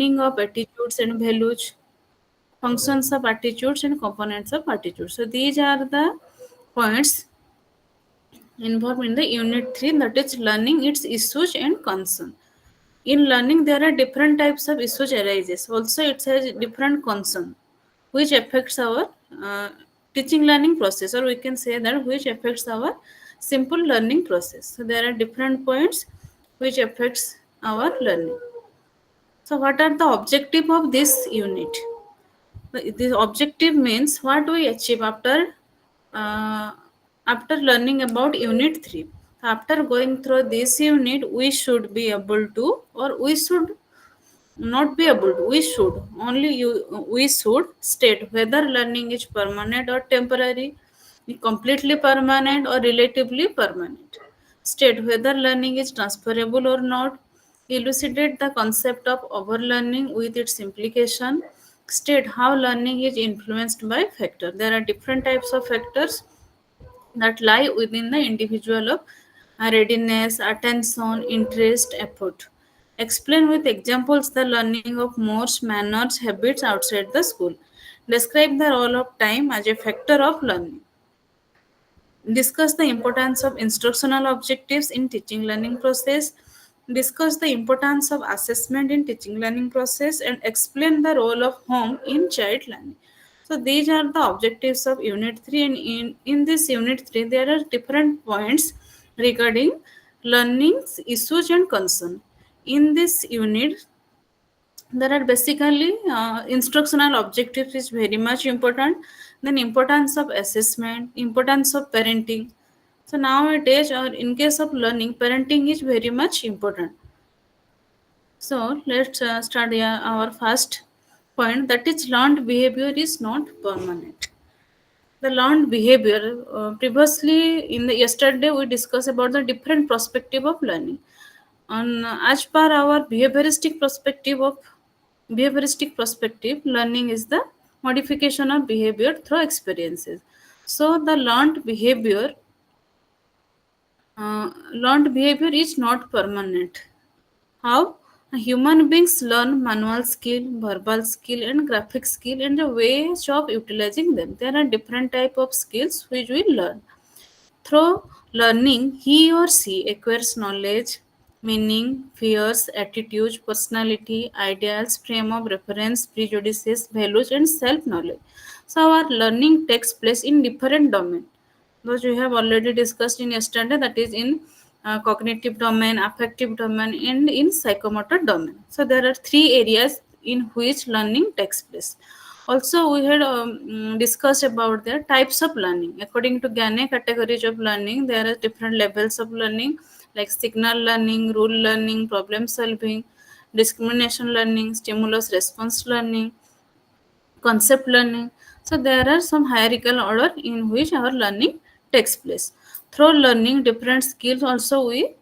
meaning of attitudes and values, functions of attitudes and components of attitude. So these are the points involved in the unit 3, that is learning its issues and concern. In learning there are different types of issues arises. Also it has different concern which affects our teaching learning process, or we can say that which affects our simple learning process. So there are different points which affects our learning. So what are the objective of this unit? The objective means what we achieve uh, after learning about unit 3. After going through this unit, we should be able to, or we should not be able to, we should only we should state whether learning is permanent or temporary, completely permanent or relatively permanent. State whether learning is transferable or not. Elucidate the concept of overlearning with its implication. State how learning is influenced by factor. There are different types of factors that lie within the individual of readiness, attention, interest, effort. Explain with examples the learning of modes, manners, habits outside the school. Describe the role of time as a factor of learning. Discuss the importance of instructional objectives in teaching learning process. Discuss the importance of assessment in teaching learning process, and explain the role of home in child learning. So these are the objectives of unit 3, and in this unit 3 there are different points regarding learning's issues and concern. In this unit there are basically instructional objectives is very much important, then importance of assessment, importance of parenting. So nowadays, or in case of learning, parenting is very much important. So let's start our first point, that is learned behavior is not permanent. The learned behavior, previously in the yesterday we discussed about the different perspective of learning. On as per our behavioristic perspective, learning is the modification of behavior through experiences. So the learned behavior is not permanent. How? Human beings learn manual skill, verbal skill, and graphic skill, and the ways of utilizing them. There are different type of skills which we learn. Through learning, he or she acquires knowledge, meaning, fears, attitudes, personality, ideals, frame of reference, prejudices, values, and self knowledge. So, our learning takes place in different domains. Those we have already discussed in yesterday, that is in cognitive domain, affective domain, and in psychomotor domain. So, there are three areas in which learning takes place. Also, we had discussed about the types of learning. According to Gane categories of learning, there are different levels of learning like signal learning, rule learning, problem solving, discrimination learning, stimulus response learning, concept learning. So, there are some hierarchical order in which our learning takes place. Through learning, different skills also we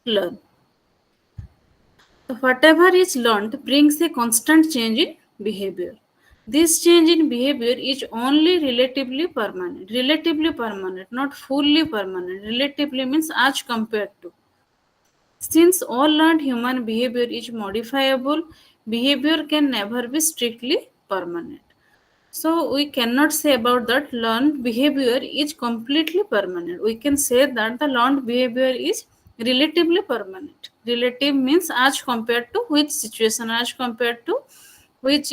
learn. So whatever is learned brings a constant change in behavior. This change in behavior is only relatively permanent. Relatively permanent, not fully permanent. Relatively means as compared to. Since all learned human behavior is modifiable, behavior can never be strictly permanent. So we cannot say about that learned behavior is completely permanent. We can say that the learned behavior is relatively permanent. Relative means as compared to which situation, as compared to which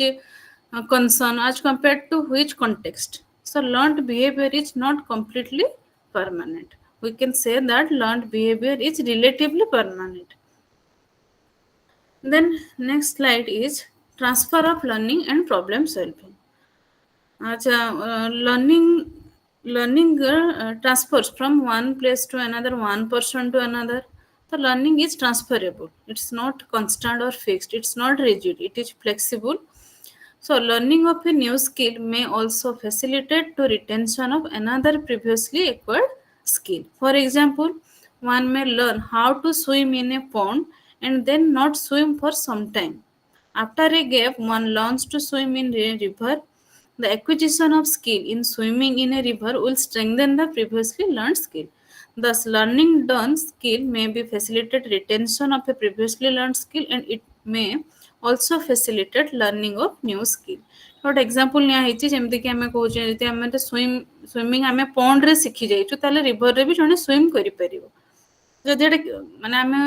concern, as compared to which context. So learned behavior is not completely permanent. We can say that learned behavior is relatively permanent. Then next slide is transfer of learning and problem solving. Learning transfers from one place to another, one person to another. The learning is transferable. It's not constant or fixed. It's not rigid. It is flexible. So learning of a new skill may also facilitate to retention of another previously acquired skill. For example, one may learn how to swim in a pond and then not swim for some time. After a gap, one learns to swim in a river. The acquisition of skill in swimming in a river will strengthen the previously learned skill. Thus, learning done skill may be facilitate retention of a previously learned skill, and it may also facilitate learning of new skill. ଗୋଟେ example ନିଆ ହେଇଛି ଯେମିତିକି ଆମେ କହୁଛେ ଯଦି ଆମେ swimming ଆମେ ପଣ୍ଡରେ ଶିଖି ଯାଇଛୁ ତାହେଲେ ରିଭରରେ ବି ଜଣେ ସୁଇମ୍ କରିପାରିବ। ଯଦି ଏଇଟା ମାନେ ଆମେ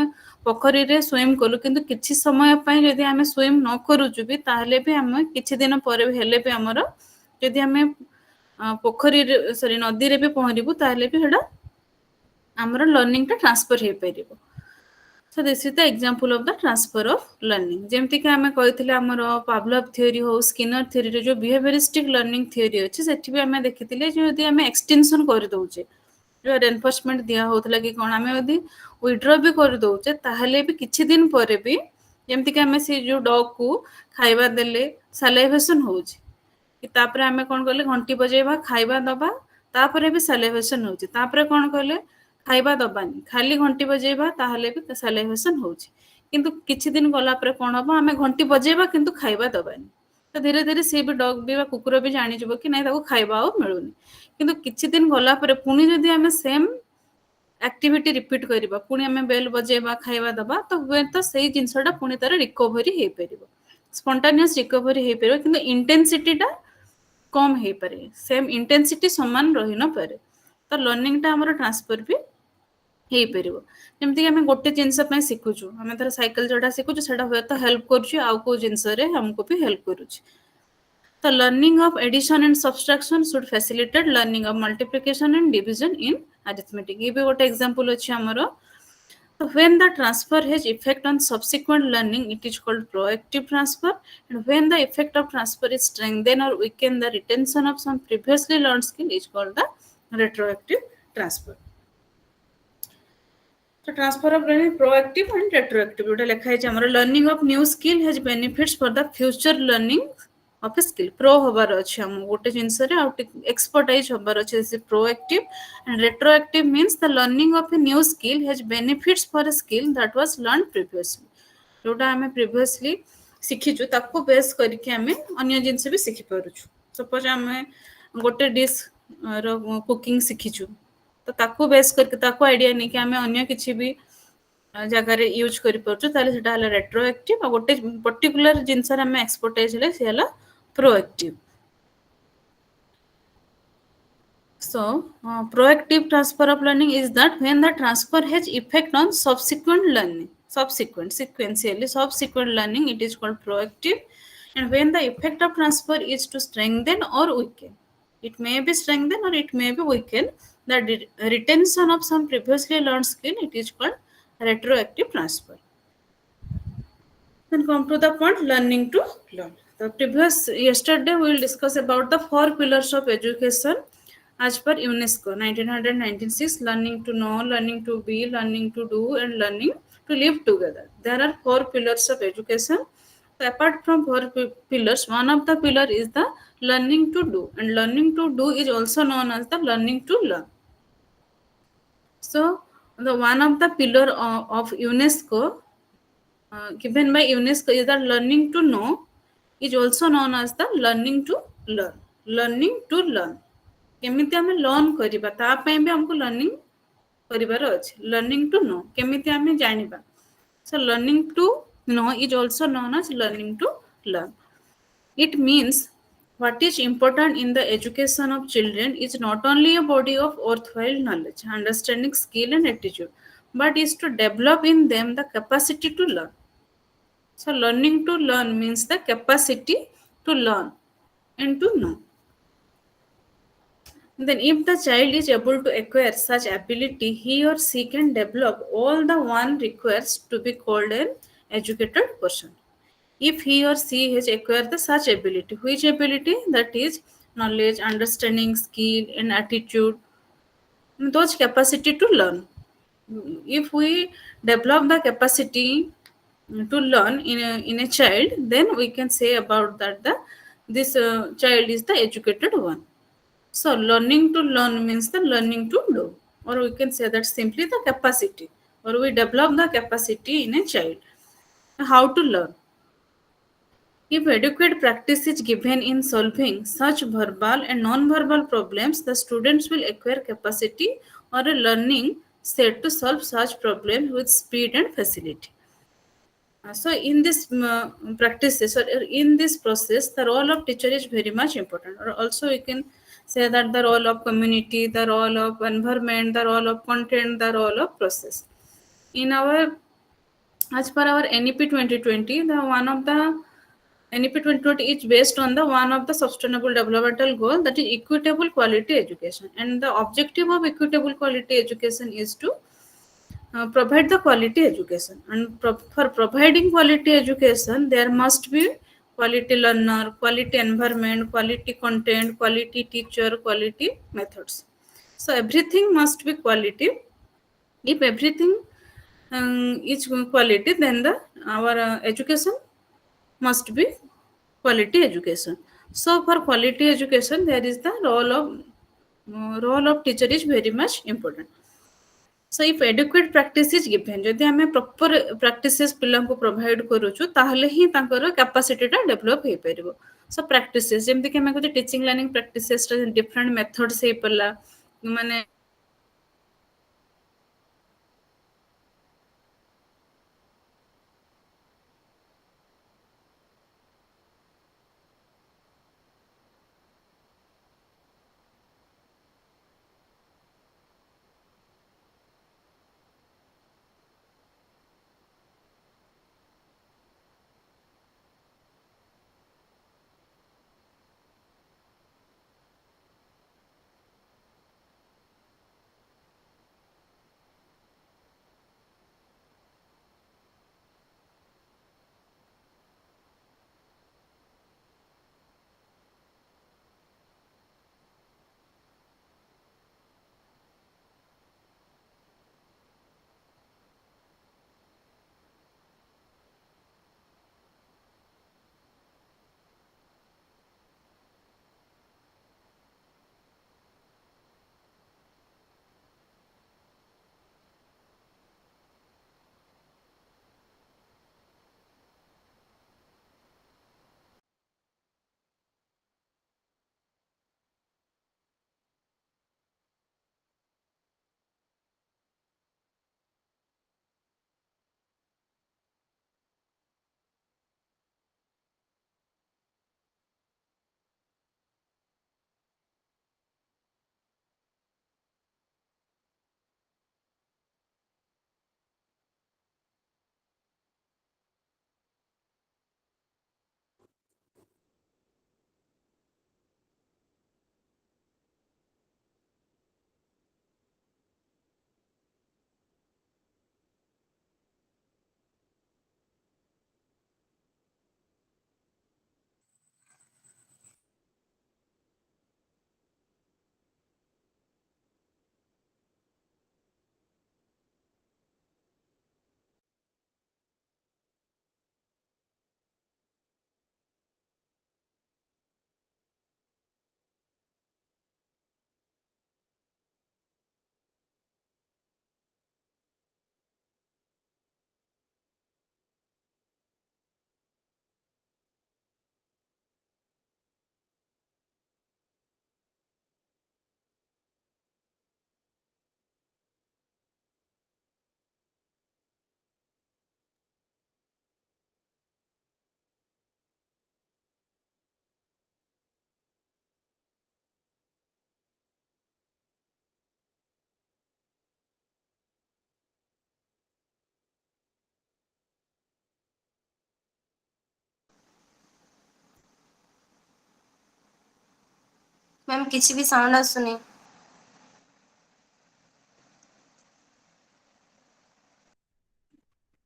ପୋଖରୀରେ ସୁଇମ୍ କଲୁ କିନ୍ତୁ କିଛି ସମୟ ପାଇଁ ଯଦି ଆମେ ସୁଇମ୍ ନ କରୁଛୁ ବି ତାହେଲେ ବି ଆମେ କିଛି ଦିନ ପରେ ହେଲେ ବି ଆମର ଯଦି ଆମେ ପୋଖରୀରେ ନଦୀରେ ବି ପହଁରିବୁ ତାହେଲେ ବି ସେଇଟା ଆମର ଲର୍ଣ୍ଣିଂଟା ଟ୍ରାନ୍ସଫର ହେଇପାରିବ। So this is the example of the transfer of learning. ଯେମିତିକି ଆମେ କହିଥିଲେ ଆମର ପାଭଲଭ ଥିଓରି ହଉ ସ୍କିନର ଥିଓରିରେ ଯେଉଁ ବିହେଭିୟରିଷ୍ଟିକ ଲର୍ଣ୍ଣିଂ ଥିଓରି ଅଛି ସେଠି ବି ଆମେ ଦେଖିଥିଲେ ଯେ ଯଦି ଆମେ ଏକ୍ସଟେନସନ୍ କରିଦେଉଛେ ଯେଉଁ ରେନଫୋର୍ସମେଣ୍ଟ ଦିଆ ହେଉଥିଲା କି କ'ଣ ଆମେ ଯଦି ୱିଡ୍ର ବି କରିଦେଉଛେ ତାହେଲେ ବି କିଛି ଦିନ ପରେ ବି ଯେମିତିକି ଆମେ ସେ ଯେଉଁ ଡଗ୍କୁ ଖାଇବା ଦେଲେ ସାଲାଇଭେସନ୍ ହେଉଛି ତାପରେ ଆମେ କ'ଣ କଲେ ଘଣ୍ଟି ବଜେଇବା ଖାଇବା ଦେବା ତାପରେ ବି ସାଲାଇଭେସନ୍ ହେଉଛି ତାପରେ କ'ଣ କଲେ ଖାଇବା ଦବାନି ଖାଲି ଘଣ୍ଟି ବଜେଇବା ତାହେଲେ ବି ସାଲାଇଭେସନ୍ ହେଉଛି କିନ୍ତୁ କିଛି ଦିନ ଗଲା ପରେ କ'ଣ ହବ ଆମେ ଘଣ୍ଟି ବଜେଇବା କିନ୍ତୁ ଖାଇବା ଦବାନି ତ ଧୀରେ ଧୀରେ ସିଏ ବି ଡଗ୍ ବି ବା କୁକୁର ବି ଜାଣିଯିବ କି ନାଇଁ ତାକୁ ଖାଇବା ଆଉ ମିଳୁନି କିନ୍ତୁ କିଛି ଦିନ ଗଲା ପରେ ପୁଣି ଯଦି ଆମେ ସେମ୍ ଆକ୍ଟିଭିଟି ରିପିଟ୍ କରିବା ପୁଣି ଆମେ ବେଲ୍ ବଜେଇବା ଖାଇବା ଦେବା ତ ହୁଏତ ସେଇ ଜିନିଷଟା ପୁଣି ତାର ରିକଭରି ହେଇପାରିବ ସ୍ପଣ୍ଟାନିୟସ୍ ରିକଭରି ହେଇପାରିବ କିନ୍ତୁ ଇଣ୍ଟେନ୍ସିଟିଟା କମ୍ ହେଇପାରେ ସେମ୍ ଇଣ୍ଟେନ୍ସିଟି ସମାନ ରହି ନପାରେ ତ ଲର୍ଣ୍ଣିଂଟା ଆମର ଟ୍ରାନ୍ସଫର ବି ହେଇପାରିବ ଯେମିତିକି ଆମେ ଗୋଟେ ଜିନିଷ ପାଇଁ ଶିଖୁଛୁ ଆମେ ଧର ସାଇକେଲ ଯୋଉଟା ଶିଖୁଛୁ ସେଟା ହୁଏତ ହେଲ୍ପ କରୁଛି ଆଉ କୋଉ ଜିନିଷରେ ଆମକୁ ବି ହେଲ୍ପ କରୁଛି ତ learning of addition and subtraction should facilitate learning of multiplication and division in arithmetic ये भी ଗୋଟେ एग्जांपल ଅଛି ଆମର so when the transfer has effect on subsequent learning it is called proactive transfer and when the effect of transfer is strengthen or weaken the retention of some previously learned skill is called the retroactive transfer so transfer of learning proactive and retroactive जोटा लिखा है हमर learning of new skill has benefits for the future learning of a skill pro होबार अछि हम गोटे जिंस रे out expertise होबार अछि से proactive and retroactive means the learning of a new skill has benefits for a skill that was learned previously जोटा हमें previously ଶିଖିଛୁ ତାକୁ ବେସ୍ କରିକି ଆମେ ଅନ୍ୟ ଜିନିଷ ବି ଶିଖି ପାରୁଛୁ ସପୋଜ ଆମେ ଗୋଟେ ଡିସ୍ ର କୁକିଂ ଶିଖିଛୁ ତ ତାକୁ ବେସ୍ କରିକି ତାକୁ ଆଇଡିଆ ନେଇକି ଆମେ ଅନ୍ୟ କିଛି ବି ଜାଗାରେ ୟୁଜ୍ କରିପାରୁଛୁ ତାହେଲେ ସେଟା ହେଲା ରେଟ୍ରୋଆକ୍ଟିଭ ଆଉ ଗୋଟେ ପର୍ଟିକୁଲାର ଜିନିଷରେ ଆମେ ଏକ୍ସପର୍ଟାଇଜ ହେଲେ ସେ ହେଲା proactive. So, proactive transfer of learning is that when the transfer has effect on subsequent learning, subsequent learning, it is called proactive. And when the effect of transfer is to strengthen or weaken, it may be strengthen or it may be weaken the retention of some previously learned skill, it is called retroactive transfer. Then come to the point learning to learn. The yesterday we will discuss about the 4 pillars of education as per UNESCO 1996 learning to know, learning to be, learning to do and learning to live together. There are 4 pillars of education. So apart from 4 pillars, one of the pillar is the learning to do and learning to do is also known as the learning to learn. So the one of the pillar of UNESCO given by UNESCO is that learning to know is also known as the learning to learn. Learning to learn. केमिति हमें learn करिबा ता पय भी हमको learning करिबार अछि learning to know केमिति हमें जानिबा so learning to know is also known as learning to learn it means what is important in the education of children is not only a body of worthwhile knowledge understanding skill and attitude but is to develop in them the capacity to learn. So learning to learn means the capacity to learn and to know. Then if the child is able to acquire such ability, he or she can develop all the one requires to be called an educated person. If he or she has acquired the such ability, which ability? That is knowledge, understanding, skill and attitude, those capacity to learn. If we develop the capacity to learn in a child, then we can say about that this child is the educated one. So learning to learn means the learning to do, or we can say that simply the capacity, or we develop the capacity in a child. How to learn? If adequate practice is given in solving such verbal and non-verbal problems, the students will acquire capacity or a learning set to solve such problems with speed and facility. So in this practices or in this process, the role of teacher is very much important. Or also we can say that the role of community, the role of environment, the role of content, the role of process. In our, as per our NEP 2020, the one of the NEP 2020 is based on the one of the sustainable developmental goal, that is equitable quality education. And the objective of equitable quality education is to provide the quality education, and for providing quality education there must be quality learner, quality environment, quality content, quality teacher, quality methods. So everything must be quality. If everything is quality, then the our education must be quality education. So for quality education there is the role of teacher is very much important. So if adequate practice is given, ଯଦି ଆମେ proper practices ପିଲାଙ୍କୁ provide କରୁଛୁ ତାହେଲେ ହିଁ ତାଙ୍କର capacityଟା develop ହେଇପାରିବ. So practices ଯେମିତିକି ଆମେ କହୁଛେ teaching learning practicesଟା different methods ହେଇପାରିଲା, ମାନେ मैम किसी भी साउंड आसुनी।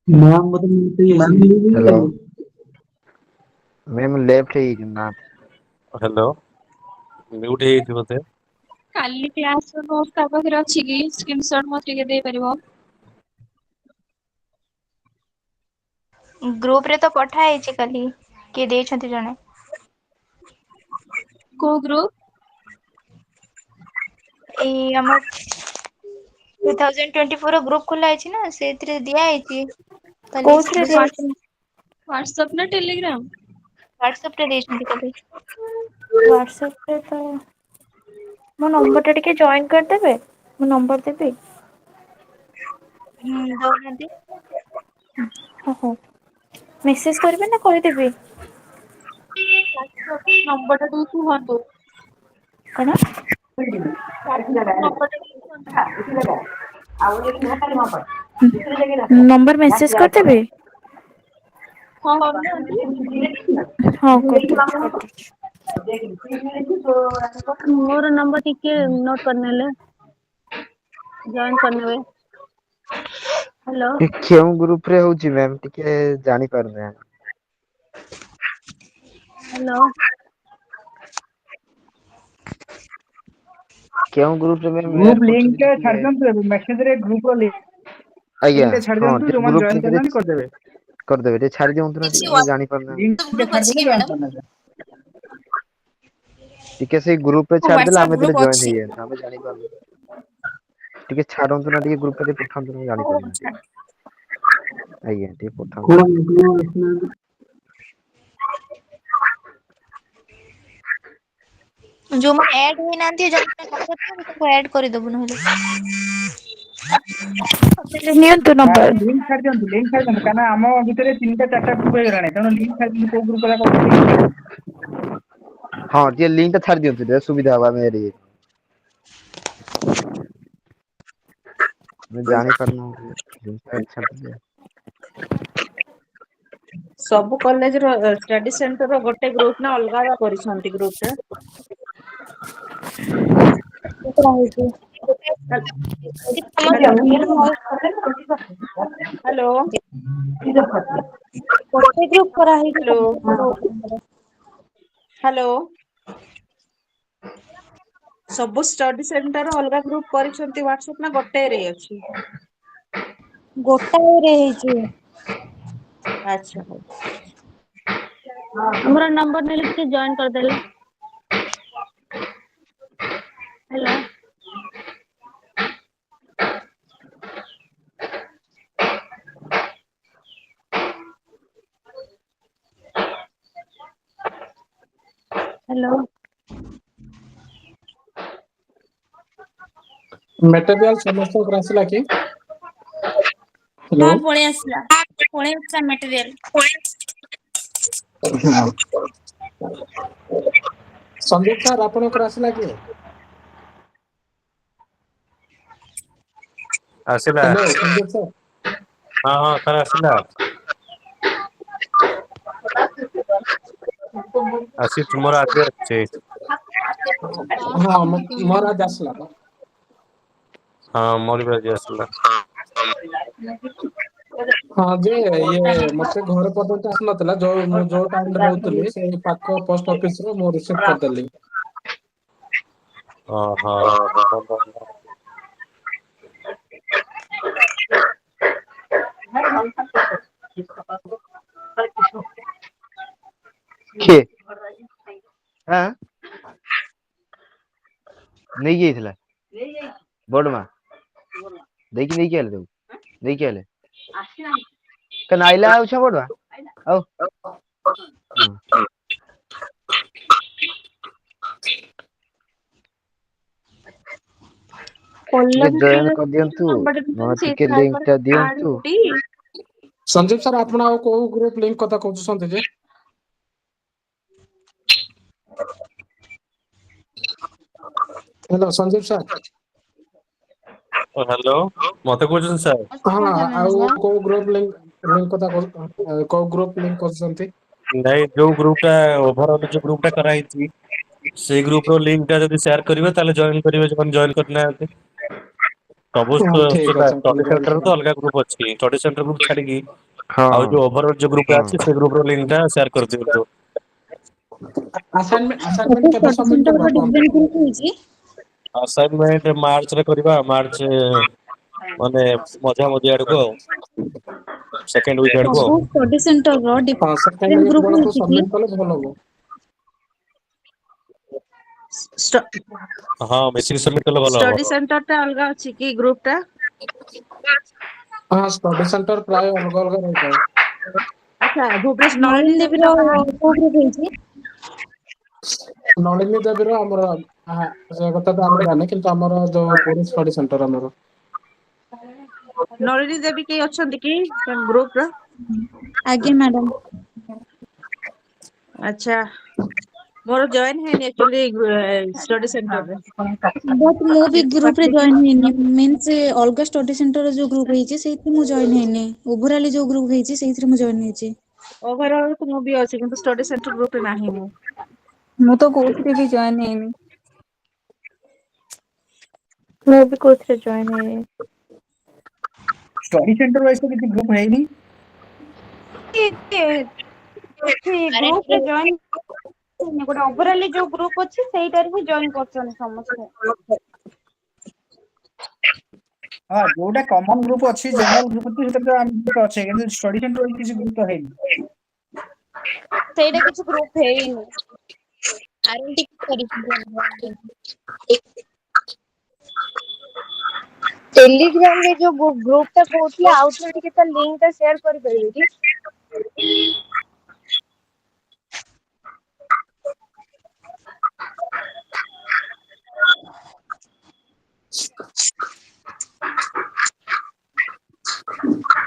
ମ୍ୟାମ୍ ବୋଧେ mute ହେଇଯାଇଛି। ହ୍ୟାଲୋ ମ୍ୟାମ୍ ଲେଫ୍ଟ ହେଇଯାଇଛି ମ୍ୟାମ୍। ହ୍ୟାଲୋ, ମ୍ୟୁଟ୍ ହେଇଯାଇଛି ବୋଧେ। କାଲି କ୍ଲାସର ନୋଟ୍ ତା ପାଖରେ ଅଛି କି? ସ୍କ୍ରିନଶଟ୍ ମତେ ଟିକେ ଦେଇପାରିବ? ଗ୍ରୁପରେ ତ ପଠା ହେଇଛି କାଲି, କିଏ ଦେଇଛନ୍ତି ଜଣେ। କୋଉ ଗ୍ରୁପ? ଏଇ ଆମ 2024 ର ଗ୍ରୁପ ଖୋଲା ହେଇଛି ନା, ସେଇଥିରେ ଦିଆ ହେଇଛି। କୋଉଥିରେ ଦେଇଛନ୍ତି? ହ୍ୱାଟ୍ସଆପ ନା ଟେଲିଗ୍ରାମ? ହ୍ୱାଟ୍ସଆପ ରେ ଦେଇଛନ୍ତି କାଲି। ହ୍ୱାଟ୍ସଆପ ରେ ତ ମୋ ନମ୍ବର ଟା ଟିକେ ଜଏନ୍ କରିଦେବେ, ମୁଁ ନମ୍ବର ଦେବି। ଦଉନାହାନ୍ତି। ହଉ। ମେସେଜ କରିବେ ନା କହିଦେବି? ନମ୍ବରଟା ଟିକେ କୁହନ୍ତୁ। କଣ? ନମ୍ବରଟା ଟିକେ କୁହନ୍ତୁ। ନମ୍ବର ମେସେଜ କରିଦେବି? କରୁନାହାନ୍ତି। ହଁ କରିଦଉଛି। ମୋର ନମ୍ବର ଟିକେ ନୋଟ କରିନେଲେ ଜଏନ୍ କରିନେବେ। ହ୍ୟାଲୋ। କେଉଁ ଗ୍ରୁପ ରେ ହଉଛି ମ୍ୟାମ ଟିକେ ଜାଣିପାରୁନି। ହ୍ୟାଲୋ। କେଉଁ ଗ୍ରୁପ ରେ ଗ୍ରୁପ ଆଡ ଲିଙ୍କ କରୁଛନ୍ତି ଟା ଟିକେ? ଛାଡି ଦିଅନ୍ତୁ ମେସେଜ ରେ ଗ୍ରୁପ ର ଆଜ୍ଞା ଲିଙ୍କ ଟା ଛାଡି ହଁ ଦିଅନ୍ତୁ, ଟିକେ ଯୋଉମାନେ ଗ୍ରୁପ ଜଏନ ଲିଙ୍କରେ କରିନାହାନ୍ତି କରିଦେବେ। କରିଦେବେ ଟିକେ ଛାଡି ଦିଅନ୍ତୁ ନା ଟିକେ ଆମେ ଜାଣିପାରୁନାହିଁ। ଲିଙ୍କ ଟା ଛାଡିଦେଲେ ଜଏନ କରିନେବେ। ଟିକେ ସେଇ ଗ୍ରୁପ ରେ ଛାଡିଦେଲେ ହ୍ୱାଟ୍ସଆପ ଆମେ ଗ୍ରୁପ ଟିକେ ଜଏନ ଅଛି। ହେଇଯାନ୍ତୁ, ଆମେ ଜାଣିପାରୁନୁ। ଟିକେ ଛାଡନ୍ତୁ ନା ଟିକେ ଗ୍ରୁପ ରେ ପଠାନ୍ତୁ ମୁଁ ହଉ ଜାଣିପାରୁନି ଟିକେ। ଆଜ୍ଞା ଟିକେ ପଠାନ୍ତୁ। ଯୋଉମାନେ ଆଡ ହେଇନାହାନ୍ତି ତାଙ୍କୁ ଆଡ କରିଦବୁ ନହେଲେ। ନିଅନ୍ତୁ ନମ୍ବର। ଲିଙ୍କ ଛାଡି ଦିଅନ୍ତୁ କାରଣ ଆମ ଭିତରେ 3ଟା 4ଟା ଗ୍ରୁପ ହେଇଗଲାଣି, ତେଣୁ ଲିଙ୍କ ଛାଡି ଦିଅନ୍ତୁ କୋଉ ଗ୍ରୁପ ପଠେଇବେ। ହଁ ଟିକେ ଲିଙ୍କ ଟା ଛାଡି ଦିଅନ୍ତୁ ଟିକେ ସୁବିଧା ହବ ଆମେ ଜାଣିପାରୁନୁ ଛାଡିଦେଲେ। ସବୁ କଲେଜ ର ଷ୍ଟଡି ସେଣ୍ଟର ର ଗୋଟେ ଗ୍ରୁପ ନା ଅଲଗା ଅଲଗା କରିଛନ୍ତି ଗ୍ରୁପ ଟା? ହ୍ୟାଲୋ। ଗୋଟେ ଗ୍ରୁପ କରାହେଇଛି ହ୍ୟାଲୋ। ହ୍ୟାଲୋ। ସବୁ ଷ୍ଟଡି ସେଣ୍ଟର ଅଲଗା ଗ୍ରୁପ କରିଛନ୍ତି ହ୍ୱାଟସଆପ ନା ଗୋଟେରେ ଅଛି? ଗୋଟାଏରେ ହେଇଛି। ଆଚ୍ଛା ହଉ। ଆମର ନମ୍ବର ନେଲେ ଟିକେ ଜଏନ କରିଦେଲେ। ହ୍ୟାଲୋ। ହ୍ୟାଲୋ। ମେଟେରିଆଲ ସମସ୍ତଙ୍କର ଆସିଲା କି? ହ୍ୟାଲୋ। ହଁ ପଳେଇ ଆସିଲା ମେଟେରିଆଲ। ସନ୍ଦୀପ ସାର୍ ଆପଣଙ୍କର ଆସିଲା କି? ଆସିଲା। Hello Sandeep sir. ହଁ ହଁ ସାର୍ ଆସିଲା। ଆସିଛି ମୋର ଆଜି ଆସିଛି। ହଁ ମୋର ଆଜି ଆସିଲା। ହଁ ମୋର ବି ଆଜି ଆସିଲା। ହଁ ଯେ ଇଏ ମତେ ଘର ପର୍ଯ୍ୟନ୍ତ ଆସିନଥିଲା, ମୁଁ ଯୋଉ ଟାଉନରେ ରହୁଥିଲି ସେଇ ପାଖ ପୋଷ୍ଟ ଅଫିସ ରୁ ମୁଁ ରିସିଭ୍ କରିଦେଲି। ଓହୋ। କିଏ? ଆଁ ନେଇକି ଯାଇଥିଲା ବଡମା ଦେଇକି ନେଇକି ଆଇଲେ ତାକୁ ଦେଇକି ଆଇଲେ ଆଇଲା ଆଉ ଛୁଆ ବଡୁଆ ଆଉ ଟିକେ ଜଏନ କରିଦିଅନ୍ତୁ, ଟିକେ ଲିଙ୍କ ଟା ଦିଅନ୍ତୁ। ସଞ୍ଜୀବ ସାର୍ ଆପଣ ଆଉ କୋଉ ଗ୍ରୁପ ଲିଙ୍କ କଥା କହୁଛନ୍ତି ଯେ? Hello Sanjeev sir. ହ୍ୟାଲୋ ମତେ କହୁଛନ୍ତି ସାର୍? ହଁ ଆଉ କୋଉ ଗ୍ରୁପ ଲିଙ୍କ କଥା କୋଉ ଗ୍ରୁପ ଲିଙ୍କ କରିଛନ୍ତି? ନାଇଁ ଯୋଉ ଗ୍ରୁପ ଟା ଓଭରଅଲ ଯୋଉ ଗ୍ରୁପ ଟା କରାହେଇଛି ସେଇ ଗ୍ରୁପ ର ଲିଙ୍କ ଟା ଯଦି ସେୟାର କରିବେ ତାହେଲେ ଜଏନ କରିବେ ଯୋଉମାନେ ଜଏନ କରିନାହାନ୍ତି। ସବୁ ହଁ ଠିକ ଅଛି ଆପଣ ଷ୍ଟଡି ଜଏନ୍ ସେଣ୍ଟର ତ କରନ୍ତୁ। ଅଲଗା ଗ୍ରୁପ ଅଛି, ଷ୍ଟଡି ସେଣ୍ଟର ଗ୍ରୁପ ଛାଡିକି ହଁ ଆଉ ଯୋଉ ଓଭରଅଲ ଯୋଉ ଗ୍ରୁପ ଟା ହଁ ଅଛି ସେ ଗ୍ରୁପ ର ଲିଙ୍କ ଟା ସେୟାର କରିଦିଅନ୍ତୁ। ଆସାଇନମେଣ୍ଟ କେବେ ସବମିଟ କରିବ କୁହନ୍ତୁ? ଆସାଇନମେଣ୍ଟ ମାର୍ଚ୍ଚ ରେ କରିବା, ମାର୍ଚ୍ଚ ମାନେ ମଝା ମଝି ଆଡକୁ ଆଉ ସେକେଣ୍ଡ ୱିକ ଆଡକୁ ଆଉ। ଷ୍ଟଡି ସେଣ୍ଟର ର ହଁ ସେକେଣ୍ଡ ଡିଫରେଣ୍ଟ ୱିକ୍ ଗ୍ରୁପ ବେଳକୁ ହେଇଛି କି? ସବମିଟ କଲେ ଭଲ ହବ। ହଁ ମିଶିକି ସବମିଟ କଲେ ଭଲ ହବ। ଷ୍ଟଡି ସେଣ୍ଟର ଟା ଅଲଗା ଅଛି କି ଗ୍ରୁପ ଟା? ହଁ ଷ୍ଟଡି ସେଣ୍ଟର ପ୍ରାୟ ଅଲଗା ଅଲଗା ରହିଥାଏ। ଆଚ୍ଛା ଭୁବନେଶ୍ୱର ନଳିନୀ ଦେବୀ ଦେବୀର ର କାହାର? କୋଉ ଗ୍ରୁପ ହେଇଛି? ନଳିନୀ ଦେବୀର ଆମର ସେ କଥା ତ ଆମେ ଜାଣିନେ, କିନ୍ତୁ ଆମର ଯୋଉ ପୁରୀ ଷ୍ଟଡି ସେଣ୍ଟର ଆମର। ନଳିନୀ ଦେବୀ କେହି ଅଛନ୍ତି କି ଗ୍ରୁପ ର? आगे मैडम अच्छा मोर जॉइन है एक्चुअली स्टडी सेंटर रे बट मु भी ग्रुप रे जॉइन हेनी मींस अलगा स्टडी सेंटर जो ग्रुप हेची सेठी मु जॉइन हेनी ओवरऑल जो ग्रुप हेची सेथि मु जॉइन हेची ओवरऑल तो मु भी अछि किंतु स्टडी सेंटर ग्रुप रे नाही मु ମୁଁ ତ କୋଉଥିରେ ବି ଜଏନ୍ ହେଇନି। ମୁଁ ବି କୋଉଥିରେ ଜଏନ୍ ହେଇନି। स्टडी सेंटर वाइज तो किसी ग्रुप है ही नहीं। ग्रुप रे जॉइन ଗୋଟେ ଓଭରାଲି ଯୋଉ ଗ୍ରୁପ ଅଛି ସେଇଟାରେ ହିଁ ଜଏନ୍ କରୁଛନ୍ତି ସମସ୍ତେ। हाँ जोटा कॉमन ग्रुप अच्छी जनरल ग्रुप अच्छी सेटा तो हम तो अच्छे কিন্তু स्टडी सेंटर वाइज किसी ग्रुप तो है नहीं। ସେଇଟା କିଛି ଗ୍ରୁପ ହେଇନି ଆରଏନଟି କରିଛି। टेलीग्राम रे जो ग्रुप टा कहउथले आउथरे टिके ता लिंक टा शेयर करि परिबे कि?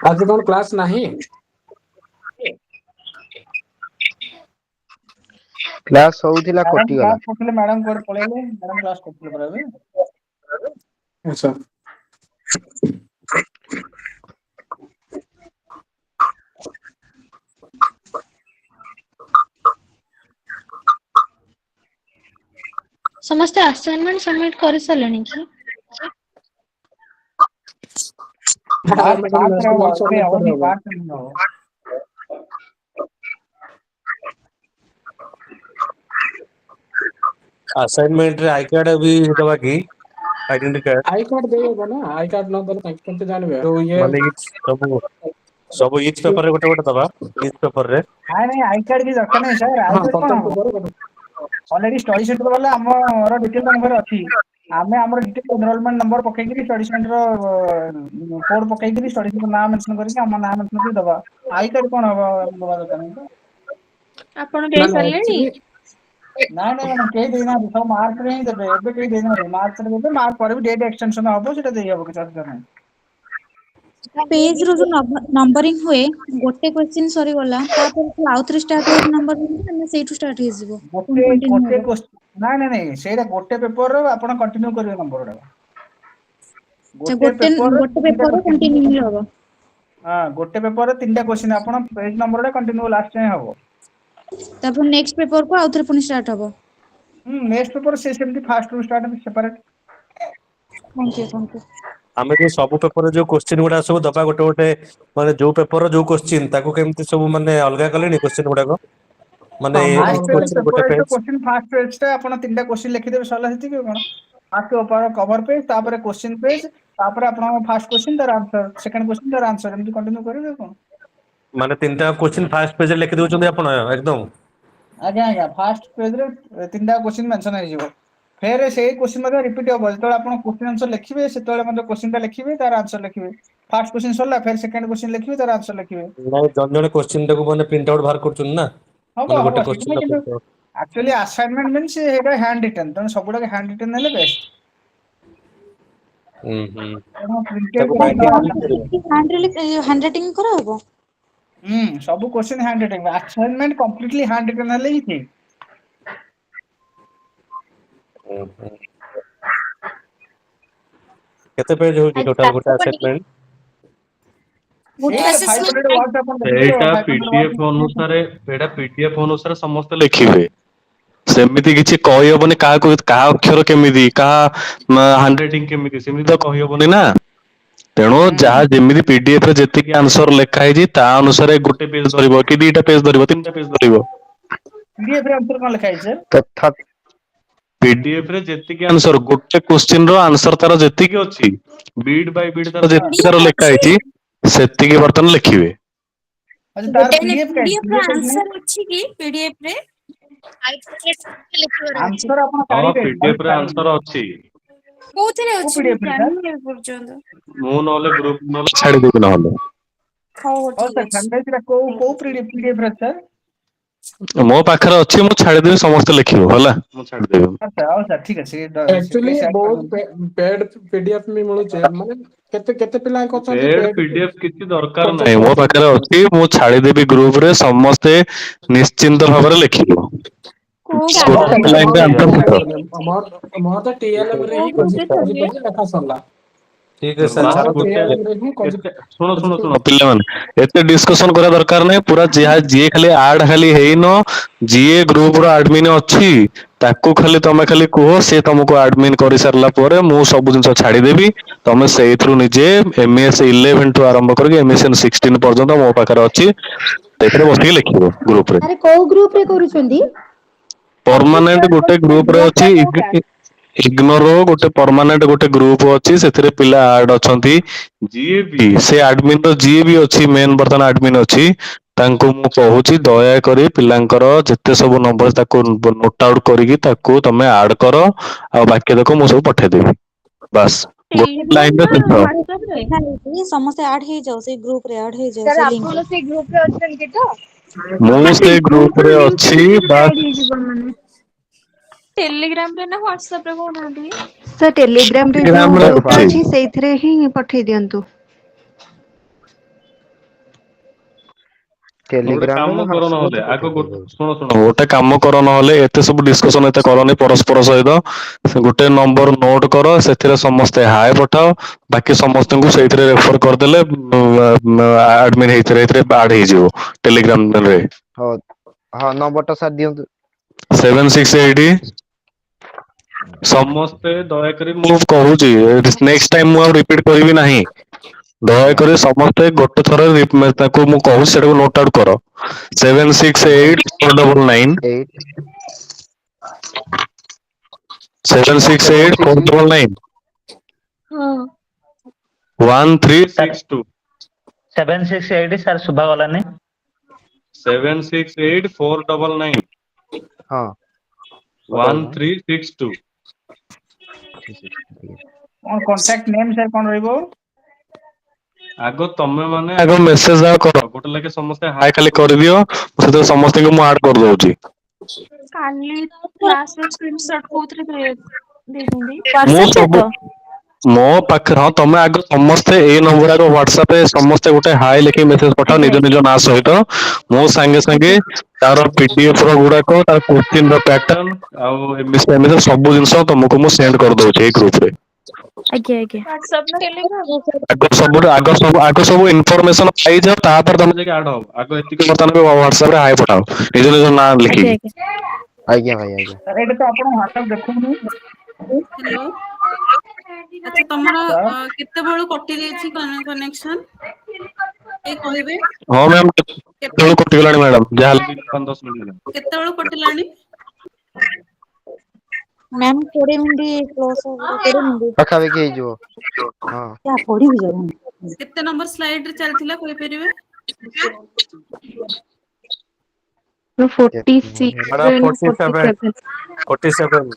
आज कौन क्लास नहीं? କ୍ଲାସ ହଉଥିଲା मैडम କଟିଗଲା। क्लास करथले मैडम कोड पळेले मैडम क्लास करथले परबे। अच्छा ସମସ୍ତେ ଆସାଇନମେଣ୍ଟ ସବମିଟ କରି ସାରିଲେଣି କି? बात मैडम बात रे नेशनल अबे सबमिट होनी कर बात नहीं हो। असाइनमेंट रे आई कार्ड भी दबा की आइडेंटिटी कार्ड आई कार्ड देबो ना आई कार्ड न देले ताकि केमते जानबे तो ये माने सब इच पेपर रे गोटे गोटे दबा इच पेपर रे हां नहीं आई कार्ड की दरकार नहीं सर आई हां कार्ड कोन प्रत्येक हो पेपर गोटे ऑलरेडी स्टडी सेंटर वाला हमर डिटेल नंबर अछि आमे हमर डिटेल एनरोलमेंट नंबर पकै कि स्टडी सेंटर कोड पकै कि स्टडी सेंटर नाम मेंशन करके हम नाम मेंशन कर दबा आई कार्ड कोन हो दबा दरकार नहीं तो ଆପଣ ना ଦେଇ ना ସାରିଲେଣି? एक्चुअली ना ना मैडम के देना सब मार्क रे ही देबे एबे के देना मार्क रे देबे मार्क पर भी डेट एक्सटेंशन हबो सेटा देई हबो कि दरकार नहीं पेज रो जो नंबरिंग हुए गोटे क्वेश्चन सरी गला तापर आउथरे स्टार्ट हो नंबर ना सेठू स्टार्ट हे जिवो गोटे कंटिन्यू गोटे हो ना ना नहीं सेटा गोटे पेपर रो आपण कंटिन्यू करिवे नंबर रा गोटे गोटे पेपर रो कंटिन्यू हो हां गोटे पेपर रे तीनटा क्वेश्चन आपण पेज नंबर रा कंटिन्यू लास्ट टाइम हबो तापर नेक्स्ट पेपर को आउथरे पुनी स्टार्ट हो नेक्स्ट पेपर से सेमती फास्ट रू स्टार्ट सेपरेट थैंक यू हमें जो सब पेपर रे जो क्वेश्चन गुडा सब दबा गोटे गोटे माने जो पेपर रो जो क्वेश्चन ताको केमती सब माने अलगा कलेनी क्वेश्चन गुडा को माने हमर फास्ट इच पेज क्वेश्चन गोटे पेपर तो पेज क्वेश्चन फास्ट पेज टा आपण तीनटा क्वेश्चन लिखि देबे सला हेती के कोन फास्ट ऊपर कवर पेज तापर क्वेश्चन पेज तापर आपण फर्स्ट क्वेश्चन तार आंसर सेकंड क्वेश्चन तार आंसर एमती कंटिन्यू करिवे कोन माने तीनटा क्वेश्चन फर्स्ट पेज रे लिखि दोचोंदी आपण एकदम आज्ञा आज्ञा फर्स्ट पेज रे तीनटा क्वेश्चन मेंशन हे जिवो फेर से क्वेश्चन मध्ये रिपीट हो जतले आपण क्वेश्चन आंसर लिखिबे सेतले मध्ये क्वेश्चन टा लिखिबे तार आंसर लिखिबे फर्स्ट क्वेश्चन सरला फेर सेकंड क्वेश्चन लिखिबे तार आंसर लिखिबे नहीं जन जन क्वेश्चन टाको माने प्रिंट आउट बाहर करचुन ना हबो माने हबो गोटे सेटा क्वेश्चन किंतु print out actually assignment means हेगा हैंड रिटन तने सबुडा हैंड रिटन नेले बेस्ट प्रिंटेड ताको कॉपी बाइंडिंग दवा करके करिवे हैंड राइटिंग करा हबो सब question handwritten assignment completely handwritten हेले ही थी केते पेज होची टोटल गोटे असाइनमेंट एटा 500 वर्ड अपन लिखिबे एटा 500 पीडीएफ अनुसारे एटा पीडीएफ अनुसारे समस्त लिखिबे सेमिति किछि कहि हबनी काहा अक्षर केमिति काहा हैंडराइटिंग केमिति सेमिति तो कहि हबनी ना तेणु जहाँ जेमिति पीडीएफ रे जेतिकी आंसर लेखा है ता अनुसारे गोटे पेज धरिबो कि दुईटा पेज धरिबो तीनटा पेज धरिबो पीडीएफ रे आंसर कोन लिखा है सर तथा पीडीएफ रे जेतिकी आंसर गोटे क्वेश्चन रो आंसर तार जेतिकी अछि बीट बाय बीट तार जेतिकी तार लेखा है सेतिकी बर्तन लिखिबे अच्छा तार पीडीएफ का पीडीएफ रे पीडीएफ आंसर अछि की पीडीएफ रे आंसर अपन हां काढिबे पीडीएफ रे आंसर अछि कोथिरे को अछि पीडीएफ रे सर जानि पर्यंत मु नले ग्रुप नले छाडी देबे नहले हो हो ठीक सर अछि संदेश रे को पीडीएफ रे सर ମୋ ପାଖରେ ଅଛି, ମୁଁ ଛାଡିଦେବି, ସମସ୍ତେ ଲେଖିବ ହେଲା, ମୁଁ ଛାଡିଦେବି। ଆଚ୍ଛା ହଉ ସାର୍ ଠିକ ଅଛି ଆକ୍ଚୁଆଲି ବହୁତ ପେଡ୍ ପିଡିଏଫ ବି ମିଳୁଛି, ମାନେ କେତେ କେତେ ପିଲାଙ୍କ ଅଛନ୍ତି ପେଡ୍ ପେଡ୍ ପିଡିଏଫ କିଛି ଦରକାର ପରଚେସ୍ ନାହିଁ, ମୋ କରୁଛନ୍ତି। ପାଖରେ ଅଛି, ମୁଁ ଛାଡିଦେବି ଗ୍ରୁପରେ, ସମସ୍ତେ ନିଶ୍ଚିନ୍ତ ଭାବରେ ଲେଖିବ। କୋଉ ହଉ ଗୋଟେ ସାର୍ ଗ୍ରୁପରେ ମୁଁ ଲାଇନରେ ଛାଡିଦେବି ଆନ୍ସର ଛାଡିଦେବି। ପକାଅ। ମୋର ତ TLM ରେ ହିଁ କୋଉ ଗ୍ରୁପରେ ଛାଡିବେ? ଲେଖା ସରିଲା। ठीक है सर ବାସ୍ ମୋର छाड़ ଗୋଟେ TLM ରେ ହିଁ ଶୁଣ ପିଲାମାନେ, ଏତେ ଡିସ୍କସନ କରିବା ଦରକାର ନାହିଁ, ପୁରା ଯିଏ ଖାଲି ଆଡ୍ ଖାଲି ହେଇନ, ଯିଏ ଗ୍ରୁପ ର ଆଡମିନ ଅଛି ତାକୁ ଖାଲି ତମେ ଖାଲି କୁହ, ସେ ତମକୁ ଆଡମିନ କରିସାରିଲା ପରେ ମୁଁ ସବୁ ଜିନିଷ ଛାଡିଦେବି, ତମେ ସେଇଥିରୁ ନିଜେ MES 11 ଠୁ ଆରମ୍ଭ କରିକି MES 16 ପର୍ଯ୍ୟନ୍ତ ମୋ ପାଖରେ ଅଛି, ସେଇଥିରେ ବସିକି ଲେଖିବ ଗ୍ରୁପରେ। ଆରେ କୋଉ ଗ୍ରୁପ ରେ କରୁଛନ୍ତି? ପରମାନେଣ୍ଟ ଗୋଟେ ଗ୍ରୁପରେ ଗ୍ରୁପ ଟା ଅଛି, କୋଉଟା? ଇଗ୍ନୋର ଗୋଟେ ପରମାନେଣ୍ଟ ଗୋଟେ ଗ୍ରୁପ ଅଛି, ସେଥିରେ ପିଲା ଆଡ୍ ଅଛନ୍ତି। ଯିଏ ବି ସେ ଆଡମିନ ର ଯିଏ ବି ଅଛି, ମେନ୍ ବର୍ତ୍ତମାନ ଆଡମିନ ଅଛି, ତାଙ୍କୁ ମୁଁ କହୁଛି ଦୟାକରି ପିଲାଙ୍କର ଯେତେ ସବୁ ନମ୍ବର ତାକୁ ନୋଟ ଆଉଟ କରିକି ତାକୁ ତମେ ଆଡ କର, ଆଉ ବାକି ତକ ମୁଁ ସବୁ ପଠେଇଦେବି, ବାସ୍ ଗୋଟେ ଟେଲିଗ୍ରାମ ଲାଇନରେ ନା ଶେଷ। ହ୍ୱାଟ୍ସଆପ ରେ? ସମସ୍ତେ ଆଡ ହେଇଯାଉ, ସେଇ ଗ୍ରୁପ ରେ ଆଡ ହେଇଯାଉ, ସାର୍ ସେ ଲିଙ୍କ ଆପଣ ରେ। ସେଇ ଗ୍ରୁପ ରେ ଅଛନ୍ତି ତ? ମୁଁ ସେ ସେ ଗ୍ରୁପ ର ଗ୍ରୁପରେ ଲିଙ୍କ ଅଛି, ପଠେଇଦେଲେ ବାସ୍ ଆଡ ହେଇଯିବ ମାନେ। ଟେଲିଗ୍ରାମ ରେ ନା ହ୍ୱାଟ୍ସଆପ ରେ କହୁନାହାନ୍ତି? ସାର୍ ଟେଲିଗ୍ରାମ ରେ ଯୋଉ ଟେଲିଗ୍ରାମରେ ଗ୍ରୁପ ଟା ଅଛି। ଅଛି ସେଇଥିରେ ହିଁ ପଠେଇ ଦିଅନ୍ତୁ। ଗୋଟେ ଟେଲିଗ୍ରାମ ରେ କାମ କର, ହ୍ୱାଟ୍ସଆପ ନହେଲେ ରେ ଆଗ ପଠେଇ ଦେବେ। ଗୋଟେ କାମ କର, ନହେଲେ ଏତେ ସବୁ ଡିସ୍କସନ ଏତେ କରନି ପରସ୍ପର ସହିତ, ଗୋଟେ ନମ୍ବର ନୋଟ କର, ସେଥିରେ ସମସ୍ତେ ହାଏ ପଠାଅ, ବାକି ସମସ୍ତଙ୍କୁ ସେଇଥିରେ ରେଫର କରିଦେଲେ ଆଡମିନ ଏଇଥିରେ ଆଡ ହେଇଯିବ ଟେଲିଗ୍ରାମ ରେ। ହଉ, ହଁ ନମ୍ବର ଟା ସାର୍ ଦିଅନ୍ତୁ। 768, ସମସ୍ତେ ଦୟାକରି ମୁଁ କହୁଛି, ନେକ୍ସଟ ଟାଇମ ମୁଁ ଆଉ ରିପିଟ କରିବି ନାହିଁ, ଆଜ୍ଞା ଦୟାକରି ସମସ୍ତେ ଗୋଟେ ଥର ତାକୁ ମୁଁ କହୁଛି ସେଟାକୁ ନୋଟ ଆଉଟ କର, 768 8 768 499 ହଁ। 1362 768 ସାର୍ ଶୁଭା ଗଲାନି। 768 499 ହଁ 1362। କଣ କଣ୍ଟାକ୍ଟ ନେମ୍ ସାର୍ କଣ ରହିବ? ଆଗ ତମେ ମାନେ ଆଗ ମେସେଜ ଆଉ କର, ଗୋଟେ ଲେଖେ ସମସ୍ତେ ହାଏ ଖାଲି କରିଦିଅ, ସେଥିରେ ସମସ୍ତଙ୍କୁ ମୁଁ ଆଡ କରିଦଉଛି। କାଲି କ୍ଲାସ ର ସ୍କ୍ରିନଶଟ କୋଉଥିରେ ଦେଇଛନ୍ତି? ମୁଁ ହ୍ୱାଟ୍ସଆପ ରେ ସବୁ ତ? ମୋ ପାଖରେ, ହଁ ତମେ ଆଗ ସମସ୍ତେ ଏଇ ନମ୍ବର ଆଗ ହ୍ୱାଟ୍ସଆପ ରେ ସମସ୍ତେ ଗୋଟେ ହାଏ ଲେଖି ମେସେଜ ପଠାଅ ଆଜ୍ଞା ନିଜ ନିଜ ନାଁ ସହିତ, ମୁଁ ସାଙ୍ଗେ ସାଙ୍ଗେ ଆଜ୍ଞା ତାର PDF ର ଗୁଡାକ, ତାର କୋଶ୍ଚିନ୍ ର ପ୍ୟାଟର୍ନ ଆଉ ଏମିତି ସବୁ ଜିନିଷ ତମକୁ ମୁଁ ସେଣ୍ଡ କରିଦଉଛି ଏଇ ଗ୍ରୁପ ରେ। ଆଜ୍ଞା ଆଜ୍ଞା। ହ୍ୱାଟ୍ସଆପ ନା ଟେଲିଗ୍ରାମ? ଆଗ ସବୁ ଇନଫରମେସନ ପାଇଯାଅ, ତାପରେ ତମେ ଯାଇକି ଆଡ ହବ, ଆଗ ଏତିକି ବର୍ତ୍ତମାନ ହ୍ୱାଟ୍ସଆପ ରେ ହାଏ ପଠାଅ ନିଜ ନିଜ ନାଁ ଆଜ୍ଞା ଲେଖିକି। ଆଜ୍ଞା। ଆଜ୍ଞା ଭାଇ ଆଜ୍ଞା। ସାର୍ ଏଇଟା ତ ଆପଣ ହ୍ୱାଟ୍ସଆପ ଦେଖୁନି। ହ୍ୟାଲୋ, ଆଚ୍ଛା ତମର ସାର୍ କେତେବେଳୁ କଟି ଯାଇଛି କନେକ୍ସନ? କିଏ କହିବେ? ହଁ ମ୍ୟାମ କେତେ କେତେବେଳୁ କଟିଗଲାଣି ମ୍ୟାଡାମ, ଯାହା ହେଲେ ବି 5-10 ମିନିଟ୍ ହେଲାଣି। କେତେବେଳୁ କଟିଲାଣି? ମ୍ୟାମ 20 ମିନିଟ୍ ପ୍ଲସ ହବ, 20 ମିନିଟ୍। ପାଖାପାଖି ହେଇଯିବ। ହଁ ପଢିବି ଯାଉ। କେତେ ନମ୍ବର ସ୍ଲାଇଡ ରେ ଚାଲିଥିଲା କହିପାରିବେ? 47 47। 47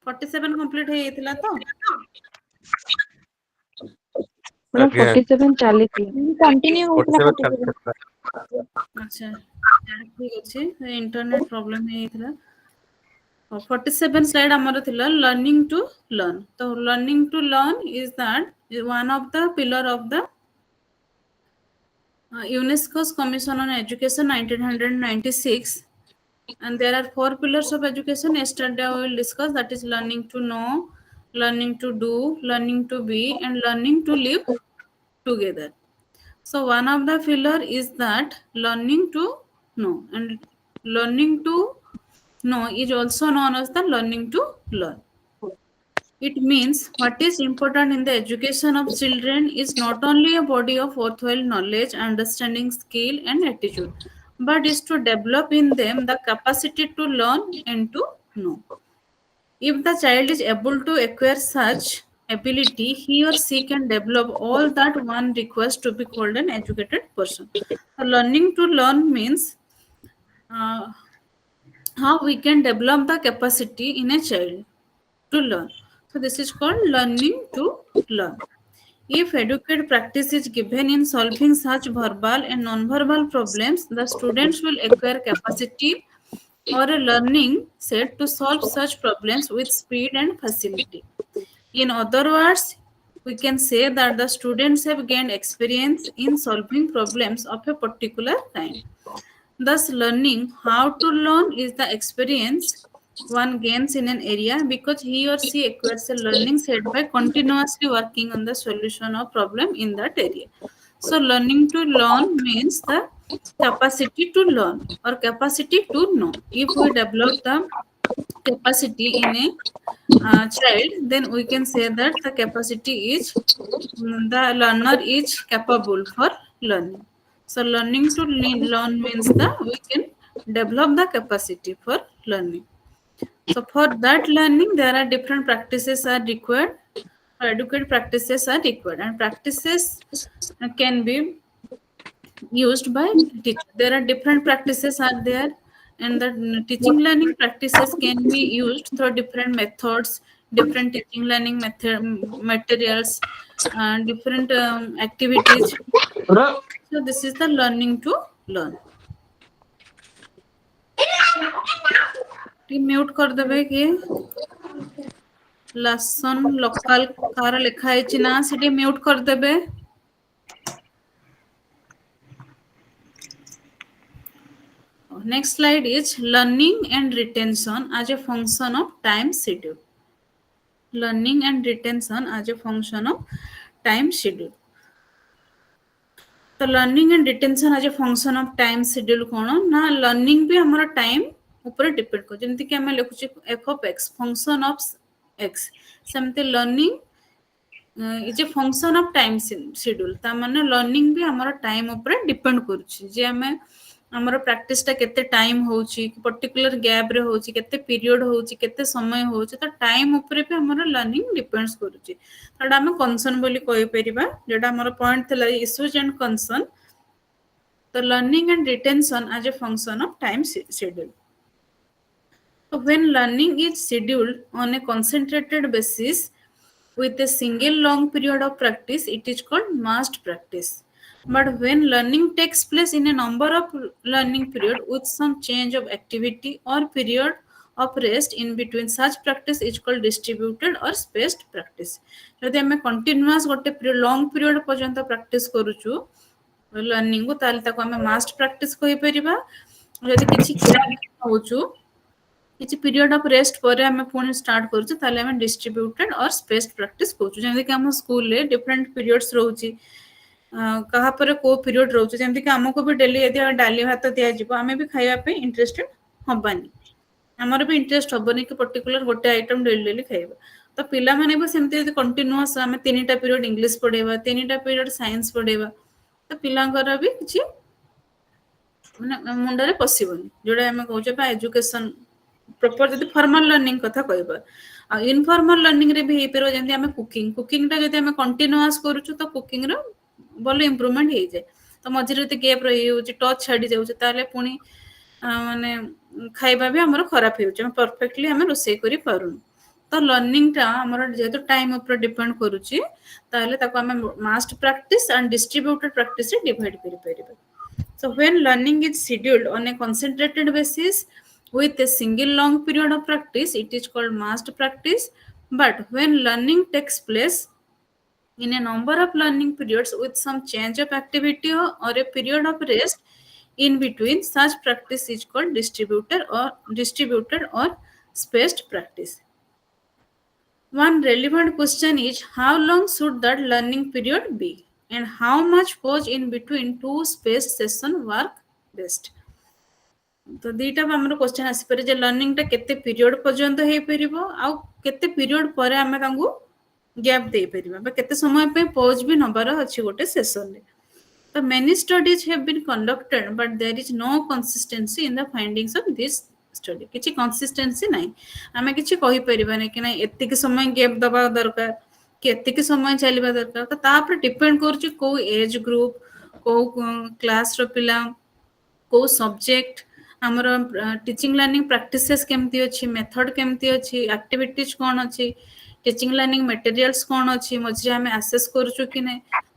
47 କମ୍ପ୍ଲିଟ ହେଇଯାଇଥିଲା ତ? ମାନେ ଆଜ୍ଞା 47 ଚାଲିଥିଲା। କଣ୍ଟିନ୍ୟୁ ହଉଥିଲା 47 47। ଚାଲିଥିଲା। ଆଚ୍ଛା ଠିକ ଅଛି, ଇଣ୍ଟରନେଟ ପ୍ରୋବ୍ଲେମ ହେଇଯାଇଥିଲା। 47 ସ୍ଲାଇଡ୍ ଆମର ଥିଲା ଲର୍ନିଂ ଟୁ ଲର୍ନ। ତ learning to learn is that one of the pillar of the UNESCO's Commission on Education 1996, and there are 4 pillars of education. Yesterday I will discuss, that is learning to know, learning to do, learning to be, and learning to live together. So one of the pillar is that learning to know, and learning to know is also known as the learning to learn. It means what is important in the education of children is not only a body of worthwhile knowledge, understanding, skill, and attitude, but is to develop in them the capacity to learn and to know. If the child is able to acquire such ability, he or she can develop all that one requires to be called an educated person. So learning to learn means uh, how we can develop the capacity in a child to learn. So this is called learning to learn. If adequate practice is given in solving such verbal and non-verbal problems, the students will acquire capacity or a learning set to solve such problems with speed and facility. In other words, we can say that the students have gained experience in solving problems of a particular kind. Thus, learning how to learn is the experience one gains in an area because he or she acquires a learning set by continuously working on the solution of problem in that area. So, learning to learn means the capacity to learn or capacity to know. If we develop the capacity in a child, then we can say that the capacity is the learner is capable for learning. So learning to learn means that we can develop the capacity for learning. So for that learning, there are different practices are required. Adequate practices are required, and practices can be used by teacher. There are different practices are there, and the teaching learning practices can be used through different methods, different teaching learning materials, different activities. So this is the learning to learn. Mute कर देबे कि लसन local car लिखा है ना सेठी mute कर देबे. Next slide is learning and retention as a function of time schedule. Learning and retention as a function of time schedule. तो learning and retention as a function of time schedule कोन ना learning भी हमर time ऊपर depend को जेंति कि हम लिखुची f of x function of x सेमते learning is a function of time schedule ता माने लर्निंग भी हमर टाइम ऊपर डिपेंड करूची जे हमें हमर प्रैक्टिस टा केते टाइम होउची पर्टिकुलर गैप रे होउची केते पीरियड होउची केते समय होउची तो टाइम ऊपर भी हमर लर्निंग डिपेंड्स करूची तडा हम कंसर्न बोली कहि परिबा जेटा हमर पॉइंट थला इश्यूज एंड कंसर्न तो learning and retention as a function of time schedule. So when learning is scheduled on a concentrated basis with a single long period of practice, it is called massed practice. But when learning takes place in a number of learning period with some change of activity or period of rest in between, such practice is called distributed or spaced practice. जदि हमें continuous गोटे long period पर्यंत practice करूछु learning को ताले ताको हमें massed practice कहि परिबा. जदि किछि होछु किछि पीरियड ऑफ रेस्ट पर हमें पुणी स्टार्ट करूछु ताले हमें डिस्ट्रीब्यूटेड और स्पेस्ड प्रैक्टिस करूछु. जेंति कि हम स्कूल ले डिफरेंट पीरियड्स रहउची कहा पर को पीरियड रहउची जेंति कि हमको भी डेली यदि डाली भात दिया जिवो हमें भी खाइबा पे इंटरेस्टेड हबानी हमर भी इंटरेस्ट हबनी कि पर्टिकुलर गोटे आइटम डेली डेली खाइबा. तो पिला माने भी सेमति यदि कंटीन्यूअस हमें तीनटा पीरियड इंग्लिश पढेबा तीनटा पीरियड साइंस पढेबा तो पिलांकर भी किछि माने मुंडरे पसिबनी जोडा हमें कहउचे बा एजुकेशन प्रॉपर जदि फॉर्मल लर्निंग कथा कहबा इनफॉर्मल लर्निंग रे भी हे पेरो जेंति हमें कुकिंग टा जदि हमें कंटीन्यूअस करूछु तो कुकिंग रो बोले इंप्रूवमेंट हे जाय तो मझिरे ते गैप रही होची टच छाडी जाउची ताले पुनी माने खाइबा भी हमर खराब हे होची हम परफेक्टली हम रोसे करि पारुन. तो लर्निंग टा हमर जेतो टाइम ऊपर डिपेंड करूची ताले ताको हम मास्ट प्रैक्टिस एंड डिस्ट्रीब्यूटेड प्रैक्टिस रे डिवाइड करि परिबा. So when learning is scheduled on a concentrated basis with a single long period of practice, it is called massed practice. But when learning takes place in a number of learning periods with some change of activity or a period of rest in between, such practice is called distributed or spaced practice. One relevant question is how long should that learning period be and how much pause in between two spaced session work best. तो दीटा हमर question आसी परे जे learning टा केते period पर्यंत हे परिबो आ केते period परे हमें तांगु गैप दे परिबा बा केते समय पे पॉज भी नबार अछि गोटे सेशन रे. तो many studies have been conducted but there is no consistency in the findings of this study. किछि कंसिस्टेंसी नै हमें किछि कहि परिबा नै कि नै एत्ति के समय गैप दबा दरकार कि एत्ति के समय चलिबा दरकार. तो ता पर डिपेंड करछि को एज ग्रुप को क्लास रो पिला को सब्जेक्ट हमर टीचिंग लर्निंग प्रैक्टिसेस केमती अछि मेथड केमती अछि एक्टिविटीज कोन अछि टीचिंग लर्निंग मटेरियल्स कौन अच्छी मझे आम आसेस करूँ कि ना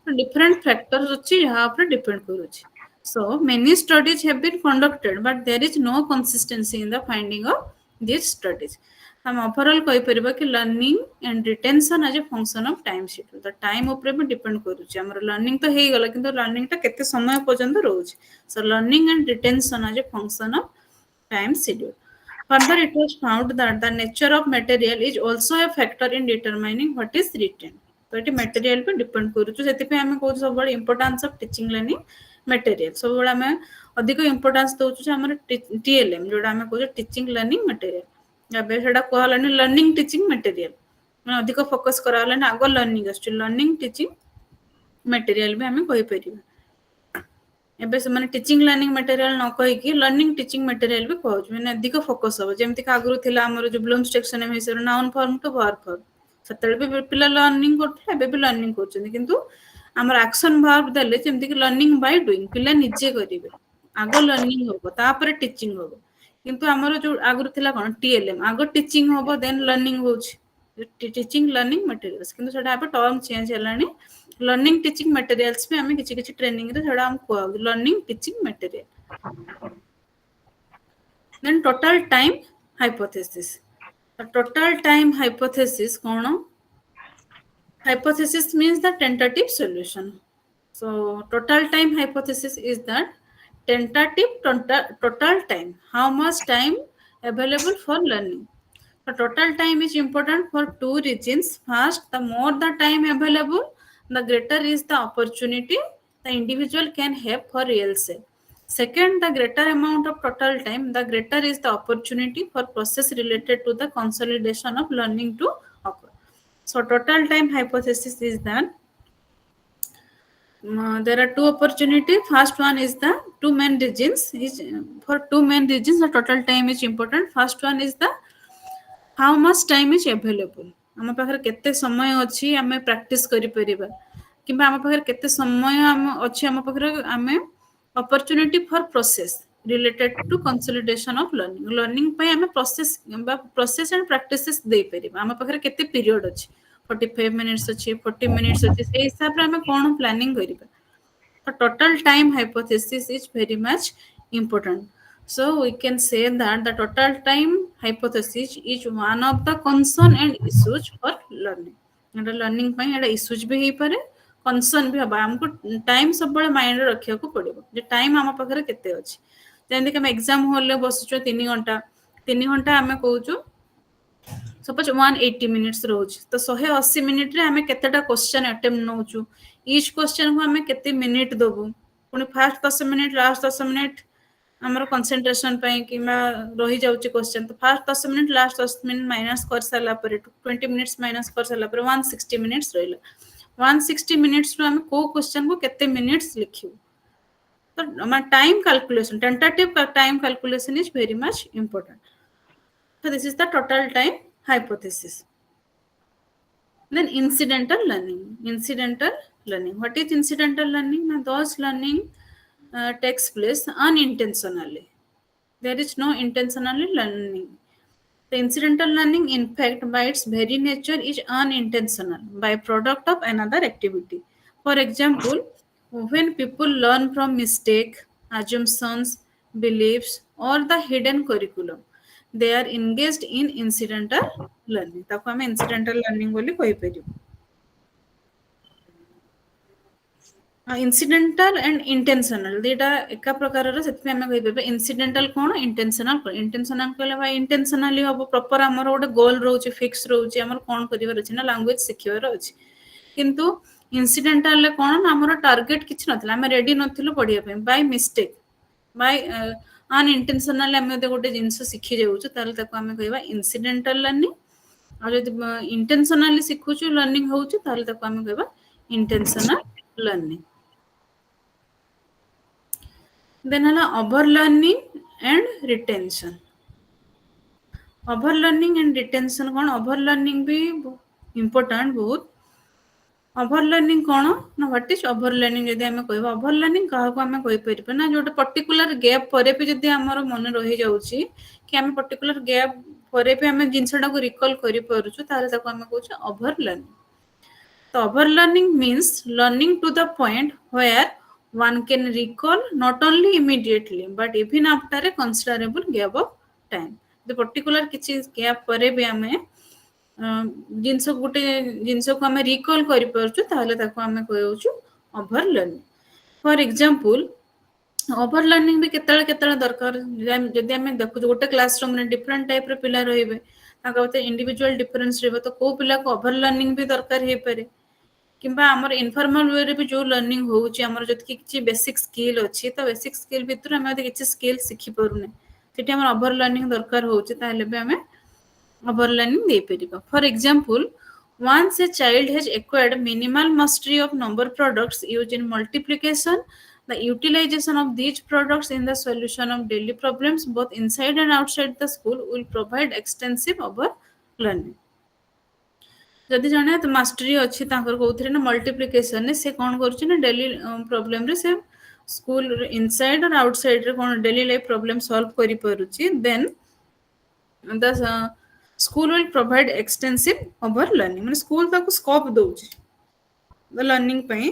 डिफरेंट फैक्टर्स अच्छी जहाँ पर depend करुच्ची so many studies have been conducted but there is no consistency in the finding of these studies हम ओवरऑल कहि परिबा कि learning and retention as a function of time schedule the time ऊपर भी depend करूची हमर learning तो हेई गला किंतु लर्निंग ता केते समय पर्यंत रहउची so learning and retention as a function of time schedule. Further, it was found that the nature of material is also a factor in determining what is written. तो ये material पे depend करूँ से आम कौन सब importance of teaching learning material सब आम अधिक importance दौर आम TLM जोड़ा आम कौन teaching learning material ଏବେ ସେଟା କୁହାଗଲାନି ଲର୍ଣ୍ଣିଂ ଟିଚିଂ ମେଟେରିଆଲ ମାନେ ଅଧିକ ଫୋକସ୍ କରାଗଲାନି ଆଗ ଲର୍ଣ୍ଣିଂ ଆସୁଛି ଲର୍ଣ୍ଣିଂ ଟିଚିଂ ମେଟେରିଆଲ ବି ଆମେ କହିପାରିବା ଏବେ ସେମାନେ ଟିଚିଂ ଲର୍ଣ୍ଣିଂ ମେଟେରିଆଲ ନ କହିକି ଲର୍ଣ୍ଣିଂ ଟିଚିଂ ମେଟେରିଆଲ ବି କହୁଛୁ ମାନେ ଅଧିକ ଫୋକସ୍ ହବ ଯେମିତି ଆଗରୁ ଥିଲା ଆମର ଯୋଉ ବ୍ଲୁମ୍ସ ଟେକ୍ସୋନୋମି ହିସାବରେ noun form to verb form ସେତେବେଳେ ବି ପିଲା ଲର୍ଣ୍ଣିଂ କରୁଥିଲେ ଏବେ ବି ଲର୍ଣ୍ଣିଂ କରୁଛନ୍ତି କିନ୍ତୁ ଆମର ଆକ୍ସନ ଭର୍ବ ଦେଲେ ଯେମିତି କି ଲର୍ଣ୍ଣିଂ ବାଇ ଡୁଇଂ ପିଲା ନିଜେ କରିବେ ଆଗ ଲର୍ଣ୍ଣିଂ ହବ ତାପରେ ଟିଚିଂ ହବ କିନ୍ତୁ ଆମର ଯୋଉ ଆଗରୁ ଥିଲା କଣ TLM ଆଗ ଟିଚିଂ ହବ ଦେନ୍ ଲର୍ଣ୍ଣିଂ ହଉଛି ଟିଚିଂ ଲର୍ଣ୍ଣିଂ ମେଟେରିଆଲ୍ସ କିନ୍ତୁ ସେଟା ଏବେ ଟର୍ମ ଚେଞ୍ଜ ହେଲାଣି लर्निंग टीचिंग मटेरियल्स भी हमें किसी ट्रेनिंग रे थोड़ा हम को learning teaching material then total time hypothesis total time hypothesis कौन hypothesis means the tentative solution so total time hypothesis is that tentative total time how much time available for learning the total time is important for two reasons first the more the time available the greater is the opportunity the individual can have for real self. Second, the greater amount of total time, the greater is the opportunity for process related to the consolidation of learning to occur. So, total time hypothesis is that there are two opportunities. First one is the two main regions. For two main regions, the total time is important. First one is the how much time is available. आम पाखरे केते समय अछि आमे practice करि परिबा किबा आम पाखरे केते समय आम अछि आम पाखरे आमे opportunity for process related to consolidation of learning learning पे आमे प्रोसेस एंड प्रैक्टिसेस दे परिबा आम पाखरे केते पीरियड अछि 45 मिनिट्स अछि 40 मिनिट्स अछि से हिसाब रे आमे कोन प्लानिंग करिबा तो total time hypothesis is very much important. So we can say that the total time hypothesis is one of the concern and issues for learning. And learning ପାଇଁ ଏଟା issues भी ହେଇପାରେ concern भी हबा हमको टाइम सब बळे माइंड रे रखिया को पड़िबो जे टाइम हम पाखरे केते अछि जेंति कि हम एग्जाम हॉल ले बसुचो 3 घंटा हमें कहूचो सपोज 180 मिनिट्स रोज तो 180 मिनिट रे हमें केतेटा क्वेश्चन अटेम्प्ट नौचू ईच क्वेश्चन को हमें केते मिनिट दबु पुनी फर्स्ट 10 मिनिट लास्ट 10 मिनिट हमर कंसंट्रेशन पई कि रही जाउची क्वेश्चन तो first 10 minute last 10 minute minus कर साला पर 20 मिनिट्स माइनस कर साला पर 160 मिनिट्स रहिला 160 मिनिट्स रो हम को क्वेश्चन को केते मिनिट्स लिखियो तो हमार time calculation tentative time calculation is very much important so this is the total time hypothesis then incidental learning what is incidental learning now those learning takes place unintentionally there is no intentionally learning the incidental learning in fact by its very nature is unintentional byproduct of another activity for example when people learn from mistake assumptions beliefs or the hidden curriculum they are engaged in incidental learning ताको हमें incidental learning बोली कहि परियो incidental and intentional देटा एका प्रकार रो सेति हमें कहि परबे incidental कोन intentional कहले भाई intentionally हबो प्रॉपर हमर ओटे गोल रहउची फिक्स रहउची हमर कोन करिवर अछि ना लैंग्वेज सिखिवर अछि किंतु incidental ले कोन हमर टारगेट किछ नथला हम रेडी नथिलु पढिया पे बाय मिस्टेक बाय unintentionally हम गोटे जिंस सिखि जाउछु ताले ताको हमें कहबा incidental learning आ जदि intentionally सिखुछु लर्निंग होउछु ताले ताको हमें कहबा intentional learning then hala over learning and retention over learning and retention cone over learning भी important बहुत ओवर लर्निंग कोन ना व्हाट इज ओवर लर्निंग जदि हमें कहबा ओवर लर्निंग कहा को हमें कहि परिबा ना जोटा पर्टिकुलर गैप परे भी जदि हमर मन रहि जाउची कि हमें पर्टिकुलर गैप ପରେ ବି ଆମେ ଜିନିଷଟାକୁ ରିକଲ୍ କରିପାରୁଛୁ ତାହେଲେ ତାକୁ ଆମେ କହୁଛୁ ଓଭର ଲର୍ନିଂ। ତ over learning means learning to the point where one can recall not only immediately but even after a considerable gap of time। the particular କିଛି gap ପରେ ବି ଆମେ ଜିନିଷ ଗୋଟେ ଜିନିଷକୁ ଆମେ ରିକଲ୍ କରିପାରୁଛୁ ତାହେଲେ ତାକୁ ଆମେ କହୁଛୁ ଓଭର ଲର୍ନିଂ। ଫର ଏକ୍ଜାମ୍ପଲ ଓଭର ଲର୍ନିଂ ବି କେତେବେଳେ କେତେବେଳେ ଦରକାର ଯଦି ଆମେ ଦେଖୁଛୁ ଗୋଟେ କ୍ଲାସ ରୁମ୍ରେ ଡିଫରେଣ୍ଟ ଟାଇପ୍ର ପିଲା ରହିବେ ତାଙ୍କ ଭିତରେ ଇଣ୍ଡିଭିଜୁଆଲ ଡିଫରେନ୍ସ ରହିବ ତ କୋଉ ପିଲାକୁ ଓଭର ଲର୍ନିଂ ବି ଦରକାର ହେଇପାରେ କିମ୍ବା ଆମର ଇନଫର୍ମାଲ ୱେରେ ବି ଯୋଉ ଲର୍ନିଂ ହଉଛି ଆମର ଯଦି କିଛି ବେସିକ ସ୍କିଲ୍ ଅଛି ତ ବେସିକ ସ୍କିଲ୍ ଭିତରୁ ଆମେ ଯଦି କିଛି ସ୍କିଲ୍ ଶିଖିପାରୁନେ ସେଠି ଆମର ଓଭର ଲର୍ନିଂ ଦରକାର ହଉଛି ତାହେଲେ ବି ଆମେ ଓଭର ଲର୍ନିଂ ଦେଇପାରିବା। ଫର example once a child has acquired minimal mastery of number products used in multiplication, the utilization of these products in the solution of daily problems both inside and outside the school will provide extensive over learning। ଯଦି ଜଣେ ମାଷ୍ଟରୀ ଅଛି ତାଙ୍କର କୋଉଥିରେ ନା ମଲ୍ଟିପ୍ଲିକେସନରେ ସେ କ'ଣ କରୁଛି ନା ଡେଲି ପ୍ରୋବ୍ଲେମରେ ସେ ସ୍କୁଲ ଇନସାଇଡ୍ ଆଉ ଆଉଟସାଇଡ୍ରେ କ'ଣ ଡେଲି ଲାଇଫ୍ ପ୍ରୋବ୍ଲେମ ସଲ୍ଭ କରିପାରୁଛି then the school will provide extensive over learning ମାନେ ସ୍କୁଲ ତାକୁ ସ୍କୋପ୍ ଦଉଛି ଦ ଲର୍ନିଂ ପାଇଁ।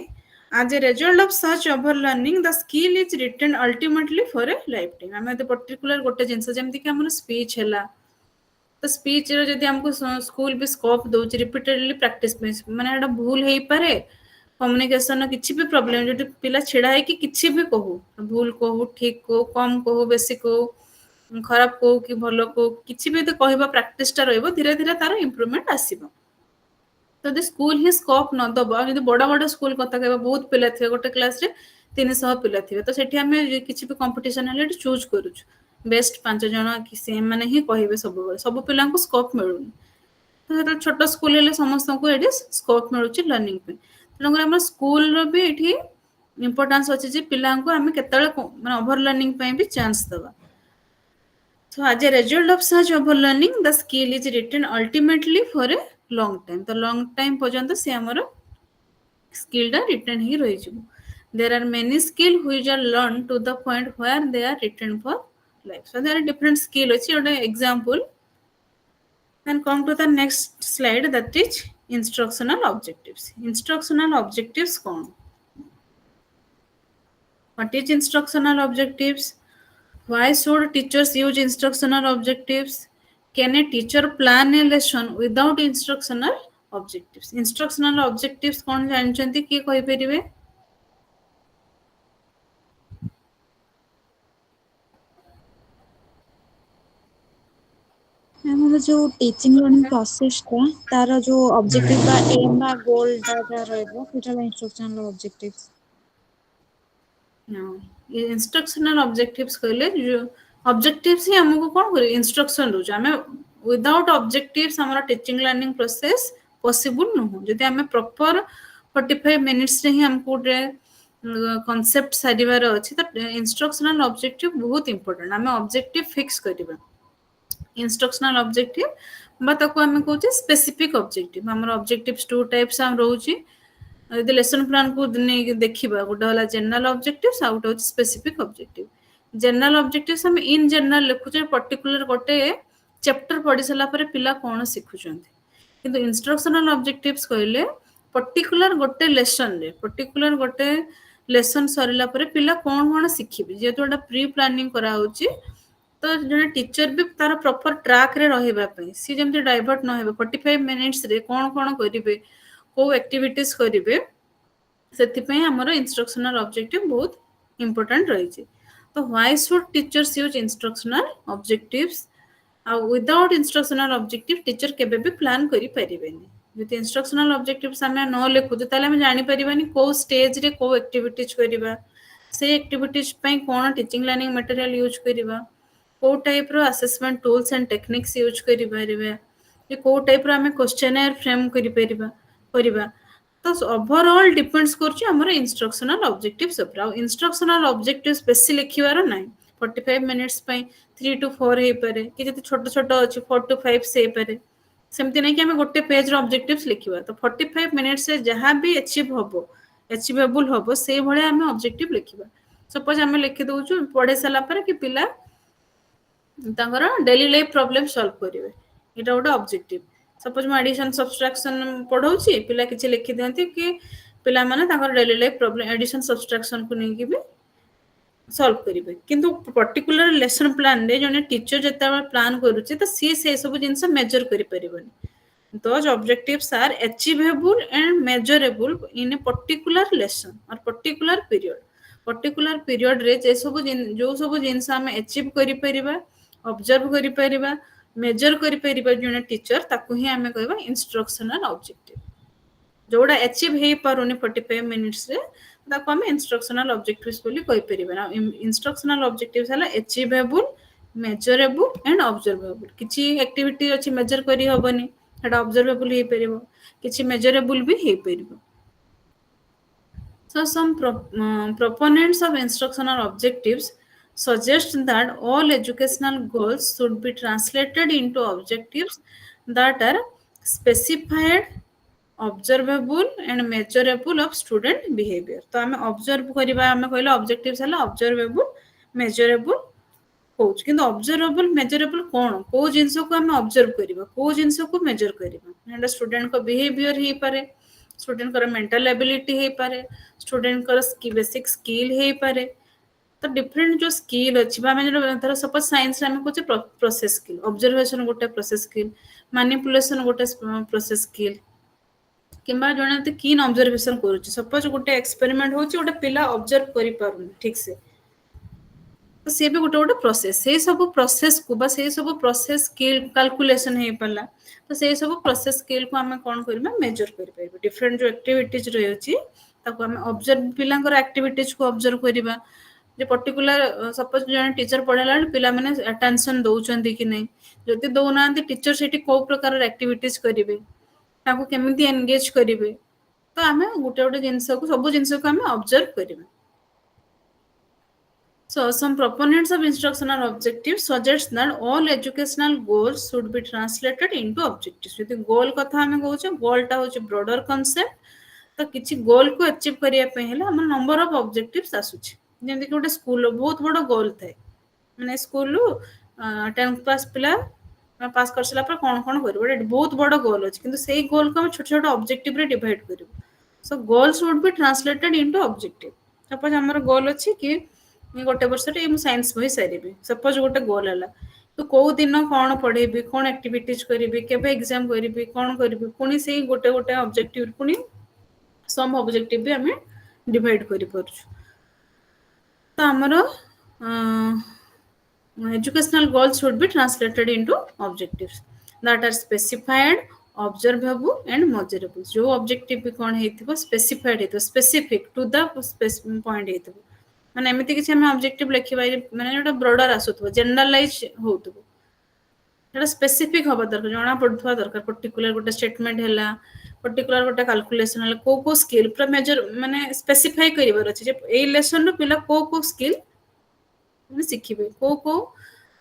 as a result of such over learning the skill is retained ultimately for a lifetime। ଆମେ ଯଦି particular ଗୋଟେ ଜିନିଷ ଯେମିତିକି ଆମର ସ୍ପିଚ୍ ହେଲା ତ ସ୍ପିଚ୍ର ଯଦି ଆମକୁ ସ୍କୁଲ ବି ସ୍କୋପ୍ ଦଉଛି ରିପିଟେଡଲି ପ୍ରାକ୍ଟିସ୍ ପାଇଁ ମାନେ ଏଇଟା ଭୁଲ ହେଇପାରେ କମ୍ୟୁନିକେସନର କିଛି ବି ପ୍ରୋବ୍ଲେମ୍ ଯଦି ପିଲା ଛିଡ଼ା ହେଇକି କିଛି ବି କହୁ ଭୁଲ କହୁ ଠିକ୍ କହୁ କମ୍ କହୁ ବେଶୀ କହୁ ଖରାପ କହୁ କି ଭଲ କହୁ କିଛି ବି ଯଦି କହିବା ପ୍ରାକ୍ଟିସଟା ରହିବ ଧୀରେ ଧୀରେ ତାର ଇମ୍ପ୍ରୁଭମେଣ୍ଟ ଆସିବ। ଯଦି ସ୍କୁଲ ହିଁ ସ୍କୋପ୍ ନ ଦେବ ଆଉ ଯଦି ବଡ଼ ବଡ଼ ସ୍କୁଲ କଥା କହିବା ବହୁତ ପିଲା ଥିବେ ଗୋଟେ କ୍ଲାସରେ 300 ପିଲା ଥିବେ ତ ସେଠି ଆମେ କିଛି ବି କମ୍ପିଟିସନ ହେଲେ ଏଠି ଚୁଜ୍ କରୁଛୁ ବେଷ୍ଟ 5 ଜଣ କି ସେମାନେ ହିଁ କହିବେ ସବୁବେଳେ ସବୁ ପିଲାଙ୍କୁ ସ୍କୋପ୍ ମିଳୁନି ତ ଯେତେବେଳେ ଛୋଟ ସ୍କୁଲ ହେଲେ ସମସ୍ତଙ୍କୁ ଏଠି ସ୍କୋପ୍ ମିଳୁଛି ଲର୍ନିଂ ପାଇଁ। ତେଣୁକରି ଆମର ସ୍କୁଲର ବି ଏଠି ଇମ୍ପୋର୍ଟାନ୍ସ ଅଛି ଯେ ପିଲାଙ୍କୁ ଆମେ କେତେବେଳେ ମାନେ ଓଭର ଲର୍ନିଂ ପାଇଁ ବି ଚାନ୍ସ ଦେବା। So as a result of such overlearning, the skill is retained ultimately for a long time। तो long time पर्यंत से हमारा skill टा retain ही रही जिवो। There are many skill which are learned to the point where they are retained for life। So there are different skill ଅଛି ଗୋଟେ example। Then come to the next slide that is instructional objectives। Instructional objectives कौन? What is instructional objectives? Why should teachers use instructional objectives? Can a teacher plan a lesson without instructional objectives? Instructional objectives कौन जानते किए कहि परिबे? ଆମର ଯୋଉ teaching learning ପ୍ରୋସେସଟା ତାର ଯୋଉ ଅବଜେକ୍ଟିଭ ବା ଏମ୍ ବା ଗୋଲଟା ଯାହା ରହିବ ସେଇଟା ହେଲା ଇନଷ୍ଟ୍ରକ୍ସନାଲ ଅବଜେକ୍ଟିଭ୍ସ। ଇନଷ୍ଟ୍ରକ୍ସନାଲ ଅବଜେକ୍ଟିଭ୍ସ କହିଲେ ଅବଜେକ୍ଟିଭ୍ସ ହିଁ ଆମକୁ କ'ଣ କରିବେ ଇନଷ୍ଟ୍ରକ୍ସନ ଦଉଛି ଆମେ ୱିଦାଉଟ୍ ଅବଜେକ୍ଟିଭ୍ସ ଆମର ଟିଚିଂ ଲର୍ନିଂ ପ୍ରୋସେସ୍ ପସିବୁଲ ନୁହଁ। ଯଦି ଆମେ ପ୍ରପର 45 ମିନିଟ୍ସରେ ହିଁ ଆମକୁ ଗୋଟେ କନସେପ୍ଟ ସାରିବାର ଅଛି ତ ଇନଷ୍ଟ୍ରକ୍ସନାଲ ଅବଜେକ୍ଟିଭ ବହୁତ ଇମ୍ପୋର୍ଟାଣ୍ଟ। ଆମେ ଅବଜେକ୍ଟିଭ ଫିକ୍ସ କରିବା ଇନଷ୍ଟ୍ରକ୍ସନାଲ ଅବଜେକ୍ଟିଭ ବା ତାକୁ ଆମେ କହୁଛେ ସ୍ପେସିଫିକ୍ ଅବଜେକ୍ଟିଭ। ଆମର ଅବଜେକ୍ଟିଭ୍ସ 2 ଟାଇପ୍ସ ଆମ ରହୁଛି ଯଦି ଲେସନ୍ ପ୍ଲାନ୍କୁ ନେଇକି ଦେଖିବା ଗୋଟେ ହେଲା ଜେନେରାଲ ଅବଜେକ୍ଟିଭ୍ସ ଆଉ ଗୋଟେ ହେଉଛି ସ୍ପେସିଫିକ୍ ଅବଜେକ୍ଟିଭ। ଜେନେରାଲ ଅବଜେକ୍ଟିଭ୍ସ ଆମେ ଇନ୍ ଜେନେରାଲ ଲେଖୁଛେ ପର୍ଟିକୁଲାର ଗୋଟେ ଚେପ୍ଟର ପଢି ସାରିଲା ପରେ ପିଲା କ'ଣ ଶିଖୁଛନ୍ତି କିନ୍ତୁ ଇନଷ୍ଟ୍ରକ୍ସନାଲ ଅବଜେକ୍ଟିଭ୍ସ କହିଲେ ପର୍ଟିକୁଲାର ଗୋଟେ ଲେସନରେ ପର୍ଟିକୁଲାର ଗୋଟେ ଲେସନ୍ ସରିଲା ପରେ ପିଲା କ'ଣ କ'ଣ ଶିଖିବେ ଯେହେତୁ ଗୋଟେ ପ୍ରି ପ୍ଲାନିଂ କରାହେଉଛି ତ ଜଣେ ଟିଚର ବି ତାର ପ୍ରପର ଟ୍ରାକରେ ରହିବା ପାଇଁ ସିଏ ଯେମିତି ଡାଇଭର୍ଟ ନ ହେବେ 45 ମିନିଟ୍ସରେ କ'ଣ କ'ଣ କରିବେ କୋଉ ଆକ୍ଟିଭିଟିଜ କରିବେ ସେଥିପାଇଁ ଆମର ଇନଷ୍ଟ୍ରକ୍ସନାଲ ଅବଜେକ୍ଟିଭ ବହୁତ ଇମ୍ପୋର୍ଟାଣ୍ଟ ରହିଛି। ତ ହ୍ୱାଇ ସୁଡ୍ ଟିଚର୍ସ ୟୁଜ୍ ଇନଷ୍ଟ୍ରକ୍ସନାଲ ଅବଜେକ୍ଟିଭ୍ସ ଆଉ ୱିଦାଉଟ୍ ଇନଷ୍ଟ୍ରକ୍ସନାଲ ଅବଜେକ୍ଟିଭ ଟିଚର କେବେ ବି ପ୍ଲାନ୍ କରିପାରିବେନି। ଯଦି ଇନଷ୍ଟ୍ରକ୍ସନାଲ ଅବଜେକ୍ଟିଭ୍ସ ଆମେ ନ ଲେଖୁଛୁ ତାହେଲେ ଆମେ ଜାଣିପାରିବାନି କୋଉ ଷ୍ଟେଜରେ କୋଉ ଆକ୍ଟିଭିଟିଜ କରିବା ସେଇ ଆକ୍ଟିଭିଟିଜ ପାଇଁ କ'ଣ ଟିଚିଂ ଲର୍ନିଂ ମେଟେରିଆଲ ୟୁଜ୍ କରିବା କୋଉ ଟାଇପ୍ର assessment tools and techniques use କରିପାରିବା ଯେ କୋଉ ଟାଇପ୍ର ଆମେ କ୍ୱେଶ୍ଚେନାire ଫ୍ରେମ୍ କରିବା ତ ଓଭରଅଲ୍ ଡିପେଣ୍ଡସ୍ କରୁଛି ଆମର ଇନଷ୍ଟ୍ରକ୍ସନାଲ ଅବଜେକ୍ଟିଭ୍ସ ଉପରେ। ଆଉ ଇନଷ୍ଟ୍ରକ୍ସନାଲ ଅବଜେକ୍ଟିଭ୍ସ ବେଶୀ ଲେଖିବାର ନାହିଁ 45 ମିନିଟ୍ସ ପାଇଁ 3 to 4 ହେଇପାରେ କି ଯଦି ଛୋଟ ଛୋଟ ଅଛି 4 to 5 ହେଇପାରେ ସେମିତି ନାହିଁ କି ଆମେ ଗୋଟେ ପେଜର ଅବଜେକ୍ଟିଭ୍ସ ଲେଖିବା। ତ 45 ମିନିଟ୍ସରେ ଯାହା ବି ଆଚିଭେବୁଲ ହବ ସେଇଭଳିଆ ଆମେ ଅବଜେକ୍ଟିଭ ଲେଖିବା। ସପୋଜ ଆମେ ଲେଖି ଦଉଛୁ ପଢେଇ ସାରିଲା ପରେ କି ପିଲା ତାଙ୍କର ଡେଲି ଲାଇଫ ପ୍ରୋବ୍ଲେମ ସଲ୍ଭ କରିବେ ଏଇଟା ଗୋଟେ ଅବଜେକ୍ଟିଭ ସପୋଜ ମୁଁ ଆଡିସନ ସବଷ୍ଟ୍ରାକ୍ସନ ପଢଉଛି ପିଲା କିଛି ଲେଖି ଦିଅନ୍ତି କି ପିଲାମାନେ ତାଙ୍କର ଡେଲି ଲାଇଫ ପ୍ରୋବ୍ଲେମ ଆଡିସନ ସବଷ୍ଟ୍ରାକ୍ସନକୁ ନେଇକି ବି ସଲ୍ଭ କରିବେ କିନ୍ତୁ ପର୍ଟିକୁଲାର ଲେସନ ପ୍ଲାନରେ ଜଣେ ଟିଚର ଯେତେବେଳେ ପ୍ଲାନ୍ କରୁଛି ତ ସିଏ ସେ ସବୁ ଜିନିଷ ମେଜର କରିପାରିବନି those objectives are achievable and measurable in a particular lesson or particular period रे जे सब जो सब जिनस हम अचीव करि परिबा ऑब्जर्व करि परिबा मेजर करि परिबा जने टीचर ताकू ही हमें कहबा इंस्ट्रक्शनल ऑब्जेक्टिव जोड़ा अचीव हे पारुनी 45 मिनिट्स रे ताकू हम इंस्ट्रक्शनल ऑब्जेक्टिव्स बोली कहि परिबा ना इंस्ट्रक्शनल ऑब्जेक्टिव्स हला अचीवेबल मेजरेबल एंड ऑब्जर्वेबल किछि एक्टिविटी अछि मेजर करि हबनी एटा ऑब्जर्वेबल हे परिबो किछि मेजरेबल भी हे परिबो so some proponents of instructional objectives suggest that all educational goals should be translated into objectives that are specified observable and measurable of student behavior तो हमें observe करिबा हमें कहले ऑब्जेक्टिव्स हला ऑब्जर्वेबल मेजरेबल होच किंतु ऑब्जर्वेबल मेजरेबल कोन को जिंस को हमें ऑब्जर्व करिबा को जिंस को मेजर करिबा एंड स्टूडेंट को बिहेवियर हे पारे स्टूडेंट को मेंटल एबिलिटी हे पारे स्टूडेंट को बेसिक स्किल हे पारे तो डिफरेंट जो स्किल अछि बा मैं धर सपोज साइंस रे हम कुछ प्रोसेस स्किल ऑब्जर्वेशन गोटे प्रोसेस स्किल मैनिपुलेशन गोटे प्रोसेस स्किल किंबा जने ते कीन ऑब्जर्वेशन करूची सपोज गोटे एक्सपेरिमेंट होची गोटे पिला ऑब्जर्व करि पारुनी ठीक से तो से भी गोटे गोटे प्रोसेस से सब प्रोसेस को बा से सब प्रोसेस स्किल कैलकुलेशन हे पला तो से सब प्रोसेस स्किल को हमें कोन करबा मेजर करि परबे डिफरेंट जो एक्टिविटीज रहउची ताको हमें ऑब्जर्व पिलांकर एक्टिविटीज को ऑब्जर्व करिबा जे पर्टिकुलर सपोज जने टीचर पढाला पिला माने अटेंशन दउचंदी कि नै जति दउनांती टीचर सेठी को प्रकार एक्टिविटीज करिवे ताको केमिति एंगेज करिवे तो हमें गोटे गोटे जिंस को सब जिंस को हमें ऑब्जर्व करिवे So, some proponents of instructional objectives suggest that all educational goals should be translated into objectives. यदि goal कथा हमें कहूचे goal टा होचे broader concept तो किछि goal को achieve करिया पे हेला हमर number of objectives आसुचे जेमति कि गोटे स्कूल बहुत बड़ गोल थाए माने स्कूल 10th क्लास पिला पास करसला पर कोन कोन करबो बहुत बड़ गोल अछि किंतु सेही गोल को हम छोट छोट ऑब्जेक्टिव रे डिवाइड करबो सो goals would be translated into objective suppose हमर गोल अछि कि गोटे वर्ष रे साइंस बही सारी सपोज गोटे गोल है तो कौ दिन कौन पढ़ेबी कौन एक्टिविटीज करी केबे एग्जाम करी कौन करी पुणी से गोटे गोटे ऑब्जेक्टिव पुणी सम ऑब्जेक्टिव भी हमें डिवाइड करि परछु तो हमरो educational goals should be translated into objectives that are specified observable and measurable जो ऑब्जेक्टिव भी कौन हेतिबो स्पेसिफाइड हेतिबो स्पेसिफिक टू द पॉइंट हेतिबो माने एमिति किछ हम ऑब्जेक्टिव लिखिबा माने जोटा ब्रॉडर आसुथबो जनरलाइज होतबो जोटा स्पेसिफिक होबा दरकार जणा पडथवा दरकार पर्टिकुलर गोटे स्टेटमेंट हैला पर्टिकुलर गोटे कैलकुलेशन हैला को स्किल पूरा मेजर माने स्पेसिफाई करिवार अछि जे ए लेसन रो पिला को स्किल माने सिखिबे को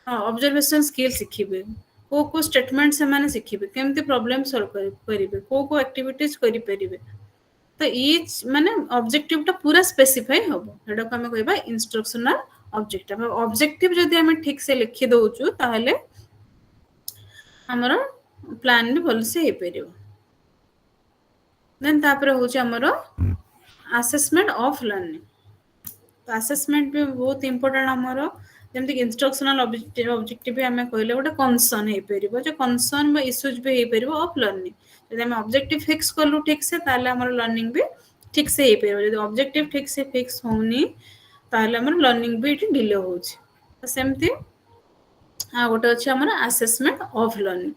ऑब्जर्वेशन स्किल सिखिबे को स्टेटमेंट से माने सिखिबे केमति प्रॉब्लम सॉल्व करिवे को एक्टिविटीज करि परिबे तो ईच माने ऑब्जेक्टिव टा पूरा स्पेसिफाई होबो एडा को हम कहबा इंस्ट्रक्शनल ऑब्जेक्टिव ऑब्जेक्टिव जदि हम ठीक से लिखि दउचु ताहले हमरो प्लान भी भल से हे परिबो देन तापर होची हमरो असेसमेंट ऑफ लर्निंग तो असेसमेंट भी बहुत इंपोर्टेंट हमरो जेमति इंस्ट्रक्शनल ऑब्जेक्टिव भी हमें कहले गोटे कंसर्न हे परिबो जे कंसर्न बा इश्यूज भी हे परिबो ऑफ लर्निंग यदि हम ऑब्जेक्टिव फिक्स करलु ठीक से ताले हमर लर्निंग भी ठीक से हे परिबो यदि ऑब्जेक्टिव ठीक से फिक्स होनी ताले हमर लर्निंग भी डिले होछि तो सेमति आ गोटे अछि हमर assessment of learning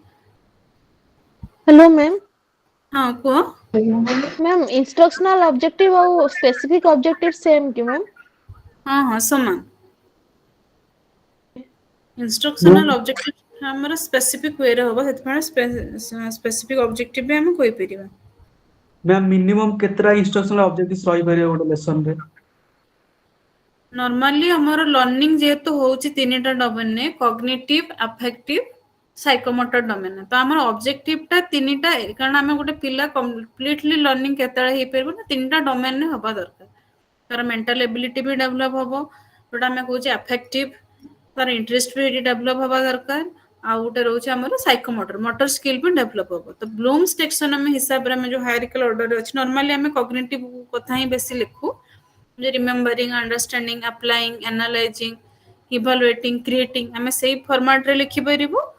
hello ma'am हां को मैम इंस्ट्रक्शनल ऑब्जेक्टिव और स्पेसिफिक ऑब्जेक्टिव सेम कि मैम हां समान इंस्ट्रक्शनल ऑब्जेक्टिव हमर स्पेसिफिक वे रे होबो सेतमे स्पेसिफिक ऑब्जेक्टिव भी हम कोइ परिबा मैम मिनिमम केतरा इंस्ट्रक्शनल ऑब्जेक्टिव्स रही परिबा गोटे लेसन रे नॉर्मली हमर लर्निंग जेतो होउची तीनटा डोमेन ने कॉग्निटिव अफेक्टिव साइकोमोटर डोमेन तो हमर ऑब्जेक्टिव टा तीनटा कारण हम गोटे पिला कंप्लीटली लर्निंग केतरा हे परबो ना तीनटा डोमेन ने होबा दरकार तार मेंटल एबिलिटी भी डेवलप होबो जोटा हम कहूची अफेक्टिव तार इंटरेस्ट भी डेभलप हवा दरकार आ गोटे रोचे हमर साइकोमोटर मोटर स्किल भी डेभलप हो तो ब्लूम्स टेक्सोनोमी हिसाब रे जो हायरार्किकल ऑर्डर अछि नॉर्मली हमें कॉग्निटिव कथा ही बेसी लिखू जो remembering understanding applying analysing evaluating creating हमें सेही फॉर्मेट रे लिखि परिबो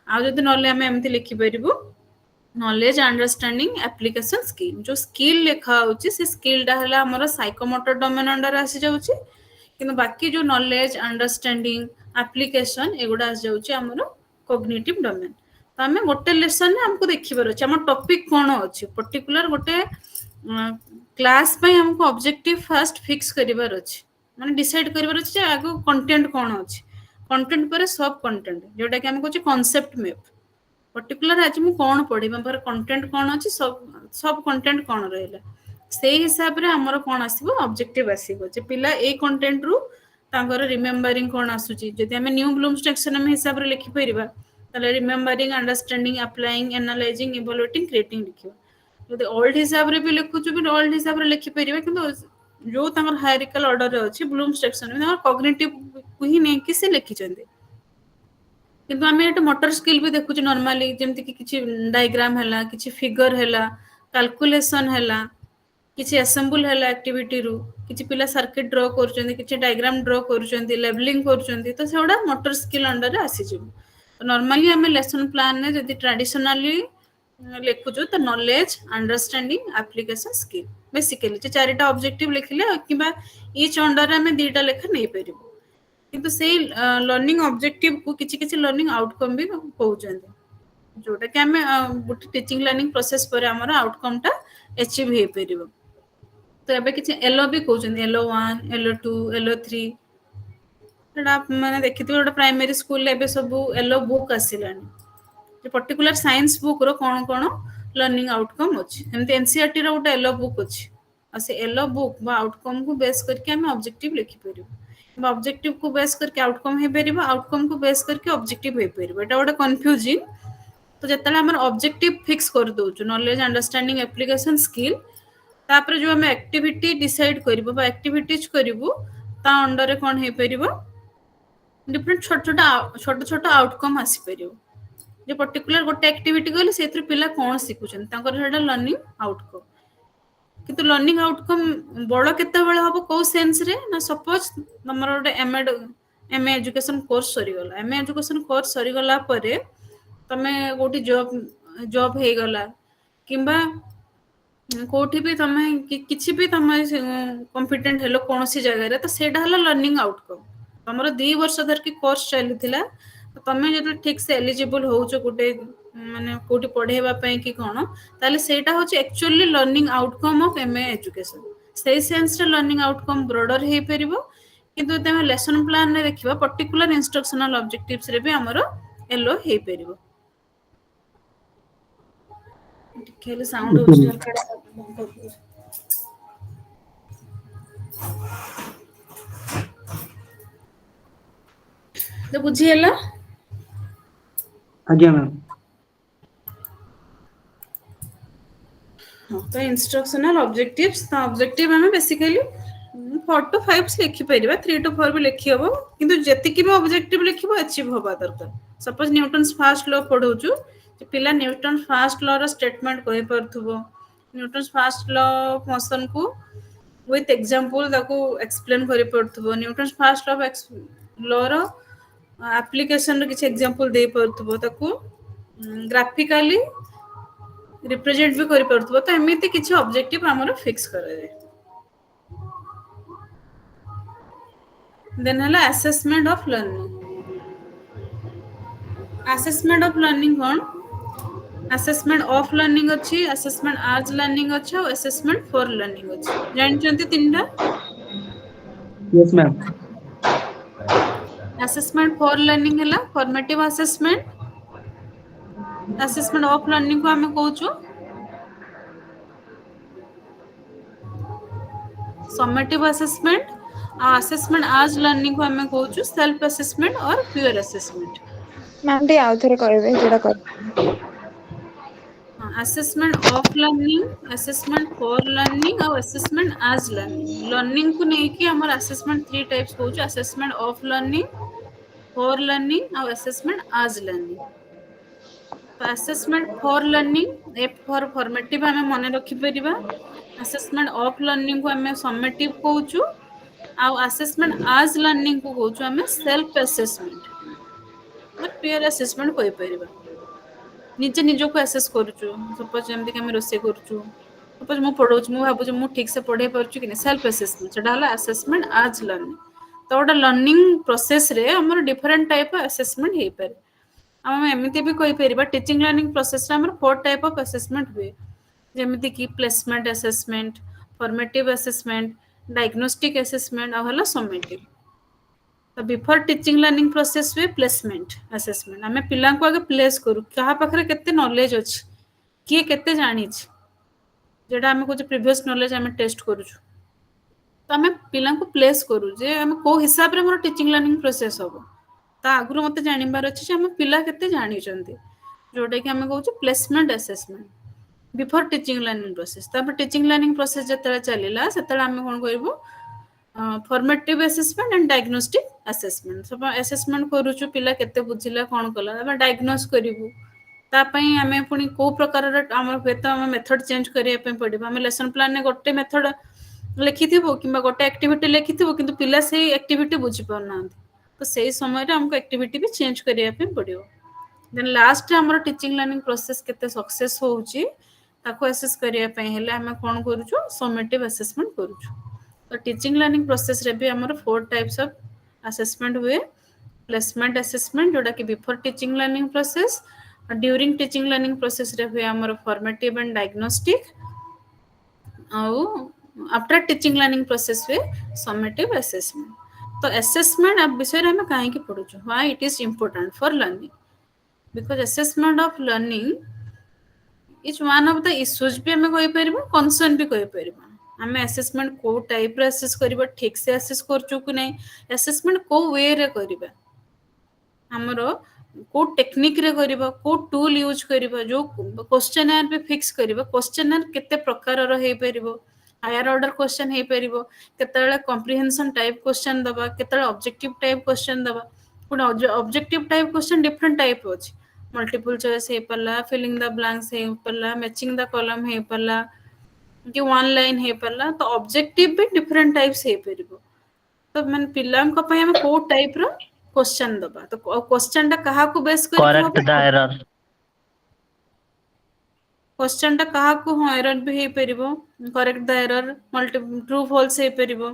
आ जदि नले हमें एमति लिखि परिबो नॉलेज अंडरस्टैंडिंग एप्लीकेशन स्किल जो स्किल लिखा होची से स्किल डा हला हमर साइकोमोटर डोमेन अंडर आसी जाउची किंतु बाकी जो नॉलेज अंडरस्टैंडिंग एप्लीकेशन एगुडा आसी जाउची हमर कॉग्निटिव डोमेन तो हमें गोटे लेसन ने हमको देखिबार अछि हमर टॉपिक कोन अछि पर्टिकुलर गोटे क्लास पे हमको ऑब्जेक्टिव फर्स्ट फिक्स करिबार अछि माने डिसाइड करिबार अछि आगो कंटेंट कोन अछि कंटेंट पर सब कंटेंट जोटा कि हम कहछि कांसेप्ट मैप पर्टिकुलर आज मु कोन पढी पर कंटेंट कोन अछि सब कंटेंट कोन रहला सेही हिसाब रे हमर कोन आसीबो ऑब्जेक्टिव आसीबो जे पिला ए कंटेंट रु तांकर रिमेम्बरिंग कोन आसुची जदि हम न्यू ब्लूम्स टेक्सोनोमी हिसाब रे लिखि परिबा तले remembering understanding applying analysing evaluating creating लिखिबा जदि ओल्ड हिसाब रे भी लिखुछु भी ओल्ड हिसाब रे लिखि परिबा किंतु जो तांकर हायरार्किकल ऑर्डर रे अछि ब्लूम्स टेक्सोनोमी तांकर कॉग्निटिव को ही नै कि से लिखि चंदी किंतु हमें एटा मोटर स्किल भी देखुछु नॉर्मली जेमति कि किछि डायग्राम हैला किछि फिगर हैला कैलकुलेशन हैला किछि असेंबल हैला एक्टिविटी रु किछि पिला सर्किट ड्रा करचंदी किछि डायग्राम ड्रा करचंदी लेबलिंग करचंदी तो सेडा मोटर स्किल अंडर रे आसी जिवो नॉर्मली हमें लेसन प्लान ने जदि ट्रेडिशनली लिखुछु तो knowledge understanding application skill basically जे चारिटा ऑब्जेक्टिव लिखले किबा ईच अंडर रे हमें दीटा लेखा नै परिबो किंतु से लर्निंग ऑब्जेक्टिव को किछि किछि लर्निंग आउटकम भी कहउचंदी जोटा कि हमें गोटे टीचिंग लर्निंग प्रोसेस पर हमर आउटकम टा अचीव हे परिबो तो एबे किछि एलओ भी कहउचंदी एलओ1 एलओ2 एलओ3 एडा माने देखिथिबे गोटे प्राइमरी स्कूल ले एबे सब एलओ बुक आसिलानी जे पर्टिकुलर साइंस बुक रो कोन कोन लर्निंग आउटकम अछि एमते एनसीईआरटी रो गोटे एलओ बुक अछि आ से एलओ बुक बा आउटकम को बेस करके हमें ऑब्जेक्टिव लिखि परिबो ऑब्जेक्टिव को बेस करके आउटकम हे परिबो आउटकम को बेस करके ऑब्जेक्टिव हे परिबो एटा गोटे कंफ्यूजिंग तो जतले हमर ऑब्जेक्टिव फिक्स कर दोछु नॉलेज अंडरस्टैंडिंग एप्लीकेशन स्किल तापर जो हमें एक्टिविटी डिसाइड करिवो बा एक्टिविटीज करिवो ता अंडर रे कोन हे परिबो डिफरेंट छोट छोट आउटकम आसी परिबो जे पर्टिकुलर गोटे एक्टिविटी गले सेतिर पिला कोन सिकुछन तांकर हेडा लर्निंग आउटकम किंतु लर्निंग आउटकम बड़ केते बेले हबो को सेंस रे ना सपोज हमर गोटे एमए एजुकेशन कोर्स सरी गला एमए एजुकेशन कोर्स सरी गला परे तमे गोटी जॉब हे गला किंबा कोठी भी तमे किछि भी तमे कॉम्पिटेंट हेलो कोनोसी जगह रे तो सेडा हला लर्निंग आउटकम हमर 2 वर्ष धर की कोर्स चलिथिला तमे जदि ठीक से एलिजिबल होउछो गोटे माने कोठी पढेबा पई कि कोन ताले सेटा होची actually learning outcome of MA education सेही सेंस रे लर्निंग आउटकम ब्रॉडर हे परिबो किंतु तमे लेसन प्लान रे देखिबा पर्टिकुलर इंस्ट्रक्शनल ऑब्जेक्टिव्स रे भी हमरो एलो हे परिबो खेले साउंड होची तो बुझी हला आज्ञा मैम तो इंस्ट्रक्शनल ऑब्जेक्टिव्स तो ऑब्जेक्टिव हमें बेसिकली 4 to 5 लिखि परिबा 3 to 4 भी लिखि हबो किंतु जति कि भी ऑब्जेक्टिव लिखिबो अचीव होबा दरकार सपोज न्यूटन्स फर्स्ट लॉ पढौछु जे पिला न्यूटन फर्स्ट लॉ रो स्टेटमेंट कहि परथुबो Newton's first law of motion को विथ एग्जांपल ताको एक्सप्लेन करि परथुबो न्यूटन्स फर्स्ट लॉ रो एप्लीकेशन रो किछ एग्जांपल दे परथुबो ताको ग्राफिकली रिप्रेजेंट भी करि परथुबो तो एमिति किछ ऑब्जेक्टिव हमरो फिक्स करा जाय देन हला assessment of learning cone assessment of learning अछि असेसमेंट आज लर्निंग अछि और असेसमेंट फॉर लर्निंग अछि जानि चंती तीनटा yes ma'am assessment for learning हला फॉर्मेटिव असेसमेंट ऑफ लर्निंग को हमें कहूछु summative assessment assessment as learning को हमें कहूछु सेल्फ असेसमेंट और प्योर असेसमेंट मैम टी आउ थरे कहबे जेडा कर assessment of learning assessment for learning और असेसमेंट आज लर्निंग को नहीं कि हमर असेसमेंट 3 टाइप्स कहूछु assessment of learning for learning और असेसमेंट आज लर्निंग। तो assessment for learning F for formative आम मन रखिपर। असेसमेंट ऑफ लर्निंग को आम समेटिव कहूँ आउ असेसमेंट आज लर्निंग को कहूँ आम सेल्फ असेसमेंट पीयर असेसमेंट कहीपर। निजे निजक आसेस करुचु सपोज जमीक आम रोसे करुचु सपोज मुझे पढ़ाऊँ मुझे भावुँ मुझे ठीक से पढ़े पार्छु कि सेल्फ असेसमेंट से असेसमेंट आज लर्निंग। तो गोटे लर्निंग प्रोसेस रे हमर डिफरेंट टाइप ऑफ असेसमेंट हो पारे। आम एमती भी कहीपर टीचिंग लर्निंग प्रोसेस रे 4 टाइप ऑफ असेसमेंट हुए जमीती कि placement assessment, formative assessment, diagnostic assessment और समेटिव। तो बिफोर टीचिंग लर्निंग प्रोसेस हुए प्लेसमेंट असेसमेंट आम पिला को आगे प्लेस करूँ क्या पाखे केते नॉलेज अच्छी किए केते जानी जेटा आम कहे प्रीवियस नॉलेज आम टेस्ट करूँ। तो आम पिला प्लेस करूँ जे आम कौ हिसाब से मोर टीचिंग लर्निंग प्रोसेस हम ता आगु मत जानवर अच्छे आम पिला केते जानी जोटा कि आम कहूँ placement assessment before teaching learning process. Teaching learning process जो चलला से आम कौन कर formative assessment and diagnostic assessment सब असेसमेंट करूँ पिला केते बुझिला कौन कला डायग्नोस करूँ तापाई आम पुणी कौ प्रकार आम हे तो आम मेथड चेंज करने पड़ो। आम लेसन प्लान गोटे मेथड लिखि कि गोटे एक्टिविटी लिखि कि पिला से एक्टिविटी बुझी पारना तो से समय आमको एक्टिविटी भी चेंज करने पड़ो। देन लास्ट आमर टीचिंग लर्निंग प्रोसेस केते सक्सेस होउची ताको असेस करिया पई हेले हम कोन करूछु समेटिव असेसमेंट करूछु। तो टीचिंग लर्निंग प्रोसेस रे भी हमर 4 टाइप्स ऑफ असेसमेंट हुए प्लेसमेंट असेसमेंट जोटा कि before teaching learning process during teaching learning process रे हुए हमर formative and diagnostic after teaching learning process हुए समेटिव असेसमेंट। तो असेसमेंट विषय हम कहीं पढ़ुछु why it is important for learning because assessment of learning is one of the issues भी हमें कहि परबो कंसर्न भी कहि परबो। हमें असेसमेंट को टाइप रे असेस करबो ठीक से असेस करचु कि नहीं असेसमेंट को वे रे करबा हमरो को टेक्निक रे करबो को टूल यूज करबो जो क्वेश्चनर पे फिक्स करबो क्वेश्चनर केते प्रकार रो हे परबो हायर ऑर्डर क्वेश्चन हे परबो केतले कॉम्प्रिहेंशन टाइप क्वेश्चन दबा केतले ऑब्जेक्टिव टाइप क्वेश्चन दबा कोन objective type question different type अछि मल्टीपल चॉइस हे पल्ला फिलिंग द ब्लैंक्स हे पल्ला मैचिंग द कॉलम हे पल्ला कि वन लाइन हे पल्ला तो ऑब्जेक्टिव भी डिफरेंट टाइप्स हे परबो। तो मन पिलांक पय हम को टाइप रो क्वेश्चन दबा तो क्वेश्चन टा कहा को बेस करके करेक्ट द एरर क्वेश्चन टा कहा को हो एरर भी हे परबो correct the error multi true false हे परबो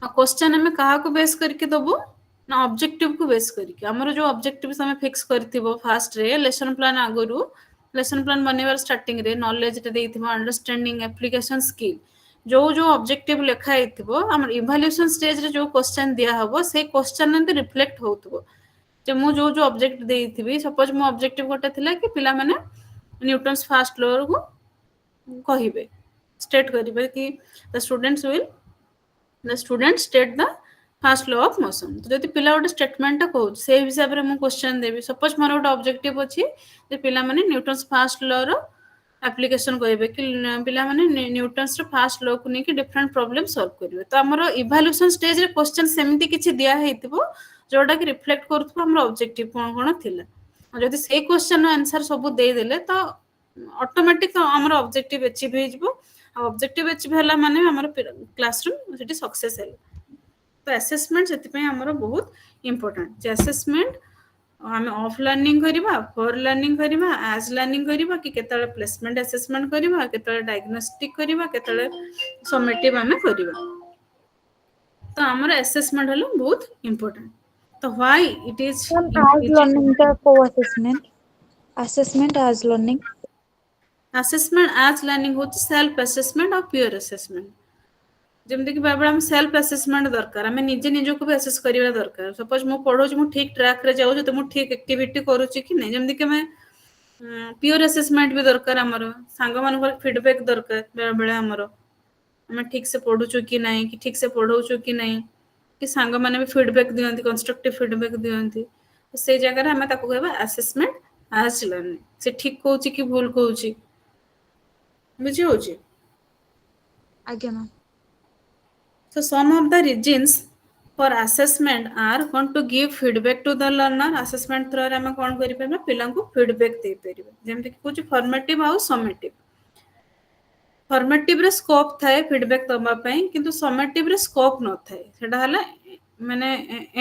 क्वेश्चन हमें कहा को बेस करके दबो ना ऑब्जेक्टिव को बेस करके हमरो जो ऑब्जेक्टिव हमें फिक्स करथिबो फास्ट रे लेसन प्लान आगुरु लेसन प्लान बनेबार स्टार्टिंग रे नॉलेज रे देथिबो अंडरस्टैंडिंग एप्लीकेशन स्किल जो जो ऑब्जेक्टिव लिखा हेतिबो हमर इवैल्यूएशन स्टेज रे जो क्वेश्चन दिया हबो से क्वेश्चन ने रिफ्लेक्ट होतबो जे मु जो जो ऑब्जेक्ट देथिबी सपोज मो ऑब्जेक्टिव गोटे थिला कि पिला माने न्यूटन्स फर्स्ट लॉ को कहिबे स्टेट करिबे कि the student state the first law of motion. तो जदि पिला गोटे स्टेटमेंट कहूँ से हिसाब से मुझे क्वेश्चन देवी सपोज मोर गोटे ऑब्जेक्टिव अच्छी पिला माने न्यूटन्स फर्स्ट लॉ रो एप्लीकेशन करेंगे कि पिला माने न्यूटन्स रो फर्स्ट लॉ को लेकिन डिफरेंट प्रॉब्लम सॉल्व करेंगे। तो आमर इवैल्यूएशन स्टेज रे क्वेश्चन सेमती किछि दिया हेतिबो जोटा कि रिफ्लेक्ट करथबो हमर ऑब्जेक्टिव कोन कोन थिला जदि से क्वेश्चन रो आंसर सब दे देले तो ऑटोमेटिक हमर ऑब्जेक्टिव अचीव हे जिवो ऑब्जेक्टिव अचीव होला माने हमर क्लासरूम सेठी सक्सेस हे। तो असेसमेंट से हमर बहुत इंपोर्टेंट जे असेसमेंट आम ऑफ लर्निंग करबा फॉर लर्निंग करबा एज लर्निंग करबा कि केतले प्लेसमेंट असेसमेंट करबा केतले डायग्नोस्टिक करबा केतले समेटिव आम करबा। तो हमर असेसमेंट हलो बहुत इंपोर्टेंट। तो व्हाई इट इज आज लर्निंग का को असेसमेंट आज लर्निंग हो सेल्फ असेसमेंट और प्योर असेसमेंट जमती कि बाबा हम सेल्फ असेसमेंट दरकार आम निजे निज को भी असेस करबा दरकार सपोज मु पढो मु ठीक ट्रैक रे जाउ तो मु ठीक एक्टिविटी करूची कि नहीं जमती कि मैं प्योर असेसमेंट भी दरकार हमर सांग मान फीडबैक दरकार बेले बेले हमर हम ठीक से पढुचु कि नहीं कि ठीक से पढौचु कि नहीं कि सांग माने भी फीडबैक दियंती कंस्ट्रक्टिव फीडबैक दियंती तो से जगह रे हम ताको कहबा असेसमेंट आज लर्निंग से ठीक कहूची कि भूल कहूची बुझी आज्ञा ma'am. So some of the reasons for assessment are going to give feedback to the learner. Assessment through रे हमें कौन करी परिबे पिलांको feedback दे परिबे जेमति कुछ formative आउ summative. Formative रे scope थाए feedback दबा पई किंतु summative रे scope न थाए सेटा हला माने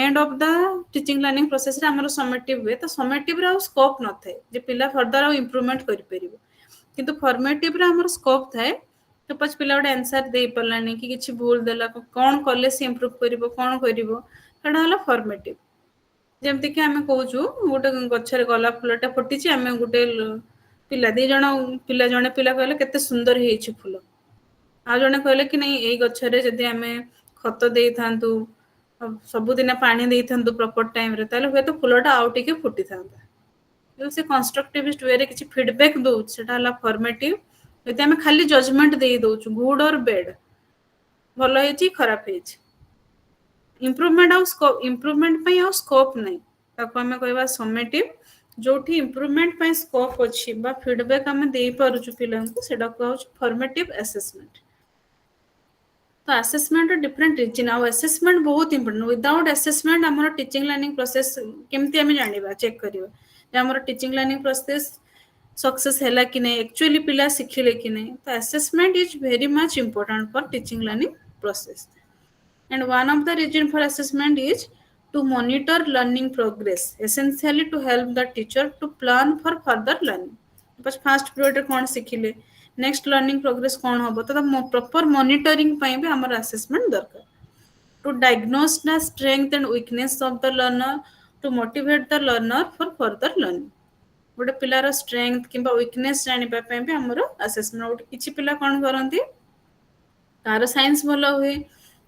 end of the teaching learning process रे हमर summative हुए तो summative रे आउ scope न थाए जे पिला further आउ improvement करि परिबे किंतु formative रे हमर scope थाए तो पछ पिला गोटे आंसर दे परलानी कि किछि भूल देला कोन कॉलेज से इंप्रूव करिवो कोन करिवो सेटा हला फॉर्मेटिव जेमति कि हमें कहूछु गोटे गछरे गोलाप फुलटा फुटिछि हमें गोटे पिला दी जण पिला जणे पिला कहले केते सुंदर हेछि फुल आ जणे कहले कि नहीं एई गछरे जदी हमें खत देई थांतु सब दिन पानी देई थांतु प्रॉपर टाइम रे ताले होय तो फुलटा आउ टिके फुटी थांता जो से कंस्ट्रक्टिविस्ट वे रे किछि फीडबैक दउ सेटा हला फॉर्मेटिव यदि हमें खाली जजमेंट दे दउछु गुड और बैड भलो हेछि खराब हेछि इम्प्रूवमेंट आउ स्कोप इम्प्रूवमेंट पई आउ स्कोप नै ताको हमें कहबा समेटिव जोठी इम्प्रूवमेंट पई स्कोप अछि बा फीडबैक हमें देई पारुछु पिलांकु सेडा कहउछु फॉर्मेटिव असेसमेंट तो असेसमेंट डिफरेंट रीजन आउ असेसमेंट बहुत इंपोर्टेंट विदाउट असेसमेंट हमर टीचिंग लर्निंग प्रोसेस केमति हमें जानिबा चेक करिवा जे हमर टीचिंग लर्निंग प्रोसेस सक्सेस हैला कि नहीं एक्चुअली पिला सिखिले कि नहीं तो assessment is very much important for teaching learning process and one of the reason for assessment is to monitor learning progress essentially to help the teacher to plan for further learning बस first period रे कोन सिखिले next learning progress कोन होबो तो proper monitoring पई भी हमर assessment दरकार to diagnose the strength and weakness of the learner to motivate the learner for further learning गोटे पिलार strength किंबा वीकनेस जानिबा पई भी हमर असेसमेंट किछि पिला कोन करंती कार साइंस भलो हुए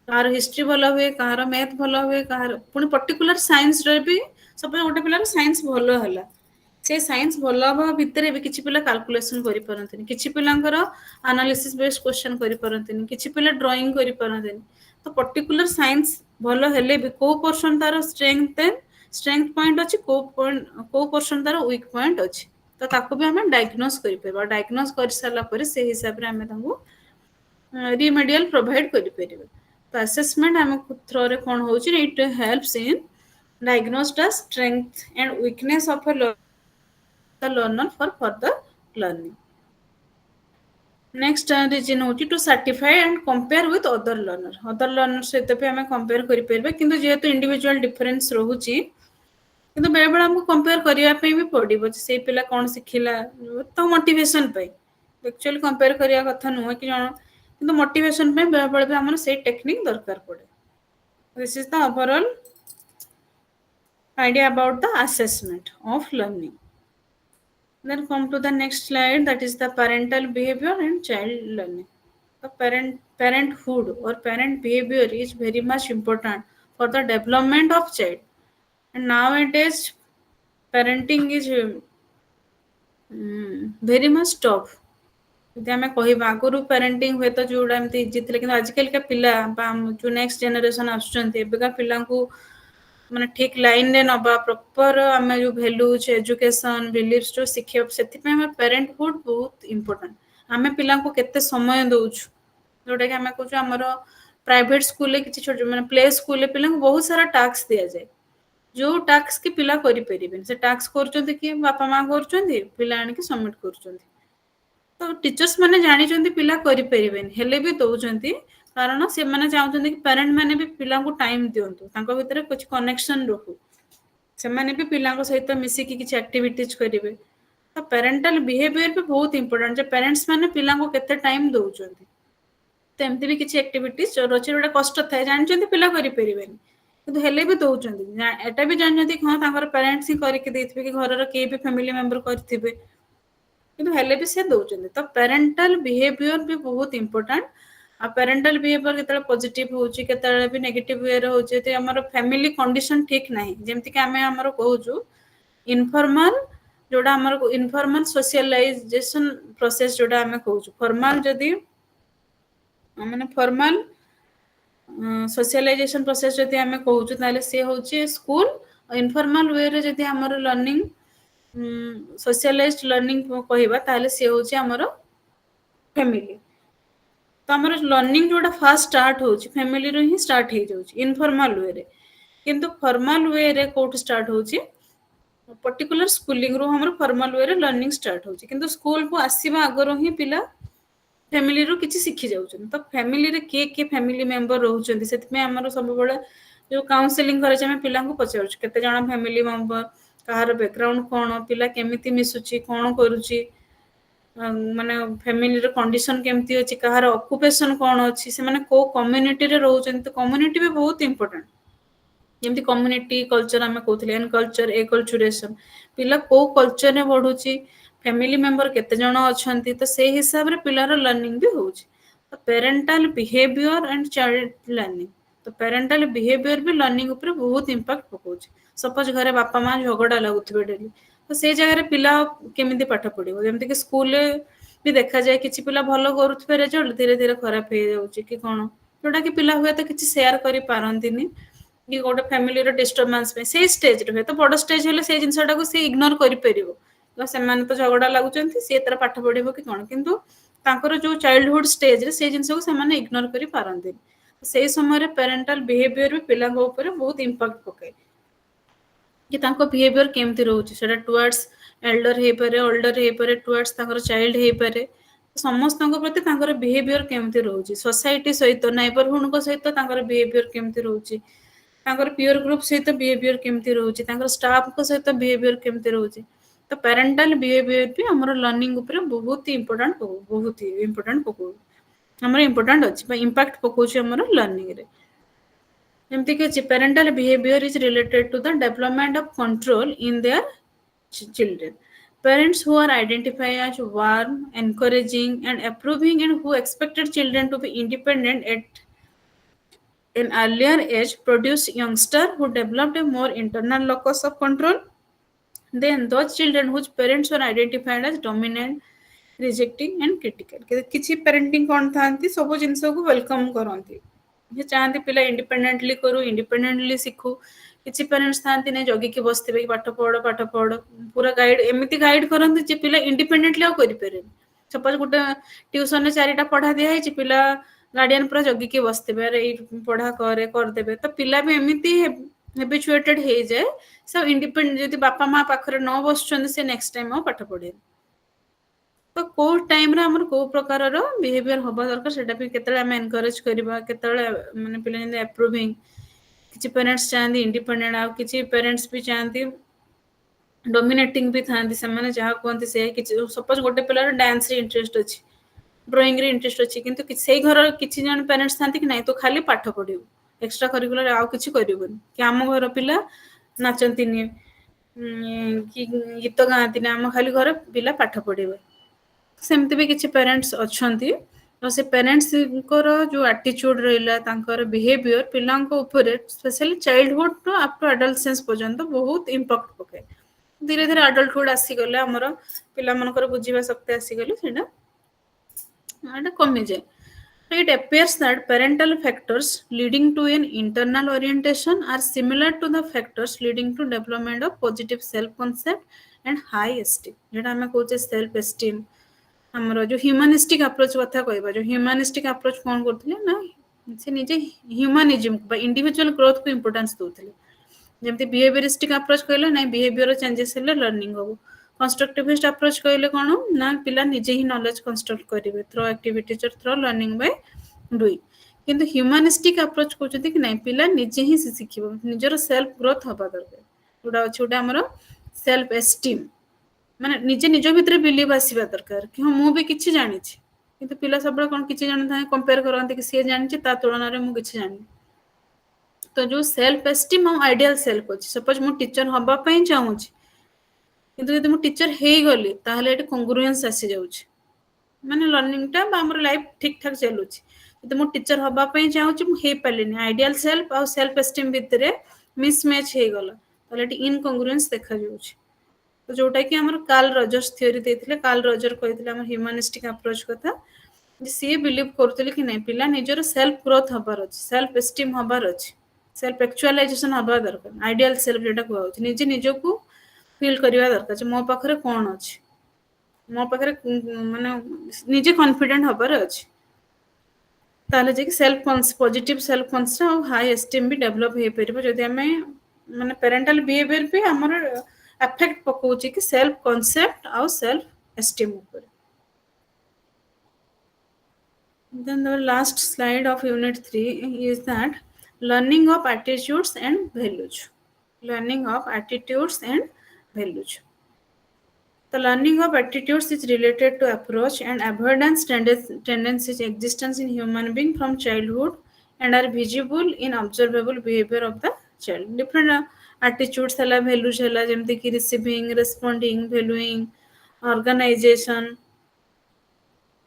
कार हिस्ट्री भलो हुए कार मैथ भलो हुए कार पुनी पर्टिकुलर साइंस रे भी सब गोटे पिलार साइंस भलो हला से साइंस भलो हबा भितरे भी किछि पिला कैलकुलेशन करि परंतनी किछि पिलांकर एनालिसिस बेस्ड क्वेश्चन करि परंतनी किछि पिला ड्राइंग करि परंतनी तो पर्टिकुलर साइंस भलो हेले भी को पर्सन तार स्ट्रेंथ पॉइंट अछि को पर्सन तार वीक पॉइंट अछि तो ताको भी हमें डायग्नोस करि परबा डायग्नोस कर साला पर से हिसाब रे हमें तांगु रिमेडियल प्रोवाइड करि परिबे तो असेसमेंट हम थ्रो रे कोन होछि it helps in diagnose the strength and weakness of the learner for further learning. Next reason होची to certify and compare with other learner. Other learner सहित भी हमें compare करि परबे किंतु जेहेतु इंडिविजुअल डिफरेंस रहूची किंतु बेले बेले हमको कंपेयर करिया पे भी पड़िबो से पिला कोन सिखिला तो मोटिवेशन पे एक्चुअली कंपेयर करिया कथा नुह कि जण किंतु मोटिवेशन पे बेले बेले हमर से टेक्निक दरकार पड़े this is the overall idea about the assessment of learning. Then come to the next slide, that is the parental behavior and child learning. The parenthood or parent behavior is very much important for the development of child. And nowadays, parenting is very much tough. यदि आम कह आगुरी parenting हुए तो जोड़ा एमती easy थे कि आजिकल पिला जो नेक्स्ट जेनेरेशन आसुँचा पिला माने ठीक लाइन रे नबा प्रॉपर आमे जो वैल्यूज एजुकेशन बिलीव्स जो शिक्षा से पेरेंटहुड बहुत इंपोर्टेंट आमे पिला को केते समय दउछु जोटा कि आमे कहू हमर प्राइवेट स्कूल ले किछि छोट माने प्ले स्कूल ले पिला को बहुत सारा टास्क दिया जाए जो टास्क के पिला करि परिबेन से टास्क करचोंती कि बापा मां करचोंती पिला आनि के सबमिट करचोंती तो टीचर्स माने जानि चोंती पिला करि परिबेन हेले भी दउचोंती कारण से माने चाहउछन कि पेरेंट माने भी पिला को टाइम दियंतु तांको भितरे कुछ कनेक्शन रखु से माने भी पिला को सहित मिसी कि किछ एक्टिविटीज करिवे तो पेरेंटल बिहेवियर भी बहुत इंपोर्टेंट जे पेरेंट्स माने पिला को केते टाइम दउचोंती तो एमती भी किछ एक्टिविटीज रोचे रोडा कष्ट थाए जानि चोंती पिला करि परिबेन किंतु हेले भी दउचोंती एटा भी जानि चोंती हां तांकर पेरेंट्स ही करि के देथिबे कि घरर के भी फैमिली मेंबर करथिबे किंतु हेले भी से दउचोंती तो पेरेंटल बिहेवियर भी बहुत इंपोर्टेंट आ पेरेंटल बिहेवियर केतले पॉजिटिव होची केतले भी नेगेटिव वे रे होची ते हमर फैमिली कंडीशन ठीक नाही जेमति कि हमें हमर कहूछु इनफॉर्मल जोडा हमर इनफॉर्मल सोशलाइजेशन प्रोसेस जोडा हमें कहूछु फॉर्मल जदी माने फॉर्मल सोशलाइजेशन प्रोसेस जदी हमें कहूछु ताले से होची स्कूल इनफॉर्मल वे रे जदी हमर लर्निंग सोशलाइज्ड लर्निंग कहबा ताले से होची हमर फैमिली तो आमर लर्निंग जोटा फास्ट स्टार्ट होची फैमिली रो ही स्टार्ट हे जाउची इनफॉर्मल वे रे किंतु फॉर्मल वे रे कोट स्टार्ट होची पर्टिकुलर स्कूलिंग रो हमर फॉर्मल वे रे लर्निंग स्टार्ट होची किंतु स्कूल को आसीबा आगरो ही पिला फैमिली रो किछि सिखि जाउछन तो फैमिली रे के फैमिली मेंबर रहउछन सेति में हमर सब बळे जो काउंसलिंग करे हम पिला को पचारछ केते जणा फैमिली मेंबर कहार बैकग्राउंड कोन पिला केमिति मिसुची कोन करूची माने फैमिली रो कंडीशन केमती अछि कहार ऑक्युपेशन कोन अछि से माने को कम्युनिटी रे रहउछन तो कम्युनिटी भी बहुत इंपोर्टेंट जेमती कम्युनिटी कल्चर आमे कहथले एन कल्चर ए कल्चरेशन पिला को कल्चर ने बढ़ुची फैमिली मेंबर केते जण अछंती तो से हिसाब रे पिलार लर्निंग भी होउची तो parental behaviour and child learning तो पेरेंटल बिहेवियर भी लर्निंग ऊपर बहुत इंपैक्ट पकोची सपोज घरे बापा मां झगड़ा लागुथबे डेली तो से जगह रे पिला केमिति पाठ पढिबो जेमति कि स्कूल भी देखा जाए किछि पिला भलो करूथबे रिजल्ट धीरे धीरे खराब हे जाउची कि कोन जोटा कि पिला हुए तो किछि शेयर करि पारंतिनी कि गोटे फैमिली रो डिस्टर्बेंस पे से स्टेज रे तो बड़ स्टेज हेले से जिंसटा को से इग्नोर करि परिबो तो से माने तो झगड़ा लागुचंती से तरह पाठ पढिबो कि कोन किंतु तांकर जो चाइल्डहुड स्टेज रे से जिंस को से माने इग्नोर करि पारंतिनी से समय रे पेरेंटल बिहेवियर भी पिला को ऊपर बहुत इंपैक्ट पकाय कि तांको बिहेवियर केमति रहउची सेटा टुवर्ड्स एल्डर हे पारे ओल्डर हे पारे टुवर्ड्स तांकर चाइल्ड हे पारे समस्त प्रति तांकर बिहेवियर केमति रहउची सोसाइटी सहित नेबरहुड को सहित तांकर बिहेवियर केमति रहउची तांकर पीयर ग्रुप सहित बिहेवियर केमति रहउची तांकर स्टाफ को सहित बिहेवियर केमति रहउची तो पेरेंटल बिहेवियर भी हमर लर्निंग ऊपर बहुत ही इंपोर्टेंट पको हमर इंपोर्टेंट अछि इंपैक्ट पकोची हमर लर्निंग रे जेमति कि parental behaviour is related to the development of control in their children parents who are identified as warm encouraging and approving and who expected children to be independent at an earlier age produce youngster who developed a more internal locus of control then those children whose parents were identified as dominant rejecting and critical किछि parenting कोन थांती सब जिंस को welcome करंती जे चाहती पिला independently करू independently सिखू किछि parents थांती ने जगी के बसथिबे पाठ पढ़ पूरा गाइड एमिति गाइड करंती जे पिला इंडिपेंडेंटली आ करि पारे सपोज गुटे ट्यूशन रे चारिटा पढ़ा दिया है पिला गार्डियन पूरा जगी के बसथिबे रे पढ़ा करे कर देबे तो पिला भी एमिति हैबिचुएटेड हे जाए सब इंडिपेंडेंट जति बापा मां पाखरे न बसछन से नेक्स्ट टाइम आ पाठ पढे तो को टाइम रे हमर को प्रकार रो बिहेवियर होबा दरकार सेटा भी केतले हम एनकरेज करबा केतले माने पिला ने अप्रूविंग किछि पेरेंट्स चाहती इंडिपेंडेंट आ किछि पेरेंट्स भी चाहती डोमिनेटिंग भी थांती से माने जहा कोंती से किछि सपोज गोटे पिला डांस रे इंटरेस्ट अछि ड्राइंग रे इंटरेस्ट अछि किंतु सेही घर किछि जन पेरेंट्स थांती कि नै तो खाली पाठ पढिबो एक्स्ट्रा करिकुलर आ किछि करिबोनी कि हम घर पिला नाचंती नि कि गीत गाती ने हम खाली घर पिला पाठ पढिबो सेमति भी किछि पेरेंट्स अछंती तो से पेरेंट्स को जो एटीट्यूड रहिला तांकर बिहेवियर पिलांको ऊपर specially childhood to up to adolescence पर्यंत बहुत इंपैक्ट पके धीरे धीरे एडल्टहुड आसी गले हमर पिला मनकर बुझिबा शक्ति आसी गले सेटा आडा कमी जाय it appears that parental factors leading to an internal orientation are similar to the factors leading to development of positive self concept and high esteem जेटा हमें कहूचे सेल्फ एस्टीम हमरो जो ह्यूमनिस्टिक अप्रोच कथा कहबा जो ह्यूमनिस्टिक अप्रोच कोन करथले ना से निजे humanism बा इंडिविजुअल ग्रोथ को इंपोर्टेंस दोथले जेमति बिहेवियरिस्टिक अप्रोच कहले ना बिहेवियर चेंजेस हेले लर्निंग हो कंस्ट्रक्टिविस्ट अप्रोच कहले कोन ना पिला निजे ही नॉलेज कंस्ट्रक्ट करिवे थ्रू एक्टिविटीज और थ्रू लर्निंग बाय डूइंग किंतु ह्यूमनिस्टिक अप्रोच कहउछथि कि नै पिला निजे ही सिखिबो निजर सेल्फ ग्रोथ हबा दरकार जोडा छोटा हमरो सेल्फ एस्टीम माने निजे निजो भितर बिलीव आसीबा दरकार कि हम भी किछि जानि छी किंतु पिला सबले कोन किछि जानि था कंपेयर करंती कि से जानि छी ता तुलना रे मु किछि जानि तो जो सेल्फ एस्टीम हम आइडियल सेल्फ अछि सपोज मु टीचर हबा पई चाहू छी किंतु यदि मु टीचर हेई गली ताहले एटी कंग्रुएंस आसी जाउ छी माने लर्निंग टा हमर लाइफ ठीक ठाक चलु छी यदि मु टीचर हबा पई चाहू छी मु हेई पालिनी आइडियल सेल्फ और सेल्फ एस्टीम भितरे मिसमैच हे गला ताहले एटी इनकंग्रुएंस देखा जाउ छी तो जोटा कि हमर कार्ल रॉजर्स थ्योरी देथिले कार्ल रॉजर कहिथिले हमर ह्यूमनिस्टिक अप्रोच कथा जे सी बिलीव करथिले कि नै पिला निजर सेल्फ ग्रोथ हबार अछि सेल्फ एस्टीम हबार अछि सेल्फ एक्चुअलाइजेशन हबा दरकार आइडियल सेल्फ जेटा कहउ छी निजे निजो को फील करिवा दरकार जे मो पाखरे कोन अछि मो पाखरे माने निजे कॉन्फिडेंट हबार अछि ताले जे सेल्फ पॉजिटिव सेल्फ कॉन्फिडेंस और हाई एस्टीम भी डेवलप हो परिबो जदि हमें माने पेरेंटल बिहेवियर भी हमर अफेक्ट पकोछि कि सेल्फ कांसेप्ट और सेल्फ एस्टीम ऊपर. Then the last slide of unit 3 is that learning of attitudes and values. Learning of attitudes and values. The learning of attitudes is related to approach and avoidance tendencies existence in human being from childhood and are visible in observable behavior of the child. Different attitudes hela values hela jemti ki receiving, responding, valuing, organization,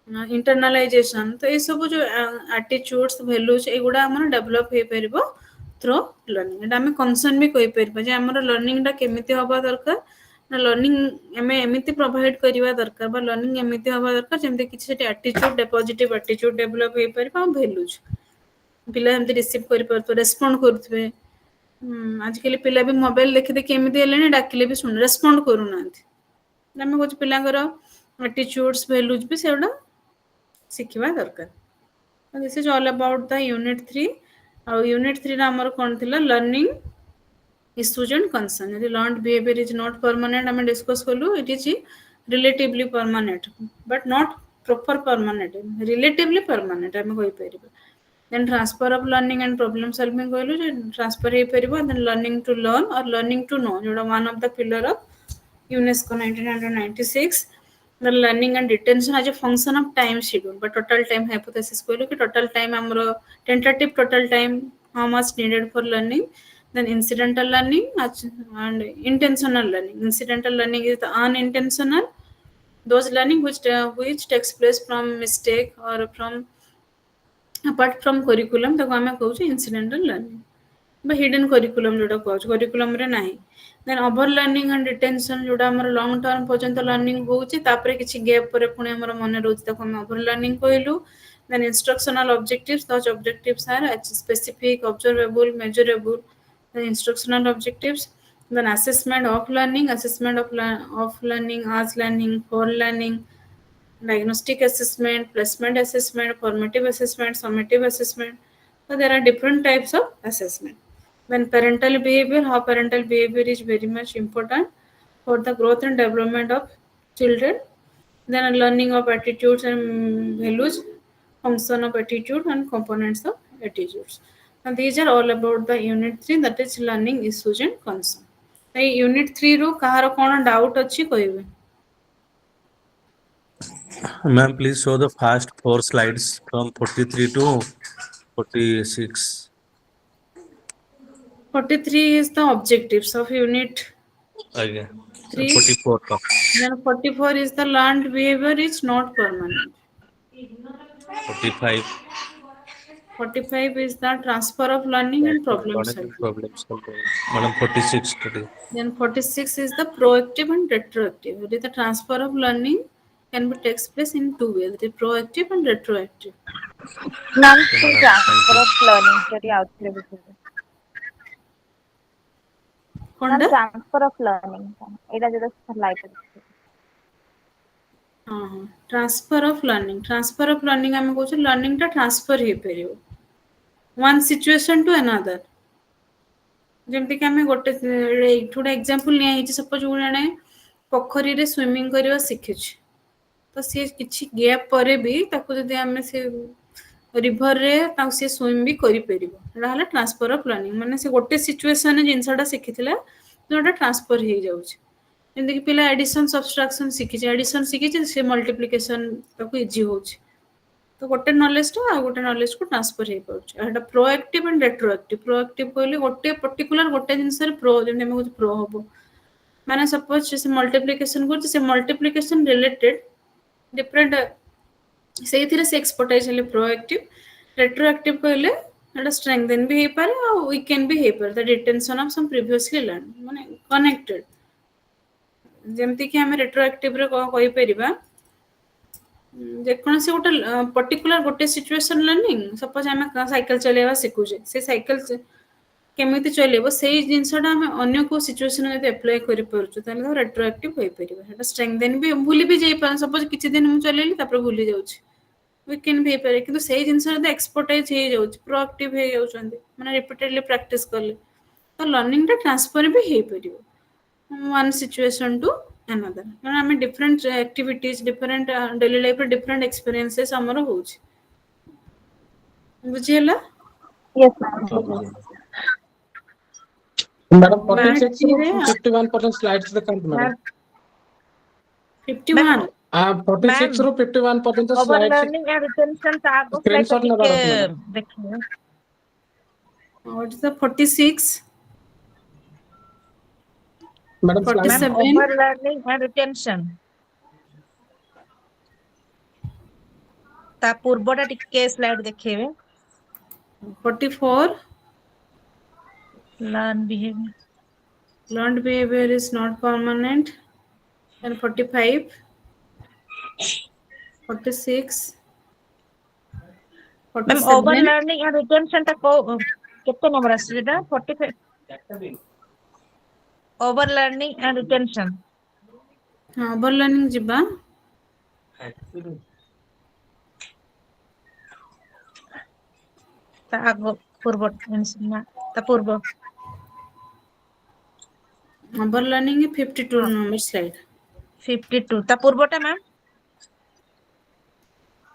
इंटरनालाइजेशन तो ये सब जो attitudes values एगुडा हमर develop हो परिबो through learning एटा हम concern भी कहि परिबो जे हमर लर्निंग डा केमिति होबा दरकार ना लर्निंग हमें एमिति प्रोवाइड करिवा दरकार बा लर्निंग एमिति होबा दरकार जेमते किछि सेटी एटीट्यूड पॉजिटिव एटीट्यूड डेवलप हो परिबो आ वैल्यूज पिला हमते रिसीव करि परतो रेस्पोंड करथबे आजकल पिला भी मोबाइल देखि देखि एमिति हेलेनी डाकिले भी सुन रेस्पोंड करू नांती हम कुछ पिलांगर एटीट्यूड्स वैल्यूज भी सेडा शिखिबा दरकार. This is all about the unit 3 और यूनिट 3 रा हमर कोन थिला लर्निंग इश्यूज एंड कंसर्न यदि learned behaviour is not permanent हम डिस्कस करलु it is relatively permanent but not proper permanent relatively permanent हम कहि परिबो. Then transfer of learning and problem solving कहलु जे ट्रांसफर हे परिबो देन लर्निंग टू लर्न और लर्निंग टू नो जोडा one of the pillar of UNESCO 1996 the learning and retention as a function of time schedule but total time hypothesis कहलु कि total time हमरो tentative total time how much needed for learning then incidental learning and intentional learning. Incidental learning is the unintentional those learning which takes place from mistake or from apart from curriculum ताको हमें कहू छै incidental learning बा hidden curriculum जोटा कहू छै curriculum रे नाही. Then over learning and retention जोटा हमर लॉन्ग टर्म पर्यंत लर्निंग होउची तापरे किछि गैप परे पुणी हमर मन रोज तक हम ओवर लर्निंग कहलु. Then instructional objectives those objectives are specific observable measurable the instructional objectives then assessment of learning of learning as learning for learning diagnostic assessment placement assessment formative assessment summative assessment so there are different types of assessment. When parental behavior, how parental behavior is very much important for the growth and development of children. Then learning of attitudes and values, function of attitude and components of attitudes. And these are all about the unit 3 that is learning issues and concern. The unit 3 रो कहार कोन doubt अछि कहिबे. Ma'am, please show the first 4 slides from 43 to 46. 43 is the objectives of unit Okay. 3. 44 ka. Then 44 is the learned behavior is not permanent. 45. 45 is the transfer of learning and problem solving. Madam, 46 today. Then 46 is the proactive and retroactive. The transfer of learning can be takes place in two ways, the proactive and retroactive. None to transfer of learning study outside the कोनडा transfer of learning एटा जरा slide पर हां transfer of learning हम कहू learning टा transfer हे परियो one situation to another जेमति कि हमें गोटे थोड़ा एग्जांपल निया हिची सपोज गुणे पोखरी रे स्विमिंग करबा सिखिछ तो से किछि गैप परे भी ताको जदि हमें से रिवर रे ता से स्विम भी करि परिबो एटा हला ट्रांसफर ऑफ लर्निंग माने से गोटे सिचुएशन जिंसडा सिखिथिला जोटा ट्रांसफर हे जाउछ जेमति कि पिला एडिशन सब्सट्रैक्शन सिखिछ एडिशन सिखिछ से मल्टीप्लिकेशन ताको इजी होछ तो गोटे नॉलेज तो गोटे नॉलेज को transfer hey पाउछ Etah proactive and proactive कहले गोटे पर्टिकुलर गोटे जिंस रे प्रो जेमति हम प्रो होबो माने सपोज से मल्टीप्लिकेशन करछ से मल्टीप्लिकेशन रिलेटेड डिफरेंट से एक्सपर्टाइज हेले प्रोएक्टिव रेट्रोएक्टिव कहले एटा स्ट्रेंथन भी हे पारे और वीकेंड भी हे पारे the retention of some previously learn माने कनेक्टेड जेमति कि हम रेट्रोएक्टिव रे कहि परिबा जे कोन से गोटे पर्टिकुलर गोटे सिचुएशन लर्निंग सपोज हम साइकिल चलेबा सिखुजे से साइकिल केमिति चलेबो सेही जिंसडा हम अन्य को सिचुएशन में अप्लाई करि परछु तले रेट्रोएक्टिव होई परिबा एटा स्ट्रेंथन भी भूली भी जाई पर सपोज किछि दिन हम चलेली तापर भूली जाउछि ୱିକେଣ୍ଡ ବି ହେଇପାରେ କିନ୍ତୁ ସେଇ ଜିନିଷ ଯଦି ଏକ୍ସପର୍ଟାଇଜ ହେଇଯାଉଛି ପ୍ରୋଆକ୍ଟିଭ ହେଇଯାଉଛନ୍ତି ମାନେ ରିପିଟେଡଲି ପ୍ରାକ୍ଟିସ କଲେ ତ ଲର୍ଣ୍ଣିଂଟା ଟ୍ରାନ୍ସଫର ବି ହେଇପାରିବ ୱାନ୍ ସିଚୁଏସନ୍ ଟୁ another କାରଣ ଆମେ ଡିଫରେଣ୍ଟ ଆକ୍ଟିଭିଟିଜ ଡିଫରେଣ୍ଟ ଡେଲି ଲାଇଫରେ ଡିଫରେଣ୍ଟ ଏକ୍ସପିରିଏନ୍ସେସ୍ ଆମର ହଉଛି ବୁଝିହେଲା Yes, ma'am. हाँ बुझे मैडम यूनिट 46 थ्री ରୁ ରେ 51% ସ୍ଲାଇଡ୍ସ ଦେଖାନ୍ତୁ ମ୍ୟାଡମ। Ma'am, 51 46 ରୁ 51% over slides learning and retention ତା ଆଗ slide ଟା ସ୍କ୍ରିନଶଟ ନେବାର ଟିକେ ଅଛି ମ୍ୟାଡମ। ଦେଖିବେ। what is the 46 madam slide Ma'am, 47 over learning and retention ତା ପୂର୍ବଟା ଟିକେ ସ୍ଲାଇଡ୍ ଦେଖେଇବେ। 44 learn behavior learned behavior is not permanent and 45 46 ma'am over 47 learning and retention ता को केते नंबर आसी जेटा 45 ओवर लर्निंग एंड रिटेंशन हाँ ओवर लर्निंग जिबा ता आगो पूर्व ना ता पूर्व ओवर लर्निंग 52 नंबर स्लाइड 52 ता पूर्वटा ma'am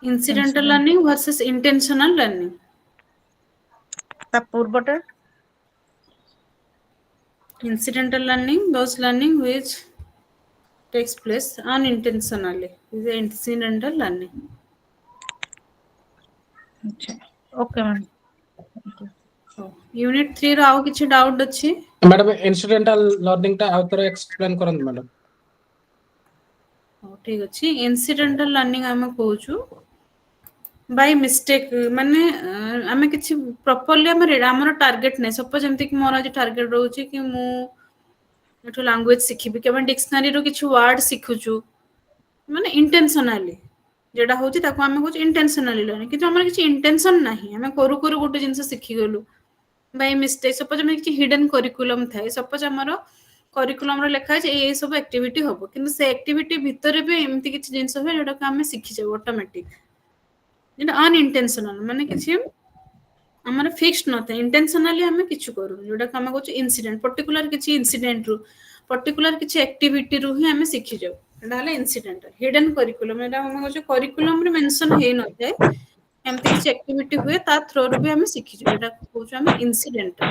incidental learning versus intentional learning ता पूर्वटा incidental learning those learning which takes place unintentionally is the incidental learning अच्छा ओके मैम यूनिट 3 रो आउ किछि डाउट अछि मैडम इन्सिडेंटल लर्निंग टा आउ थोड़ा एक्सप्लेन करंत मैडम। हो ठीक अछि incidental learning हम कहूछु बाय मिस्टेक माने आमे किछि प्रॉपर्ली हमर टारगेट नै सपोज जेमति कि मोर आज टारगेट रहउछि कि मु एठो लैंग्वेज सिखिबि केवल डिक्शनरी रो किछि वर्ड सिखुछु माने इंटेंशनली जेडा होछि ताको हम कहूछु इंटेंशनली लर्निंग किछि हमर किछि इंटेंशन नाही हम करू करू गोटे जिंस सिखि गेलु बाय मिस्टेक सपोज हम किछि हिडन करिकुलम थाए सपोज हमर करिकुलम रो लेखा छै ए सब एक्टिविटी होबो किंतु से एक्टिविटी भितरे भी एमति किछि जिंस होय जेडा हम सिखि जाउ ऑटोमेटिक जेडा अनइंटेंशनल माने किछि हमर फिक्स्ड नथे इंटेंशनली हम किछु करू जेडा हम कहूछु इंसिडेंट पर्टिकुलर किछि इंसिडेंट रू पर्टिकुलर किछि एक्टिविटी रू ही हम सिखि जाउ एडा हला इंसिडेंटल हिडन करिकुलम एडा हम कहूछु करिकुलम रे मेंशन हे नथे एमति किछि एक्टिविटी हुए ता थ्रू रू भी हम सिखि जाउ एडा कहूछु हम इंसिडेंटल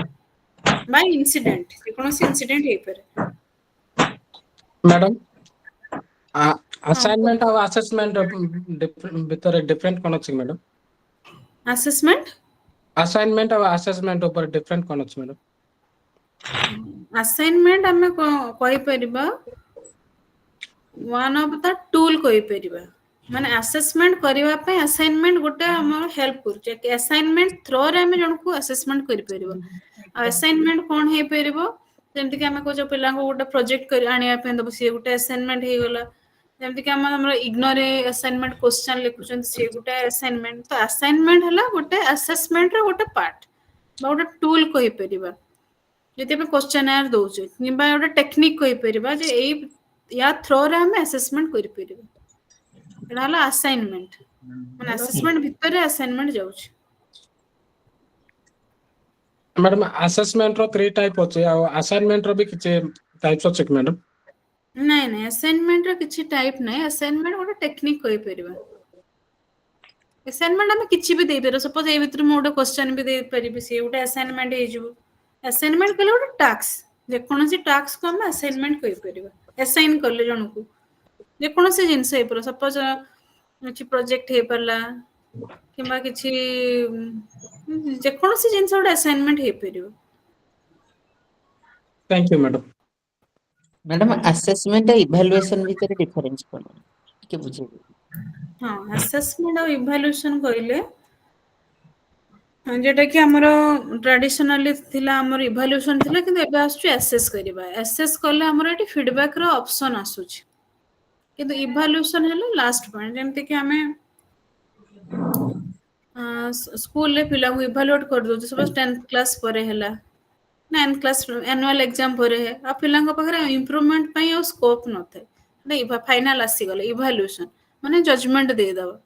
बाय इंसिडेंट जे कोनोसी इंसिडेंट हे पारे मैडम हाँ असाइनमेंट और असेसमेंट भीतर डिफरेंट कोन अछि मैडम। असेसमेंट असाइनमेंट और असेसमेंट ऊपर डिफरेंट कोन अछि मैडम। असाइनमेंट हम कहि परिबा वन ऑफ द टूल कहि परिबा माने असेसमेंट करिवा पे असाइनमेंट गोटे हमर हेल्प करछ असाइनमेंट थ्रो रे हम जण को असेसमेंट करि परिबा असाइनमेंट कोन हे परिबो जेमति कि हम को पिला को गोटे प्रोजेक्ट कर आनिया पे दबो से गोटे असाइनमेंट हे गेला जेमति कि हमर इग्नोर असाइनमेंट क्वेश्चन लिखुछन से गोटे असाइनमेंट तो असाइनमेंट हला गोटे असेसमेंट रो गोटे पार्ट बा गोटे टूल कहि परिबा जति हम क्वेश्चनर दोछे किबा गोटे टेक्निक कहि परिबा जे ए या थ्रो रे हम असेसमेंट करि परिबा एडा हला असाइनमेंट माने असेसमेंट भितर असाइनमेंट जाउछ मैडम असेसमेंट रो 3 टाइप अछि और असाइनमेंट रो भी किछ टाइप्स अछि मैडम। नहीं नहीं असाइनमेंट रो किछि टाइप नहीं असाइनमेंट गोटे टेक्निक कहि परिबा असाइनमेंट हम किछि भी दे पेरो सपोज ए भितर मो गोटे क्वेश्चन भी दे परिबि से गोटे असाइनमेंट हे जिवो असाइनमेंट कले गोटे टास्क जे कोनोसी टास्क को हम असाइनमेंट कहि परिबा असाइन करले जण को जे कोनोसी जिंस हे पर सपोज किछि प्रोजेक्ट हे परला किबा किछि जे कोनोसी जिंस गोटे असाइनमेंट हे परिबो। Thank you madam. Madam assessment और इवैल्यूएशन भीतर डिफरेंस कोन के बुझे हाँ असेसमेंट और इवैल्यूएशन कहले जेटा कि हमरो ट्रेडिशनली थिला हमर इवैल्यूएशन थिला किंतु एबे आसु एसेस करबा एसेस करले हमर एटी फीडबैक रो ऑप्शन आसुची किंतु इवैल्यूएशन हला लास्ट पॉइंट जेमते कि हमें स्कूल ले पिला को इवैल्यूएट कर दो सपोज 10th क्लास परे हला 9th क्लास एनुअल एग्जाम परे है आ पिला को पकरे इंप्रूवमेंट पई और स्कोप न थे नहीं फाइनल आसी गले इवैल्यूएशन माने जजमेंट दे दबा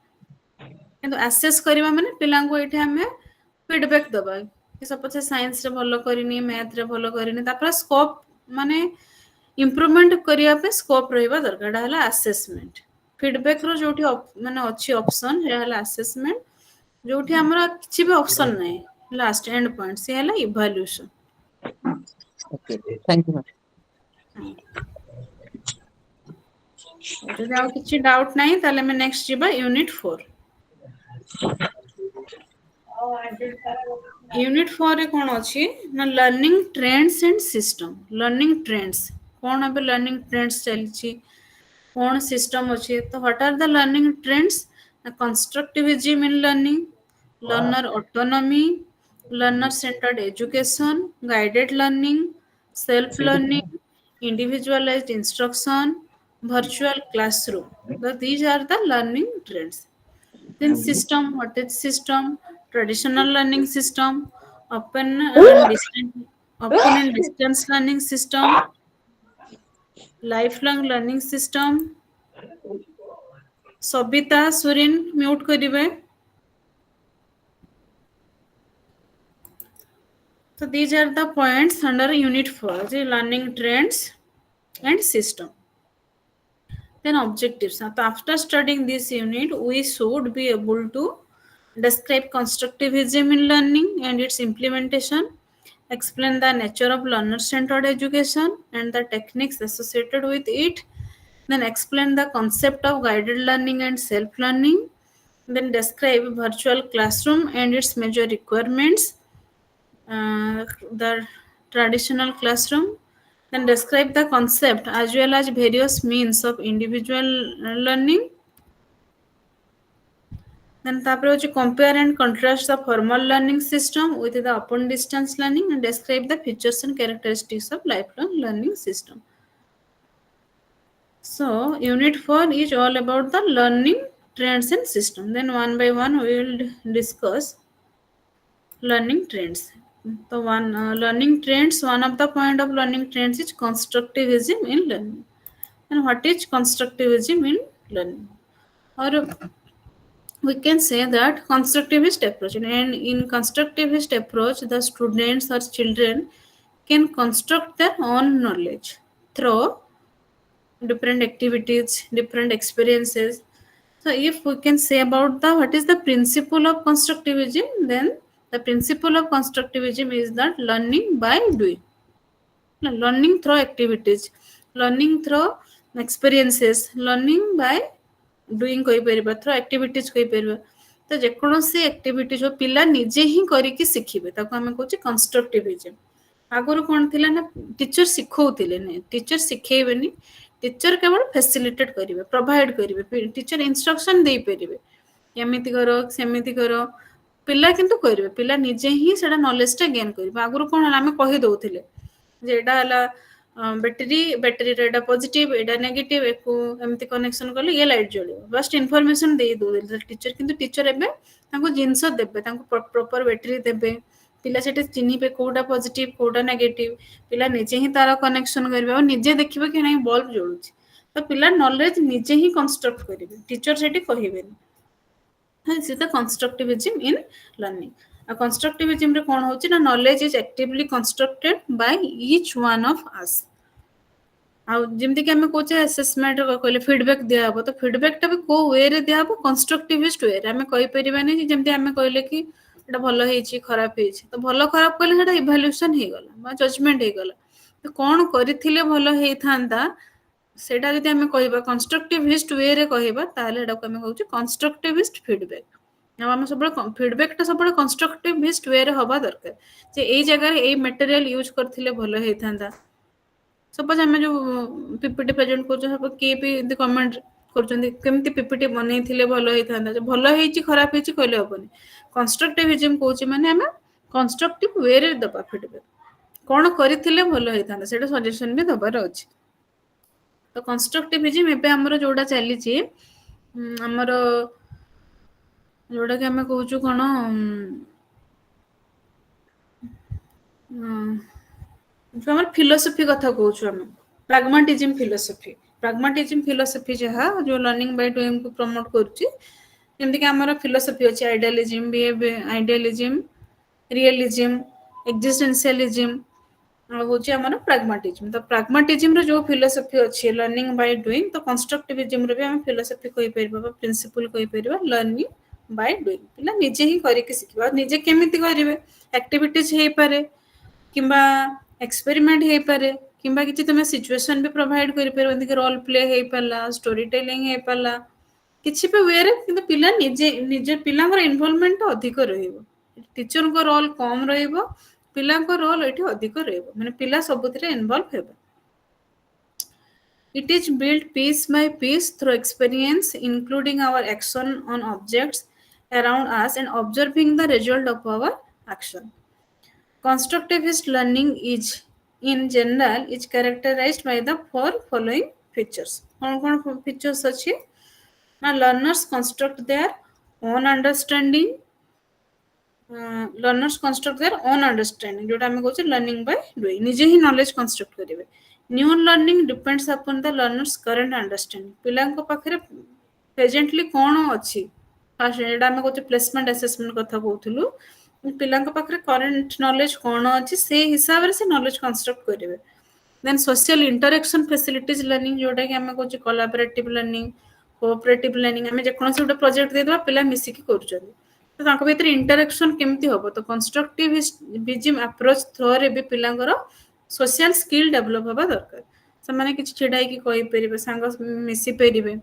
କିନ୍ତୁ ଆସେସ୍ କରିବା ମାନେ ପିଲାଙ୍କୁ ଏଇଠି ଆମେ ଫିଡବ୍ୟାକ୍ ଦବା कि सपोज साइंस रे भलो करनी मैथ रे भलो करनी तापर स्कोप माने इम्प्रूवमेंट करिया पे स्कोप रहइबा दरकार हला असेसमेंट फीडबैक रो जोठी माने अछि ऑप्शन हे हला असेसमेंट जोठी हमरा किछि भी ऑप्शन नै लास्ट एंड पॉइंट से हला इवैल्यूएशन ओके थैंक यू जदि आ किछि डाउट नै ताले मैं नेक्स्ट जिबा यूनिट 4 यूनिट 4 रे कोन अछि ना learning trends and system learning trends कोन अब लर्निंग ट्रेंड्स चलछि कोन सिस्टम अछि तो what are the learning trends constructivism in learning learner autonomy learner centered education guided learning self learning individualized instruction virtual classroom these are the learning trends then system what is system traditional learning system open and distance learning system lifelong learning system Sobita Surin mute karibe so these are the points under unit 4 the learning trends and system then objectives so after studying this unit we should be able to describe constructivism in learning and its implementation explain the nature of learner centered education and the techniques associated with it then explain the concept of guided learning and self learning then describe virtual classroom and its major requirements the traditional classroom then describe the concept as well as various means of individual learning then tapre hoche compare and contrast the formal learning system with the open distance learning and describe the features and characteristics of lifelong learning system so unit 4 is all about the learning trends and system then one by one we will discuss learning trends so one learning trends one of the point of learning trends is constructivism in learning and what is constructivism in learning or we can say that constructivist approach and in constructivist approach the students or children can construct their own knowledge through different activities different experiences so if we can say about the what is the principle of constructivism then the principle of constructivism is that learning by doing learning through activities learning through experiences learning by doing कहि परिबा through activities कहि परिबा तो जे कोनोसी activity जो पिला निजे ही करिकि सिखिबे ताको हम कहूची constructivism आगुरु कोन थिला ना टीचर सिखौतिले ने टीचर सिखेबेनी टीचर केवल फैसिलिटेट करिवे प्रोवाइड करिवे टीचर इंस्ट्रक्शन दे परिबे एमिति करो सेमिति करो पिला किंतु करिवे पिला निजे ही सेडा नॉलेज टा गेन करिवे आगुरु कोन हम कहि दउथिले जे एडा हला बैटरी रे एडा पॉजिटिव एडा नेगेटिव एको एमिति कनेक्शन करले ये लाइट जलियो बस इन्फॉर्मेशन दे दो टीचर किंतु टीचर एबे तांको जिंस देबे तांको प्रॉपर बैटरी देबे पिला सेटे चिन्ही पे कोडा पॉजिटिव कोडा नेगेटिव पिला निजे ही तार कनेक्शन करबे और निजे देखिबे कि नहीं बल्ब जळुची तो पिला नॉलेज निजे ही कंस्ट्रक्ट करिवे टीचर सेठी कहिबेनी This is the constructivism in learning. A constructivism रे कोन होची ना knowledge is actively constructed by each one of us. आ जेमति कि हमें कोचे असेसमेंट रो कहले फीडबैक दिया हबो तो फीडबैक टा भी को वे रे दिया हबो कंस्ट्रक्टिविस्ट वे रे हमें कहि परिबानी कि जेमति हमें कहले कि एटा भलो हेची खराब हेची तो भलो खराब कहले सेटा इवैल्यूएशन हे गला बा जजमेंट हे गला तो कोन करिथिले भलो हेई थांदा सेटा जदि हमें कहबा कंस्ट्रक्टिविस्ट वे रे कहबा ताले एटा को हमें कहूची कंस्ट्रक्टिविस्ट फीडबैक हम सब फीडबैक टा सब कंस्ट्रक्टिविस्ट वे रे हबा दरकार जे एई जगह रे एई मटेरियल यूज करथिले भलो हेई थांदा सपोज हमें जो पीपीटी प्रेजेंट करछो सब के भी कमेंट करछन्ती केमति पीपीटी बनेइथिले भलो हेई थांदा जे भलो हेईची खराब हेईची कहले हबनी कंस्ट्रक्टिविज्म कहूची माने हमें कंस्ट्रक्टिव वे रे दबा फीडबैक कोन करिथिले भलो हेई थांदा सेटा सजेशन भी दबार अछि तो कंस्ट्रक्टिविज्म एबे हमरो जोडा चली छी हमरो जोडा के हमें कहूछु कोन जो हमर फिलोसफी कथा कहूछु हम प्रैग्मेटिज्म फिलोसफी जो लर्निंग बाय डूइंग को प्रमोट करछि ଯେମିତି କି ଆମର ଫିଲୋସଫି ଅଛି ଆଇଡିଆଲିଜିମ୍, ରିଏଲିଜିମ୍, ଏକ୍ଜିଷ୍ଟେନ୍ସିଆଲିଜିମ୍, ଆଉ ହଉଛି ଆମର ପ୍ରାଗ୍ମାଟିଜିମ୍। ତ ପ୍ରାଗ୍ମାଟିଜିମ୍ ର ଯୋଉ ଫିଲୋସଫି ଅଛି ଲର୍ନିଂ ବାଇ ଡୁଇଂ, ତ କନଷ୍ଟ୍ରକ୍ଟିଭିଜିମ୍ ର ବି ଆମେ ଫିଲୋସଫି କହିପାରିବା ବା ପ୍ରିନ୍ସିପଲ କହିପାରିବା ଲର୍ନିଂ ବାଇ ଡୁଇଂ। ପିଲା ନିଜେ ହିଁ କରିକି ଶିଖିବା। ଆଉ ନିଜେ କେମିତି କରିବେ? ଆକ୍ଟିଭିଟିଜ ହେଇପାରେ କିମ୍ବା ଏକ୍ସପେରିମେଣ୍ଟ ହେଇପାରେ କିମ୍ବା କିଛି ତୁମେ ସିଚୁଏସନ ବି ପ୍ରୋଭାଇଡ କରିପାରିବ, ଯେମିତିକି ରୋଲ ପ୍ଲେ ହେଇପାରିଲା, ଷ୍ଟୋରି ଟେଲିଂ ହେଇପାରିଲା, କିଛି ବି ୱେରେ। କିନ୍ତୁ ପିଲା ନିଜେ ପିଲାଙ୍କର ଇନଭଲଭମେଣ୍ଟ ଅଧିକ ରହିବ, ଟିଚରଙ୍କ ରୋଲ କମ ରହିବ, ପିଲାଙ୍କ ରୋଲ ଏଠି ଅଧିକ ରହିବ, ମାନେ ପିଲା ସବୁଥିରେ ଇନଭଲ୍ଭ ହେବେ। It is built piece by piece through experience, including our action on objects around us and observing the result of our action. Constructivist learning is, in general, is characterized by the four following features. कौन features अच्छी? Now, learners construct their own understanding. Learners construct their own understanding. जोटा हमें कहते हैं learning by doing. निजे ही knowledge construct करेंगे. New learning depends upon the learner's current understanding. पिलांको पाखरे presently कौन अच्छी? First, जोटा हमें कहते हैं placement assessment कथा कहूँलु. पिलांको पाखरे current knowledge कौन अच्छी? से हिसाब रे से knowledge construct करेंगे. Then social interaction facilities learning जोटा कि हमें कहते हैं collaborative learning, cooperative learning. हमें जे कौन से उड़े project दे दो पिला मिसी की करूँचंदी. तो तांको भीतर इंटरेक्शन केमती होबो? तो कंस्ट्रक्टिविज्म अप्रोच थ्रो रे भी पिलांगर सोशल स्किल डेवलप होबा दरकार। से माने किछ छिडाई की कहि परिबे, संग मिसी परिबे,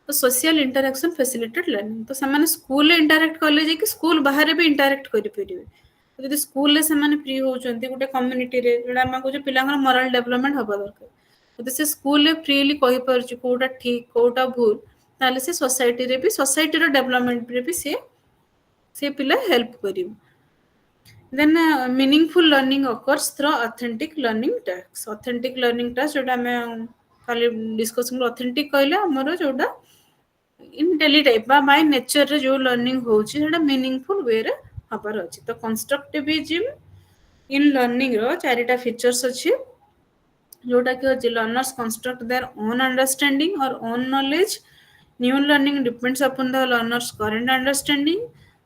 तो सोशल इंटरेक्शन फैसिलिटेटेड लर्निंग। तो से माने स्कूल रे इंटरेक्ट करले जे कि स्कूल बाहर भी इंटरेक्ट करि परिबे। तो यदि स्कूल रे से माने फ्री होचंती गुटे कम्युनिटी रे जेडा हम को पिलांगर मोरल डेवलपमेंट होबा दरकार। यदि से स्कूल रे फ्रीली कहि परछु कोटा ठीक कोटा भूल, ताले से सोसाइटी रे भी सोसाइटी रो डेवलपमेंट रे भी से पिला हेल्प करिव। Then meaningful learning occurs through authentic learning task. Authentic learning task जोटा मैं खाली डिस्कशन ऑथेंटिक कहले हमरो जोटा in daily type by nature रे जो लर्निंग होची जोटा मीनिंगफुल वे रे हबार अछि। तो कंस्ट्रक्टिविज्म इन लर्निंग रो चारिटा फीचर्स अछि जोटा कि learners construct their own understanding और own knowledge. New learning depends upon the learner's current understanding.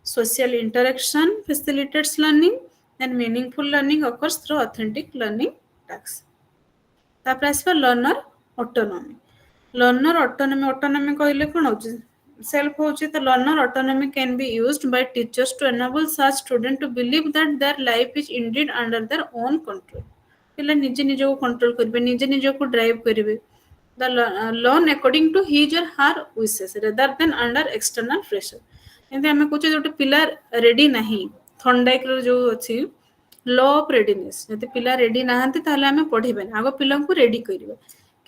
Social interaction facilitates learning, and meaningful learning occurs through authentic learning tasks. तापर आसबा learner autonomy. Learner autonomy कहले कोन होची? Self होची। तो learner autonomy can be used by teachers to enable such student to believe that their life is indeed under their own control. पिला निजे निजे को control करबे, निजे निजे को ड्राइव करबे, the learn according to his or her wishes rather than under external pressure. एंते हमें कुछ जोटे पिला रेडी नहीं, थॉर्नडाइक रो जो अछि लॉ ऑफ रेडीनेस। यदि पिला रेडी नाहंती ताले हमें पढिबे आगो पिला को रेडी करिवो।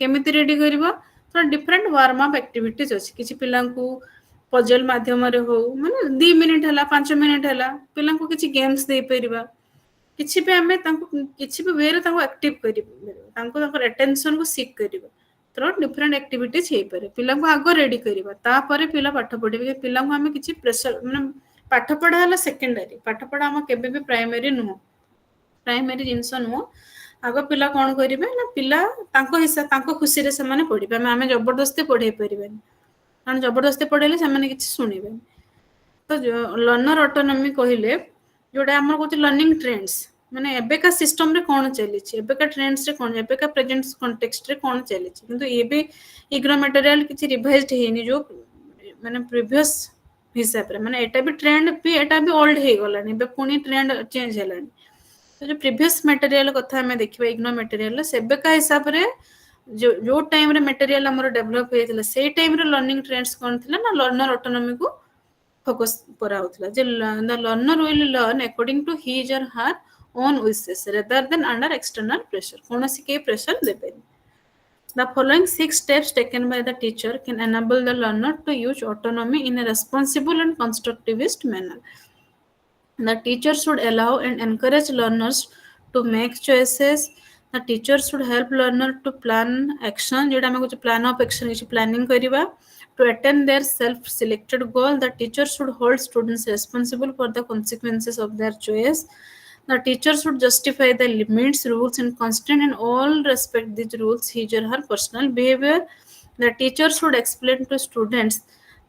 केमिति रेडी करिवो? तो डिफरेंट वार्म अप एक्टिविटीज अछि। किछि पिला को पजल माध्यम रे हो, माने 2 मिनिट हला 5 मिनिट हला पिला को किछि गेम्स दे परिबा, किछि पे हमें तांको किछि पे वे रे तांको एक्टिव करिबो, तांको तांको अटेंशन को सीक करिबो। तो डिफरेंट एक्टिविटीज हे पारे। पिला को आगो रेडी करिबा, ता परे पिला पाठ पढिबे। पिला को हमें किछि प्रेशर माने पाठ पढा हला सेकेंडरी, पाठ पढा हम केबे भी प्राइमरी नुह, प्राइमरी जिंस नुह। आगो पिला कोन करिबे ना पिला तांको हिस्सा तांको खुशी रे से माने पढिबे। हमें जबरदस्ती पढाई परिबेन, कारण जबरदस्ती पढाइले से माने किछि सुनिबे। तो लर्नर ऑटोनॉमी कहिले जोटा हमर कोछि लर्निंग ट्रेंड्स, माने एबेका सिस्टम रे कोन चली छि, एबेका ट्रेंड्स रे कोन, एबेका प्रेजेंट कॉन्टेक्स्ट रे कोन चली छि। किंतु एबे इग्रो मटेरियल किछि रिवाइज्ड हेनी जो माने प्रीवियस हिसाब रे, माने एटा भी ट्रेंड भी एटा भी ओल्ड हे गलानी, बे पुनी ट्रेंड चेंज हेलानी। तो जो प्रीवियस मटेरियल कथा हमें देखिबा इग्नो मटेरियल सेबेका हिसाब रे जो टाइम रे मटेरियल हमर डेवलप हेतिला से टाइम रे लर्निंग ट्रेंड्स कोन थिला ना लर्नर ऑटोनॉमी को फोकस करा होतला। जे the learner will learn according to his और her own wishes rather than under external pressure. कौनसी के pressure देबेनी। The following 6 steps taken by the teacher can enable the learner to use autonomy in a responsible and constructivist manner. The teacher should allow and encourage learners to make choices. The teacher should help learner to plan action, जेटा हमें कुछ plan of action किसी planning करिबा to attain their self-selected goal. The teacher should hold students responsible for the consequences of their choice. The teacher should justify the limits, rules, and constraints, and all respect these rules, his or her personal behavior. The teacher should explain to students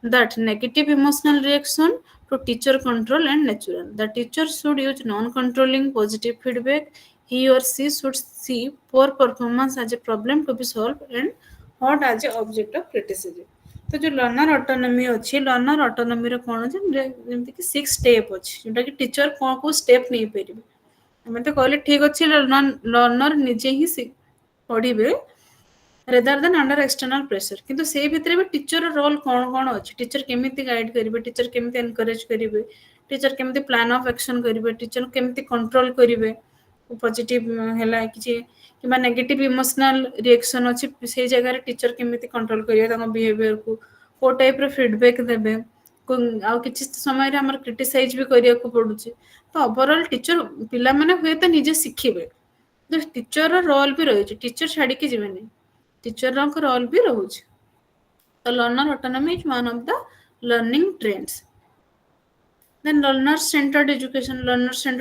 that negative emotional reaction to teacher control and natural. The teacher should use non-controlling positive feedback. He or she should see poor performance as a problem to be solved and not as a object of criticism. तो जो learner autonomy अच्छी learner autonomy रे कोन जे जेमति कि 6 step अछि जोटा कि teacher कोन को step नहीं परिबे हमें तो कहले ठीक अछि लर्नर निजे ही पढ़िबे rather than under external pressure किंतु से भितरे भी टीचर रोल कोन कोन अछि टीचर केमिति गाइड करिवे टीचर केमिति एनकरेज करिवे टीचर केमिति प्लान ऑफ एक्शन करिवे टीचर केमिति कंट्रोल करिवे पॉजिटिव हैला कि किबा नेगेटिव इमोशनल रिएक्शन अछि से जगह रे टीचर केमिति कंट्रोल करिवे ताको बिहेवियर को टाइप रो फीडबैक देबे आ किछि समय रे हमर क्रिटिसाइज भी करिया को पडुछि तो ओवरऑल टीचर पिला माने होय त निजे सिखिबे तो टीचर रो रोल भी रही टीचर छाड़ी के जीवनी टीचर रो रोल भी रहुछि तो learner autonomy is one of the learning trends then learner centred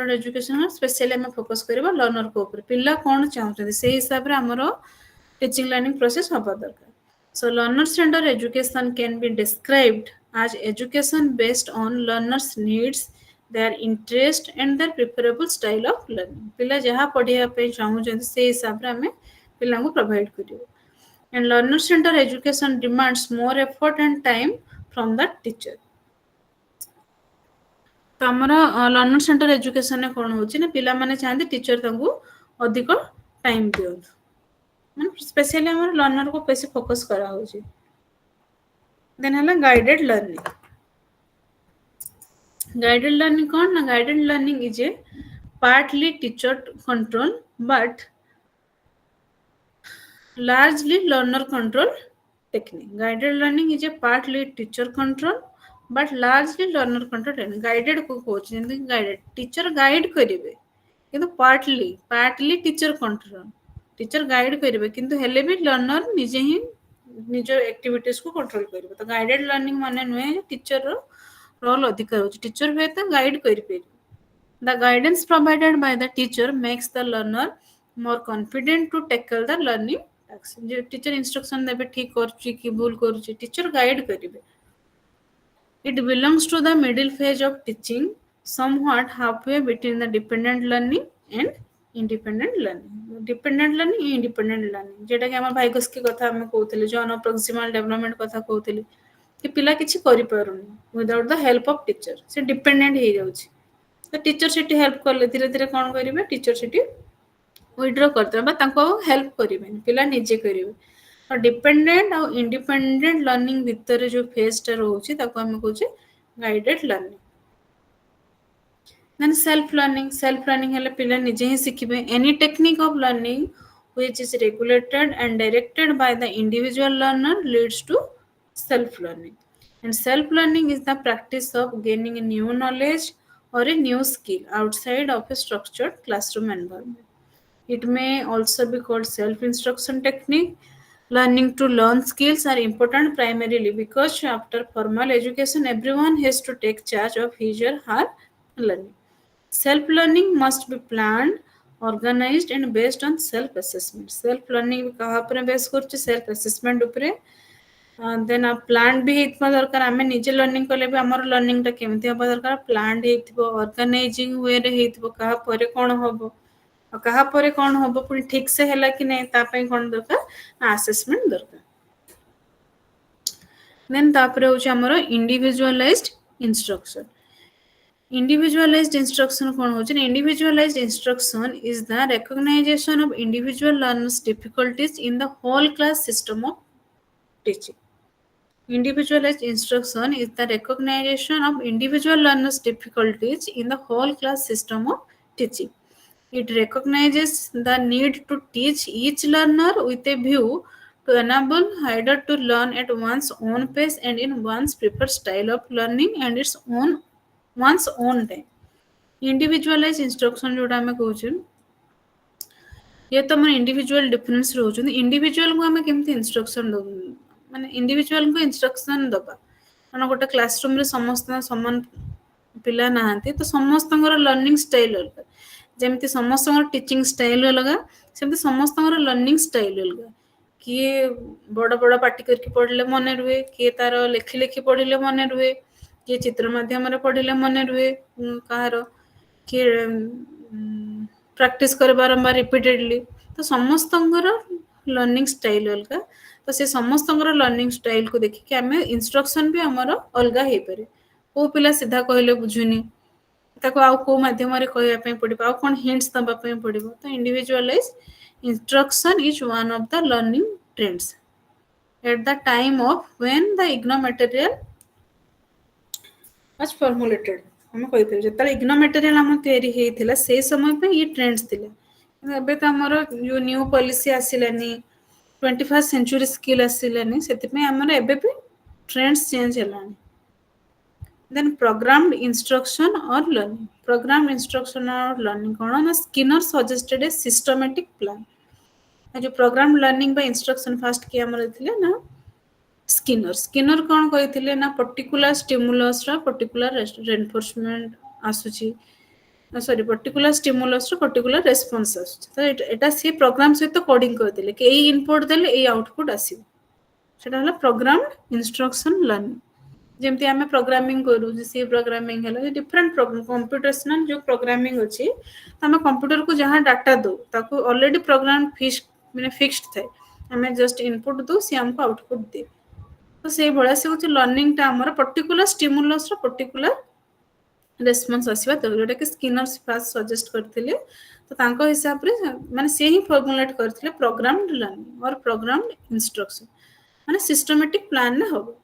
education specially हम फोकस करबा लर्नर को ऊपर पिल्ला कोन चाहते से हिसाब रे हमरो टीचिंग लर्निंग प्रोसेस होबा दरकार so learner centered education can be described as education based on learners needs their interest and their preferable style of learning पिल्ला जहा पढिया पे चाहू जंती से हिसाब रे हमें पिल्ला को प्रोवाइड करियो and learner centered education demands more effort and time from the teacher तो हमर लर्नर सेंटर एजुकेशन कोन होची ना पिला माने चाहते टीचर तांगु अधिक टाइम दियो माने स्पेशली हमर लर्नर को पैसे फोकस करा होची देन हला गाइडेड लर्निंग कोन ना guided learning is A partly teacher control but largely learner control technique guided learning is a partly teacher control but largely learner control technique guided को coach जेंति guided teacher guide करिवे किंतु partly teacher control teacher guide करिवे किंतु हेले भी learner निजे ही निजो activities को कंट्रोल करिवे तो गाइडेड लर्निंग माने नुए टीचर रो रोल अधिक होची टीचर हे त गाइड करि पे the guidance provided by the teacher makes the learner more confident to tackle the learning tasks J teacher instruction देबे ठीक करछि कि भूल करछि टीचर गाइड करिवे it belongs to the middle phase of teaching somewhat halfway between the dependent learning and independent learning जेटा कि हमर भाइगस के कथा हम कहउतले जो अन प्रोक्सिमल डेवलपमेंट कथा कहउतले कि पिला किछि करि पारुनी without the help of teacher से डिपेंडेंट हे जाउछि तो टीचर सिटी हेल्प करले धीरे धीरे कोन करिवे टीचर सिटी विड्रॉ करते बा तांको हेल्प करिवे पिला निजे करिवे और डिपेंडेंट और इंडिपेंडेंट लर्निंग भीतर जो फेज टा रहउछि ताको हम कहउछि guided learning then self learning हले पिला निजे ही सिखिबे any technique of learning which is regulated and directed by the individual learner leads to self learning and self learning is the practice of gaining a new knowledge or a new skill outside of a structured classroom environment it may also be called self instruction technique learning to learn skills are important primarily because after formal education everyone has to take charge of his or her learning self learning must be planned organized and based on self assessment self learning कहा पर base करछ self assessment ऊपर then plan भी हेतबा दरकार हमें निजे learning करले भी हमर लर्निंग ता केमति होबा दरकार प्लान हेतबो ऑर्गेनाइजिंग वे रे हेतबो कहा परे कोन होबो और कहा परे कोन होबो पुनी ठीक से हैला कि नै ता पई कोन दरकार असेसमेंट दरकार देन तापरे होछ हमर इंडिविजुअलाइज्ड इंस्ट्रक्शन individualized instruction कोन होछ ने individualized instruction is the recognition of individual learners difficulties in the whole class system of teaching individualized instruction is the recognition of individual learners difficulties in the whole class system of teaching it recognizes the need to teach each learner with a view to enable either to learn at one's own pace and in one's preferred style of learning and its one's own time individualized instruction जोटा हमें कहउछु ये तो मन individual difference रहउछु individual को हमें केमति instruction दो माने individual को इंस्ट्रक्शन दबा माने गोटे क्लासरूम रे समस्त समान पिला नाहंती तो समस्तंगर लर्निंग स्टाइल अलग जेमति समस्तंगर टीचिंग स्टाइल अलग सेमति समस्तंगर लर्निंग स्टाइल अलग किए बड़ बड़ पाटी करके पढ़ले मन रुए, किए तार लेखि लेखि पढ़ले मन रुए, किए चित्र माध्यम पढ़ले मन रुए, कहार किए प्रैक्टिस कर बारंबार रिपीटेडली। तो समस्त लर्निंग स्टाइल अलग, तो से समस्त लर्निंग स्टाइल को देखिए आम इंस्ट्रक्शन भी आमर अलग हो पारे। को पिला सीधा कहले बुझुनी ताको आउ को माध्यम रे कहया पड़ो, आउ कौन हिंट्स दबा पड़ो। तो individualise instruction is one of the learning trends at the time of when the IGNOU material was formulated। हम कहते जो IGNOU material हम तैयारी हेइथिला से समय पे ये ट्रेंड्स थिले। एबे त हमर जो न्यू पॉलिसी आसिलानी 21st सेंचुरी स्किल आसिलानी, सेति पे हमर एबे पे ट्रेंड्स चेंज हेलानी। देन प्रोग्राम्ड इंस्ट्रक्शन और लर्निंग। प्रोग्राम्ड इंस्ट्रक्शन और लर्निंग कौन ना Skinner suggested a systematic plan. जो programme learning by instruction first किया हमर थिले ना स्किनर। स्किनर कौन कहिथिले ना पर्टिकुलर स्टिमुलस रा पर्टिकुलर रेनफोर्समेंट आसुची, सॉरी पर्टिकुलर स्टिमुलस रा पर्टिकुलर रेस्पॉन्स आसुची। तो एटा से प्रोग्राम सहित कोडिंग कर दिले कि एई इनपुट देले एई आउटपुट आसीबो, सेटा हला प्रोग्राम्ड इंस्ट्रक्शन लर्निंग। जेमती आमे प्रोग्रामिंग करू, सी प्रोग्रामिंग हला डिफरेंट प्रोग्राम कंप्यूटेशनल जो प्रोग्रामिंग अछि, आमे कंप्यूटर को जहां डाटा दो ताको ऑलरेडी प्रोग्राम फिक्स्ड थाए, आमे जस्ट इनपुट दो सी हमको आउटपुट दे। तो से भला से होची लर्निंग टा हमर पर्टिकुलर स्टिमुलस रो पर्टिकुलर रेस्पॉन्स आसीबा। तो जोटा कि स्किनर फास्ट सजेस्ट करथिले, तो तांको हिसाब रे माने से ही फॉर्मुलेट करथिले प्रोग्राम्ड लर्निंग और प्रोग्राम्ड इंस्ट्रक्शन माने सिस्टमैटिक प्लान ने होबो।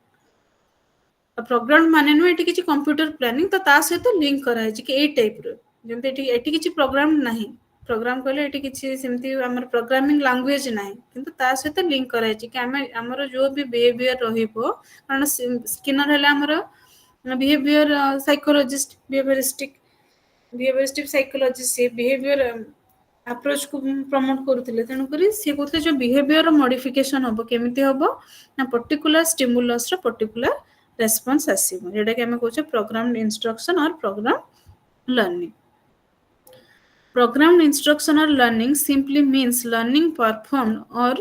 प्रोग्राम माने नु एटी किछि कंप्यूटर प्लानिंग, तो ता सहित लिंक करा है कि ए टाइप रो जेमते एटी किछि प्रोग्राम नाही। प्रोग्राम कहले एटी किछि सेमती हमर प्रोग्रामिंग लैंग्वेज नाही, किंतु ता सहित लिंक करा है कि हमर जो भी बिहेवियर रहिबो, कारण स्किनर हला हमर बिहेवियर साइकोलॉजिस्ट, बिहेवियरिस्टिक साइकोलॉजिस्ट से बिहेवियर अप्रोच को प्रमोट करूथिले। तेनु करी से कहते जो बिहेवियर मॉडिफिकेशन होबो केमिति होबो ना पर्टिकुलर स्टिमुलस रो पर्टिकुलर रेस्पॉन्स आसीबो, जेटा कि हमें कहछे प्रोग्राम्ड इंस्ट्रक्शन और प्रोग्राम लर्निंग। प्रोग्राम्ड इंस्ट्रक्शन और learning simply means learning performed or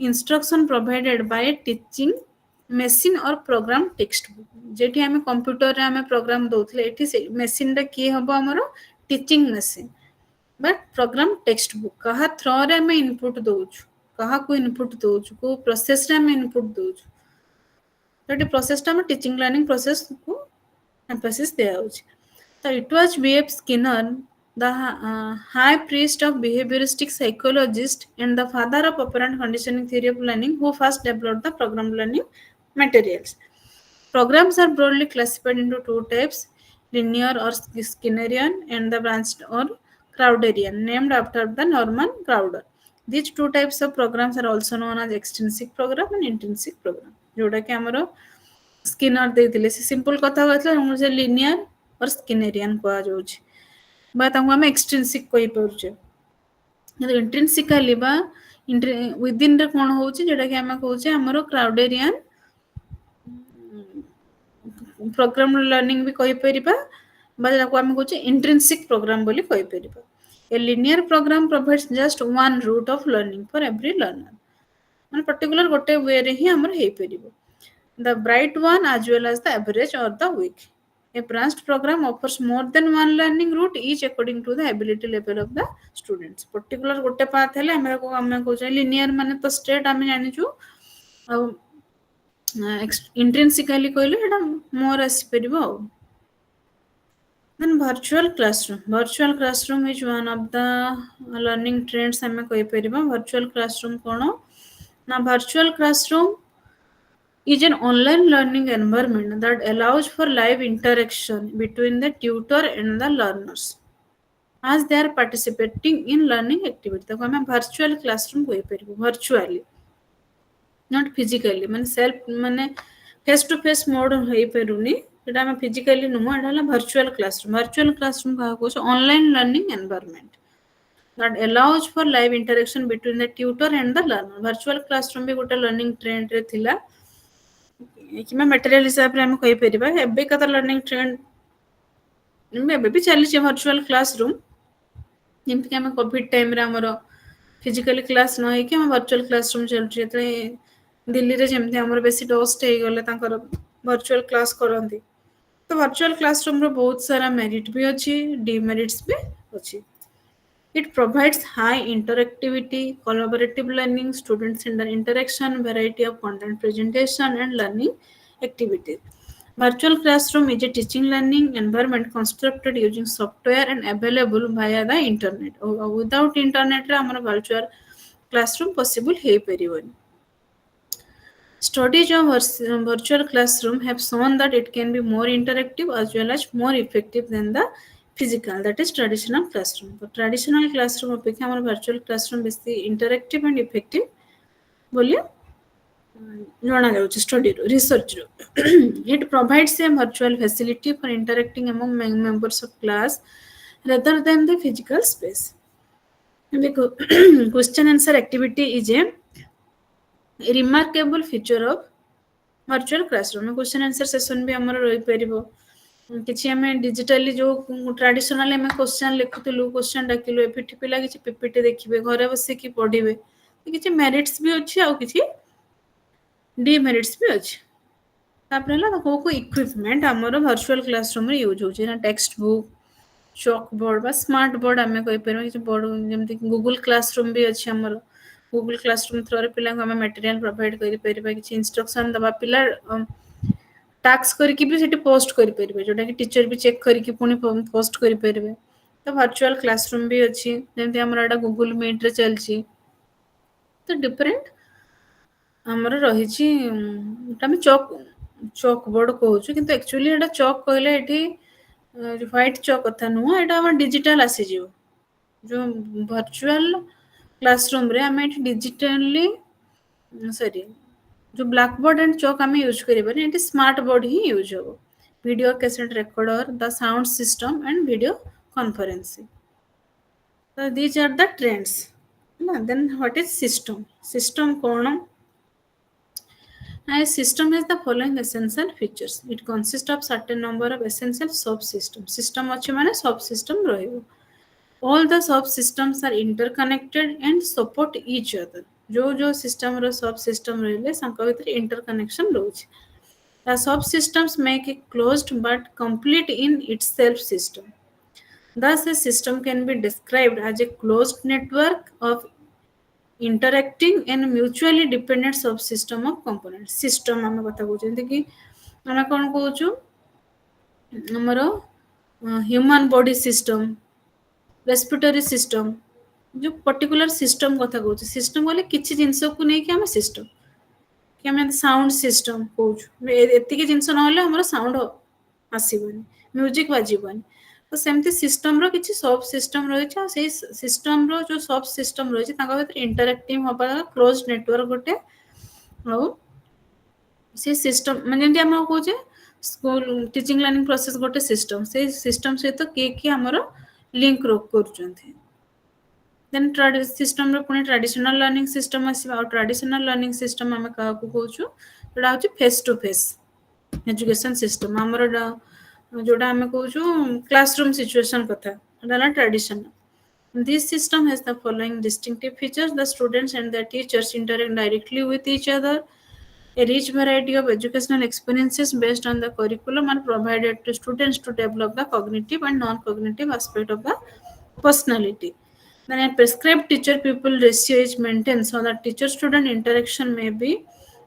instruction provided by a teaching machine or program textbook। जेठी हमें कंप्यूटर रे हमें प्रोग्राम दोथले, एठी से मशीन रे की हबो हमरो teaching machine, but program text book कहा थ्रो रे हमें इनपुट दोछु, कहा को इनपुट दोछु, को प्रोसेस रे हमें इनपुट दोछु। तो प्रोसेस टा टीचिंग लर्निंग प्रोसेस को एम्फेसिस दिया होछि। तो it was B.F. Skinner, the high priest of behavioristic psychologist and the father of operant conditioning theory of learning, who first developed the program learning materials. Programs are broadly classified into two types, linear or Skinnerian and the branched or Crowderian, named after the Norman Crowder. These two types of programs are also known as extrinsic program and intrinsic program। जोटा कि हमरो Skinner देथिले से simple कथा कहथले हम से linear और Skinnerian कहा जाउछ, बा तांको हम एक्सट्रिंसिक कहि परछे। इंट्रिंसिकली बा विद इन रे कोन होउछ, जेटा कि हम कहउछे हमरो क्राउडेरियन प्रोग्राम लर्निंग भी कहि परिबा, बा ताको हम कहउछे इंट्रिंसिक प्रोग्राम बोली कहि परिबा। A linear program provides just one route of learning for every learner, मान पर्टिकुलर गोटे वे रे ही हमर हे परिबो। The bright one as well as the average or the weak। A branched program offers more than one learning route, each according to the ability level of the students। Particular गोटे path हेले हमरा को हम कहउछे linear माने तो straight हम जानि छु, इंट्रिंसिकली कहले एटा मोर आसी परिबो। Then virtual classroom। Virtual classroom is one of the learning trends हमें कहि परिबा। Virtual classroom कोन ना, virtual classroom is an online learning environment that allows for live interaction between the tutor and the learners as they are participating in learning activity। तो हमें virtual classroom कहि परिबो, virtually not physically, माने self माने face to face mode होई परुनी, एटा हम physically नुमो, एटा हला virtual classroom. Virtual classroom कहा को online learning environment that allows for live interaction between the tutor and the learner। Virtual classroom भी गोटे लर्निंग ट्रेंड रे थिला कि मैं मटेरियल हिसाब रे हम कहि परिबा। एबे कता लर्निंग ट्रेंड एबे भी चली छै वर्चुअल क्लासरूम, जेमति कि हम कोविड टाइम रे हमरो फिजिकली क्लास न होइकि हम वर्चुअल क्लासरूम चलुछि जेतले दिल्ली रे जेमति हमर बेसी डस्ट हे गले तांकर वर्चुअल क्लास करंती तो वर्चुअल क्लासरूम रो बहुत सारा मेरिट भी अछि डिमेरिट्स भी अछि It provides high interactivity, collaborative learning, student-centered interaction, variety of content presentation, and learning activities. Virtual classroom is a teaching learning environment constructed using software and available via the internet. Without internet, our virtual classroom possible है परिवन. Studies of virtual classroom have shown that it can be more interactive as well as more effective than the physical, that is traditional classroom. But traditional classroom अपेक्षा हमारा virtual classroom बेसी interactive and effective बोलिए जाना जाऊँच study research. It provides a virtual facility for interacting among members of class rather than the physical space. Question answer activity is a remarkable feature of virtual classroom. Question answer session भी हमर रही परिबो किछि हमें digitally जो traditional हमें question लिखुतलु question डाकिलु एफिटी पिला किछि PPT देखिबे घरे बसे की पढिबे किछि मेरिट्स भी अछि आ किछि डिमेरिट्स भी अछि तापर ला को को इक्विपमेंट हमर वर्चुअल क्लासरूम रे यूज होछि ना टेक्स्ट बुक चॉक बोर्ड बा स्मार्ट बोर्ड हमें कहि परबे किछि बोर्ड जेमति गूगल क्लासरूम भी अछि हमर गूगल क्लासरूम थ्रू पिला हमें मटेरियल प्रोवाइड करि परिबा किछि इंस्ट्रक्शन दबा पिला टास्क करके भी सेठी पोस्ट करि परिबे जोटा कि टीचर भी चेक करके पुनी पोस्ट करि परिबे तो वर्चुअल क्लासरूम भी अछि जेमति हमरा एटा गूगल मीट रे चलछि तो डिफरेंट हमरा रही छि एटा में चॉक बोर्ड कहउछु किंतु एक्चुअली एटा चॉक कहले एठी व्हाइट चॉक कथा नु एटा हमर डिजिटल आसी जिवो जो वर्चुअल क्लासरूम रे हमें डिजिटली सॉरी जो ब्लैक बोर्ड एंड चॉक हमें यूज करिबे एटी स्मार्ट बोर्ड ही यूज हो video cassette recorder the sound system and video conferencing so these are the trends na then what is system कोण a system has the following essential features it consists of certain number of essential system अछि माने subsystem रहिबो all the subsystems are interconnected and support each other जो system रो सब system रहले संक भीतर interconnection रहउछि the subsystems make a closed but complete in itself system thus a system can be described as a closed network of interacting and mutually dependent subsystem of components system हम कथा कहउछन कि हम कोन कहउछु हमरो human body system respiratory system जो particular system कथा कहउछ system बोले किछि जिंस को नै कि हम सिस्टम कि हम साउंड सिस्टम कहउछ एति के जिंस न होले हमर साउंड आसीबनी म्यूजिक बाजिबनी तो सेमति सिस्टम रो किछि सब सिस्टम रहै छै से सिस्टम रो जो सब सिस्टम रहै छै ताका भीतर इंटरैक्टिव होबा क्लोज नेटवर्क गोटे औ से सिस्टम माने जे हम कहउछ स्कूल टीचिंग लर्निंग प्रोसेस गोटे सिस्टम से सिस्टम से तो के हमर लिंक रो करचंती then system रो पुनी ट्रेडिशनल लर्निंग सिस्टम आसी और ट्रेडिशनल लर्निंग सिस्टम हम का को कहउछु जोडा होची face to face education system हमर जोडा हम कहउछु क्लासरूम सिचुएशन कथा डाला traditional this system has the following distinctive features the students and their teachers interact directly with each other a rich variety of educational experiences based on the curriculum are provided to students to develop the cognitive and non-cognitive aspect of the personality then a prescribed teacher pupil ratio is maintained so that teacher student interaction may be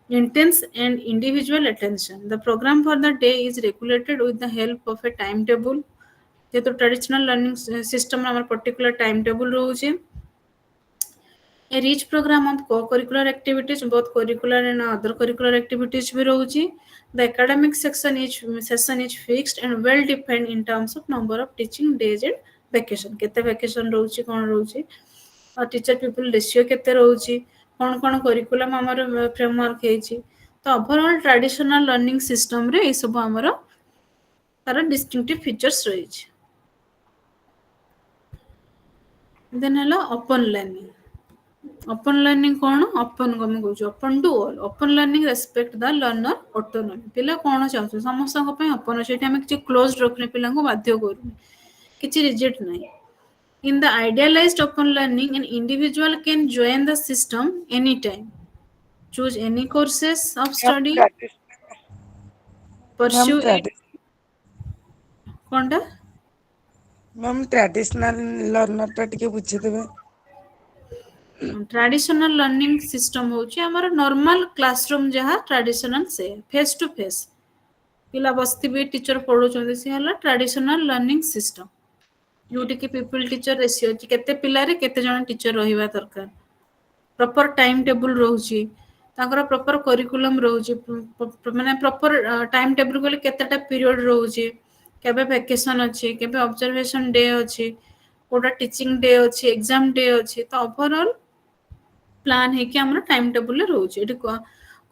intense and individual attention the program for the day is regulated with the help of a timetable जे तो traditional learning system हमर particular time table रहउछि a rich program of co-curricular activities both curricular and other curricular activities भी रहउछि the academic session is fixed and well defined in terms of number of teaching days and vacation केते vacation रहउछि कोन रहउछि और teacher people ratio केते रहउछि कोन curriculum हमर framework हेछि तो overall traditional learning system रे ए सब हमर तार डिस्टिंक्टिव फीचर्स रहिछि देन हला ओपन लर्निंग कोन ओपन को हम कहउछु open to all open learning respect the learner autonomy पिला कोन चाहछु समस्त को पय ओपन छै हम किछि क्लोज रखने पिला को बाध्य करू किछि रिजिड नै In the idealized open learning, an individual can join the system anytime, choose any courses of study, ma'am pursue it. Konda? Ma'am traditional learner ଟା ଟିକେ ବୁଝିଦେବେ। ट्रेडिशनल लर्निंग सिस्टम होची हमर नॉर्मल क्लासरूम जहा ट्रेडिशनल से face to face पिला बस्तिबे teacher पढौचंदी से हला traditional learning system जोटी कि पीपल टीचर रेशियो अछि केते पिला रे केते जण टीचर रहिबा दरकार प्रॉपर टाइम टेबल रहउची ताकर प्रॉपर करिकुलम रहउची माने प्रॉपर टाइम टेबल कोले केतेटा पीरियड रहउची केबे वैकेशन अछि केबे ऑब्जर्वेशन डे अछि कोटा टीचिंग डे अछि एग्जाम डे अछि तो ओवरऑल प्लान है कि हमर टाइम टेबल रहउची एटी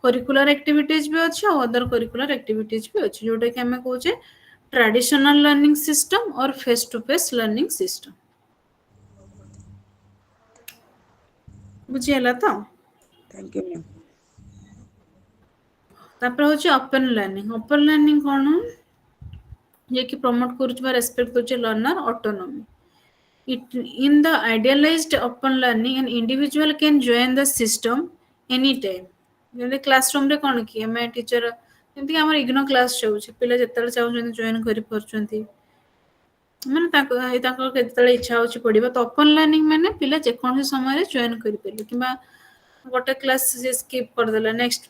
करिकुलर एक्टिविटीज भी अछि और अदर करिकुलर एक्टिविटीज भी अछि जोटा कि हमें कहउचे ट्रेडिशनल लर्निंग सिस्टम और face to face learning system बुझियला तो थैंक यू मैम। तापर होची ओपन लर्निंग कोन ये कि प्रमोट करूछबा रेस्पेक्ट करछे learner autonomy it in the idealized open learning an individual can join the system anytime जैसे क्लासरूम रे कोन कि हमें टीचर जेमति हमर इग्नो क्लास चौछि पिला जेतल चाहउछन जॉइन करि परछंती माने ताको केतले इच्छा होछि पढिबा तो ओपन लर्निंग माने पिला जे कोन समय रे जॉइन करि पेले किबा गोटे क्लास से स्किप कर देला नेक्स्ट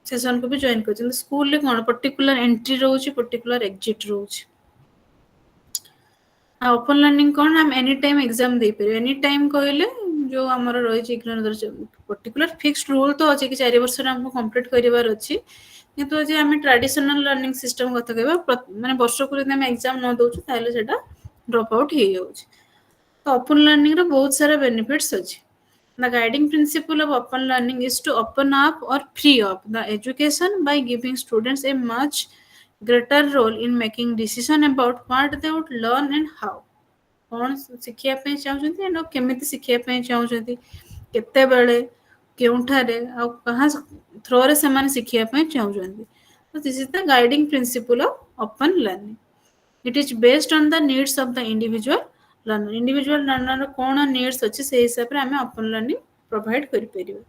सेशन को भी जॉइन कर स्कूल रे कोन पर्टिकुलर एंट्री रहउछि पर्टिकुलर एग्जिट रहउछि ओपन लर्निंग कौन हम एनी टाइम एग्जाम दे पर एनी टाइम कहले जो हमर रही इग्नोर पर्टिकुलर फिक्स्ड रूल तो अछि कि 4 वर्ष रे हमको कंप्लीट करिवार अछि किंतु जे हम ट्रेडिशनल लर्निंग सिस्टम कथा कहबा माने वर्ष को यदि हम एग्जाम न दोछु ताले सेटा ड्रॉप आउट हे जाउछि तो ओपन लर्निंग रो बहुत सारा बेनिफिट्स अछि The guiding principle of open learning is to open up or free up the education by giving students a much greater role in making decision about what they would learn and how. कौन शिखिया पे चाहउछंती and केमिति शिखिया पे चाहउछंती केते बेले केउठारे आ कहां throw रे समान शिखिया पे चाहउछंती तो this is the guiding principle of open learning it is based on the needs of the individual learner कौन नीड्स अच्छे से हिसाब से आम ओपन लर्निंग प्रोवाइड कर परिबे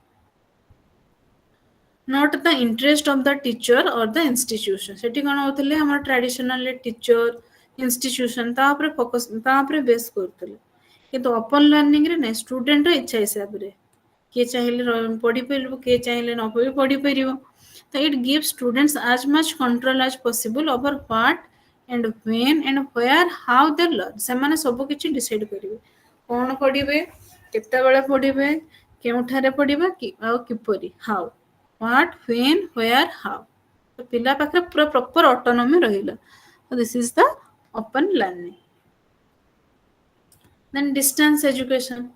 not the interest of the teacher और द इंस्टीट्यूशन सेठी कोन होतले हमर ट्रेडिशनल टीचर इंस्टीट्यूशन ता ऊपर फोकस ता ऊपर बेस करतले किंतु ओपन लर्निंग रे ने स्टूडेंट रो इच्छा हिसाब रे के चाहिले पढी परिबो के चाहिले न पढी परिबो तो it gives students as much control as possible over what and when and where how they learn सेमाने सब किछि डिसाइड करिवे कोन पढिबे केते बेले पढिबे केउठारे पढिबा कि आ किपरि how what when where how तो पिला पाखरे पूरा प्रॉपर ऑटोनॉमी रहिला so this is the open learning then distance education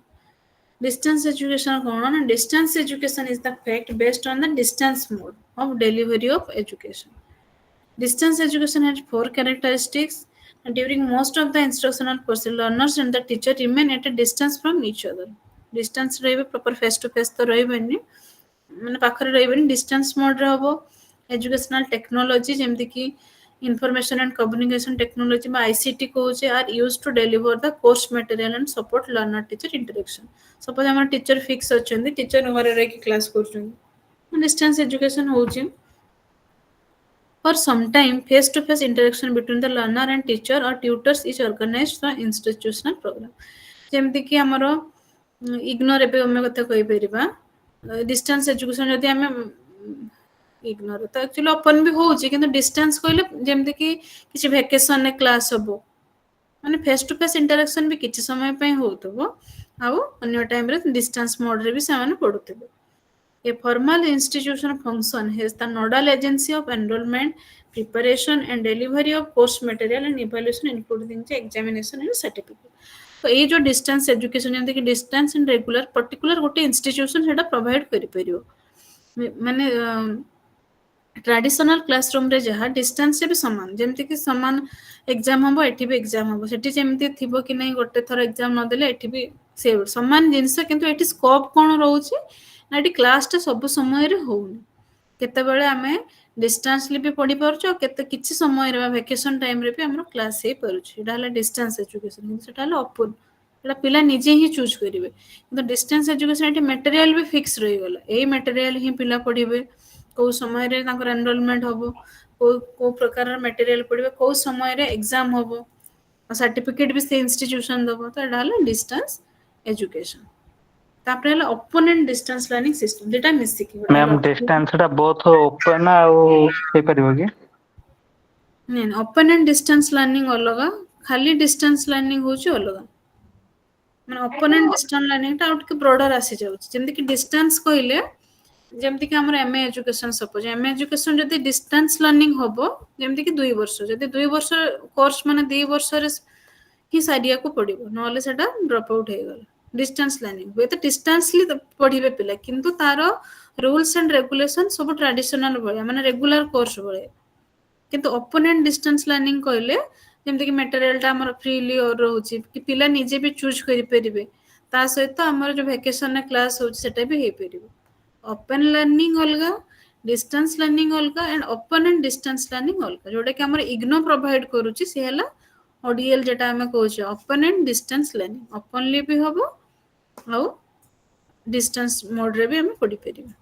कौन ना distance education is the fact based on the distance mode of delivery of education. Distance education has 4 characteristics. During most of the instructional process, learners and the teacher remain at a distance from each other. Distance रहिबे proper face to face तो रहिबेनी माने पाखरे रहिबेनी distance mode रे हबो educational technology जेमति कि information and communication technology by ICT Koche are used to deliver the course material and support learner teacher interaction. Suppose हमर teacher fix अछंदी teacher घरे रह के क्लास करछन distance education होची for some time face to face interaction between the learner and teacher or tutors is organized through institutional program जेमति कि हमरो ignore एबे हम कथा कहि परिबा डिस्टेंस एजुकेशन जदि हमें इग्नोर तो एक्चुअली ओपन भी होउची किंतु डिस्टेंस कहले जेमति कि किछि वैकेशन ने क्लास हबो माने फेस टू फेस इंटरेक्शन भी किछि समय पे होतबो आ अन्य टाइम रे डिस्टेंस मोड रे भी सामान पडुतबो A formal institution function has the nodal agency of enrollment, preparation and delivery of course material and evaluation including the examination and certificate. तो ये जो distance education जमते कि distance and regular particular गोटे institution सेटा provide करि परियो माने ट्रेडिशनल क्लासरूम रे जहा डिस्टेंस भी समान जेमति कि समान एग्जाम हबो एठी भी एग्जाम हबो सेठी जेमति थिबो कि नै गोटे थर एग्जाम न देले एठी भी से समान जिंस किंतु एठी स्कोप कोन रहउची ना एठी क्लास टा सब समय रे होउनी केते बेले हमें डिस्टेंसली भी पढी परछो केते किछि समय रे वेकेशन टाइम रे भी हमरो क्लास हे परछ एटा हला डिस्टेंस एजुकेशन सेटा हला ओपन एटा पिला निजे ही चूज करेंगे किंतु डिस्टेंस एजुकेशन ये मटेरियल भी फिक्स रही गला यही मटेरियल ही पिला पढ़े कौ समय रे तांकर एनरोलमेंट हम को प्रकार मटेरियल पढ़े कौ समय रे एग्जाम हम सर्टिफिकेट भी से इंस्टीट्यूशन दबो तो एटा हला डिस्टेंस एजुकेशन तापरे हला open and distance learning system जेटा मिसी की मैम डिस्टेंस टा बोथ ओपन आउ हे परिबो कि नहीं ओपन एंड डिस्टेंस लर्निंग अलग खाली डिस्टेंस लर्निंग होची अलग माने ओपन एंड डिस्टेंस लर्निंग टा आउट के ब्रॉडर आसी जाउ जेमति कि डिस्टेंस कहले जेमति कि हमर MA education suppose MA education जदी डिस्टेंस लर्निंग होबो जेमति कि 2 वर्ष जदी 2 वर्ष कोर्स माने 2 वर्ष रे ही सारिया को पड़िबो नले सेटा ड्रॉप आउट हे गला डिस्टेंस लर्निंग वे तो डिस्टेंसली पढ़िबे पिला किंतु तारो रूल्स एंड रेगुलेशन सब ट्रेडिशनल भले माने रेगुलर कोर्स भले किंतु ओपन एंड डिस्टेंस लर्निंग कहले जेमति कि मटेरियल टा हमर फ्रीली और रहउची कि पिला निजे भी चूज करि परिबे ता सहित हमर जो वेकेशन ने क्लास होची सेटा भी हे परिबो ओपन लर्निंग अलगा डिस्टेंस लर्निंग अलगा and open and distance learning अलगा जोटा कि हमर इग्नो प्रोवाइड करूची से हला ओडीएल जेटा हमें कहूचे open and distance learning openly भी हबो आउ डिस्टेंस मोड रे भी हमें पढ़ी परिबे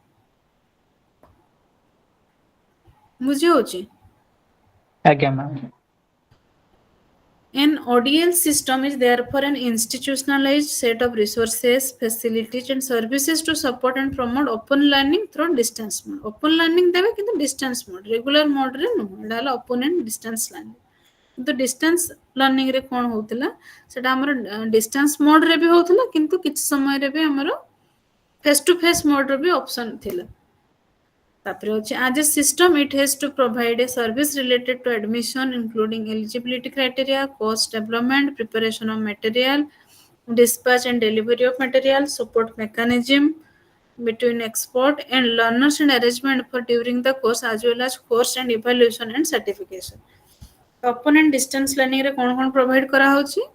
बुझे होची आज्ञा ma'am An ODL system is therefore an institutionalized set of resources, facilities, and services to support and promote open learning through distance mode. Open learning देवे किंतु distance mode, regular mode रे नुह डाला open and distance learning. किंतु distance learning रे कौन होतला सेटा हमरो distance mode रे भी होतला किंतु किछ समय रे भी हमरो face to face mode रे भी option थिला. As a system, it has to provide a service related to admission, including eligibility criteria, course development, preparation of material, dispatch and delivery of material, support mechanism between expert and learners, and arrangement for during the course, as well as course and evaluation and certification. Open and distance learning रे कौन provide करा होची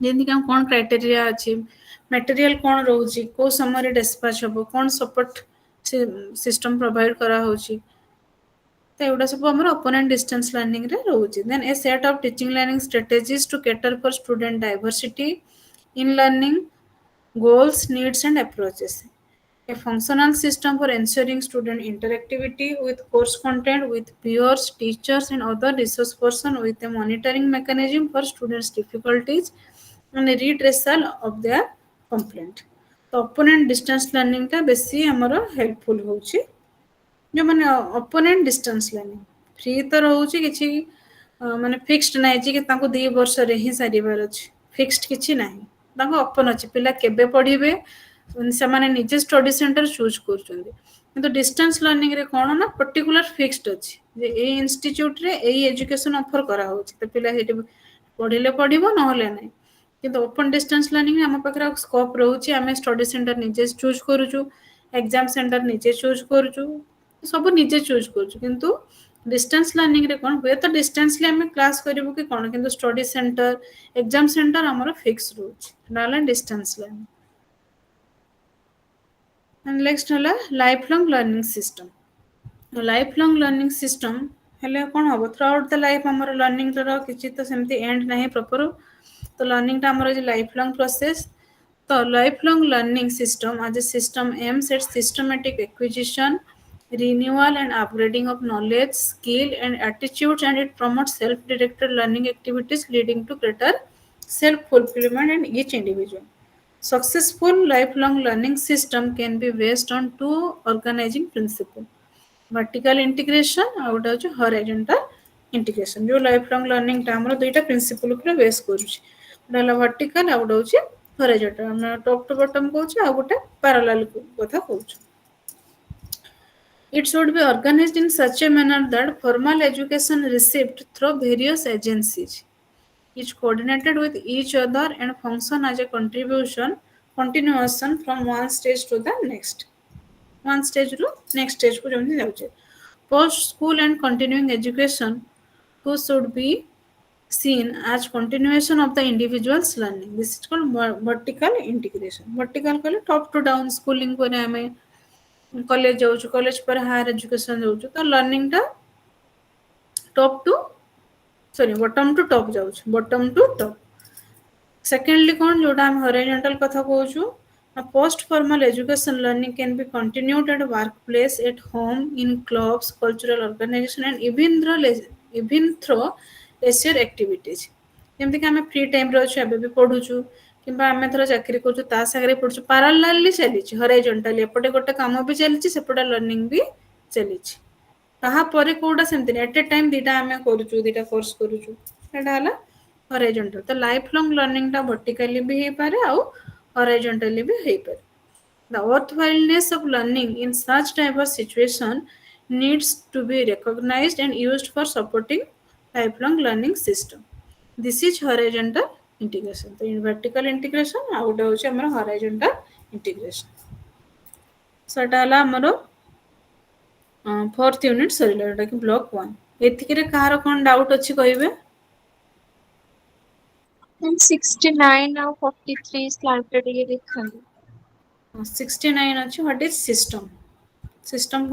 जेंति कि हम कौन criteria अछि material कौन रहउची को समय रे डिस्पैच हबो कौन सपोर्ट सिस्टम प्रोवाइड करा होची तो एवडा सब हमर ओपन एंड डिस्टेंस लर्निंग रे रहउची then a set of teaching learning strategies to cater for student diversity in learning goals needs and approaches a functional system for ensuring student interactivity with course content with peers teachers and other resource person with a monitoring mechanism for students difficulties and a redressal of their complaint तो open and distance learning टा बेसी हमरो helpful होची जो माने open and distance learning free तो रहउची किछि माने फिक्स्ड नै जे कि ताको 2 वर्ष रे ही सारिबार अछि फिक्स्ड किछि नै ताको ओपन अछि पिला केबे पढिबे से माने निजे स्टडी सेंटर चूज करचुंदी किंतु डिस्टेंस लर्निंग रे कोन ना पर्टिकुलर फिक्स्ड अछि जे ए इंस्टीट्यूट रे ए एजुकेशन ऑफर करा होची तो पिला हेटी पढिले पढिबो नहले नै किंतु ओपन डिस्टेंस लर्निंग में हम पाखरा स्कोप रहउची हमें स्टडी सेंटर निजे चूज करूछु एग्जाम सेंटर निजे चूज करूछु सब निजे चूज करूछु किंतु डिस्टेंस लर्निंग रे कोन होय तो डिस्टेंसली हमें क्लास करिवो कि कोन किंतु स्टडी सेंटर एग्जाम सेंटर हमर फिक्स रहउची डाला डिस्टेंस लर्निंग एंड नेक्स्ट हला life long learning system life long learning system हेले कोन होबो थ्रू आउट द लाइफ हमर लर्निंग रो किछि तो सेमती एंड नाही प्रॉपर तो लर्निंग टा हमर लाइफ लॉन्ग प्रोसेस तो life long learning system as a system aims at systematic acquisition renewal and upgrading of knowledge skill and attitudes and it promotes self directed learning activities leading to greater self fulfillment in each individual successful lifelong learning system can be based on two organizing principles vertical integration और गोटे होची horizontal integration जो life long learning टा हमर दुईटा principal ऊपर base करूची डाला वर्टिकल आउट होची हॉरिजॉन्टल हम टॉप टू बॉटम कहूछ आ गोटे पैरेलल कथा कहूछ it should be organized in such a manner that formal education received through various agencies each coordinated with each other and function as a continuation from one stage to the next one stage ru next stage को जमनी जाउचे post school and continuing education who should be seen as continuation of the individual's learning. This is called vertical integration. Vertical कहले top to down schooling पर हमें college जाउछु college पर higher education जाउछु तो लर्निंग टा top to bottom to top जाउछु bottom to top secondly कौन जोटा हम हॉरिजॉन्टल कथा कहूँ post formal education learning can be continued at work place at home in clubs cultural organisation and even through leisure activities जमती कि आम free time अच्छे भी पढ़ुचु कि आम थोड़ा चाकरी करूँ ता सागर पढ़ु पारालाली चली हॉरिजॉन्टली एपटे गोटे काम भी चली सेपटे लर्निंग भी चली तापर कौटा सेमती एट ए टाइम दीटा आम करूँ दीटा कोर्स करूँ है हॉरिजॉन्टल तो लाइफ लॉन्ग लर्निंग टा वर्टिकली भी हो पारे आउ हॉरिजॉन्टली भी हो पारे the worthwhileness of learning in such diverse situation needs to be recognized and used for supporting lifelong learning system this is horizontal integration तो vertical integration आउ गोटे होची हमर horizontal integration सेटा हला हमर फोर्थ यूनिट सरिला जोटा कि ब्लॉक 1 एथिकरे कहार कोन डाउट अछि कहिबे 69 और 43 स्लाइड पे ଟିକେ ଦେଖନ୍ତୁ 69 ଅଛି व्हाट इज सिस्टम सिस्टम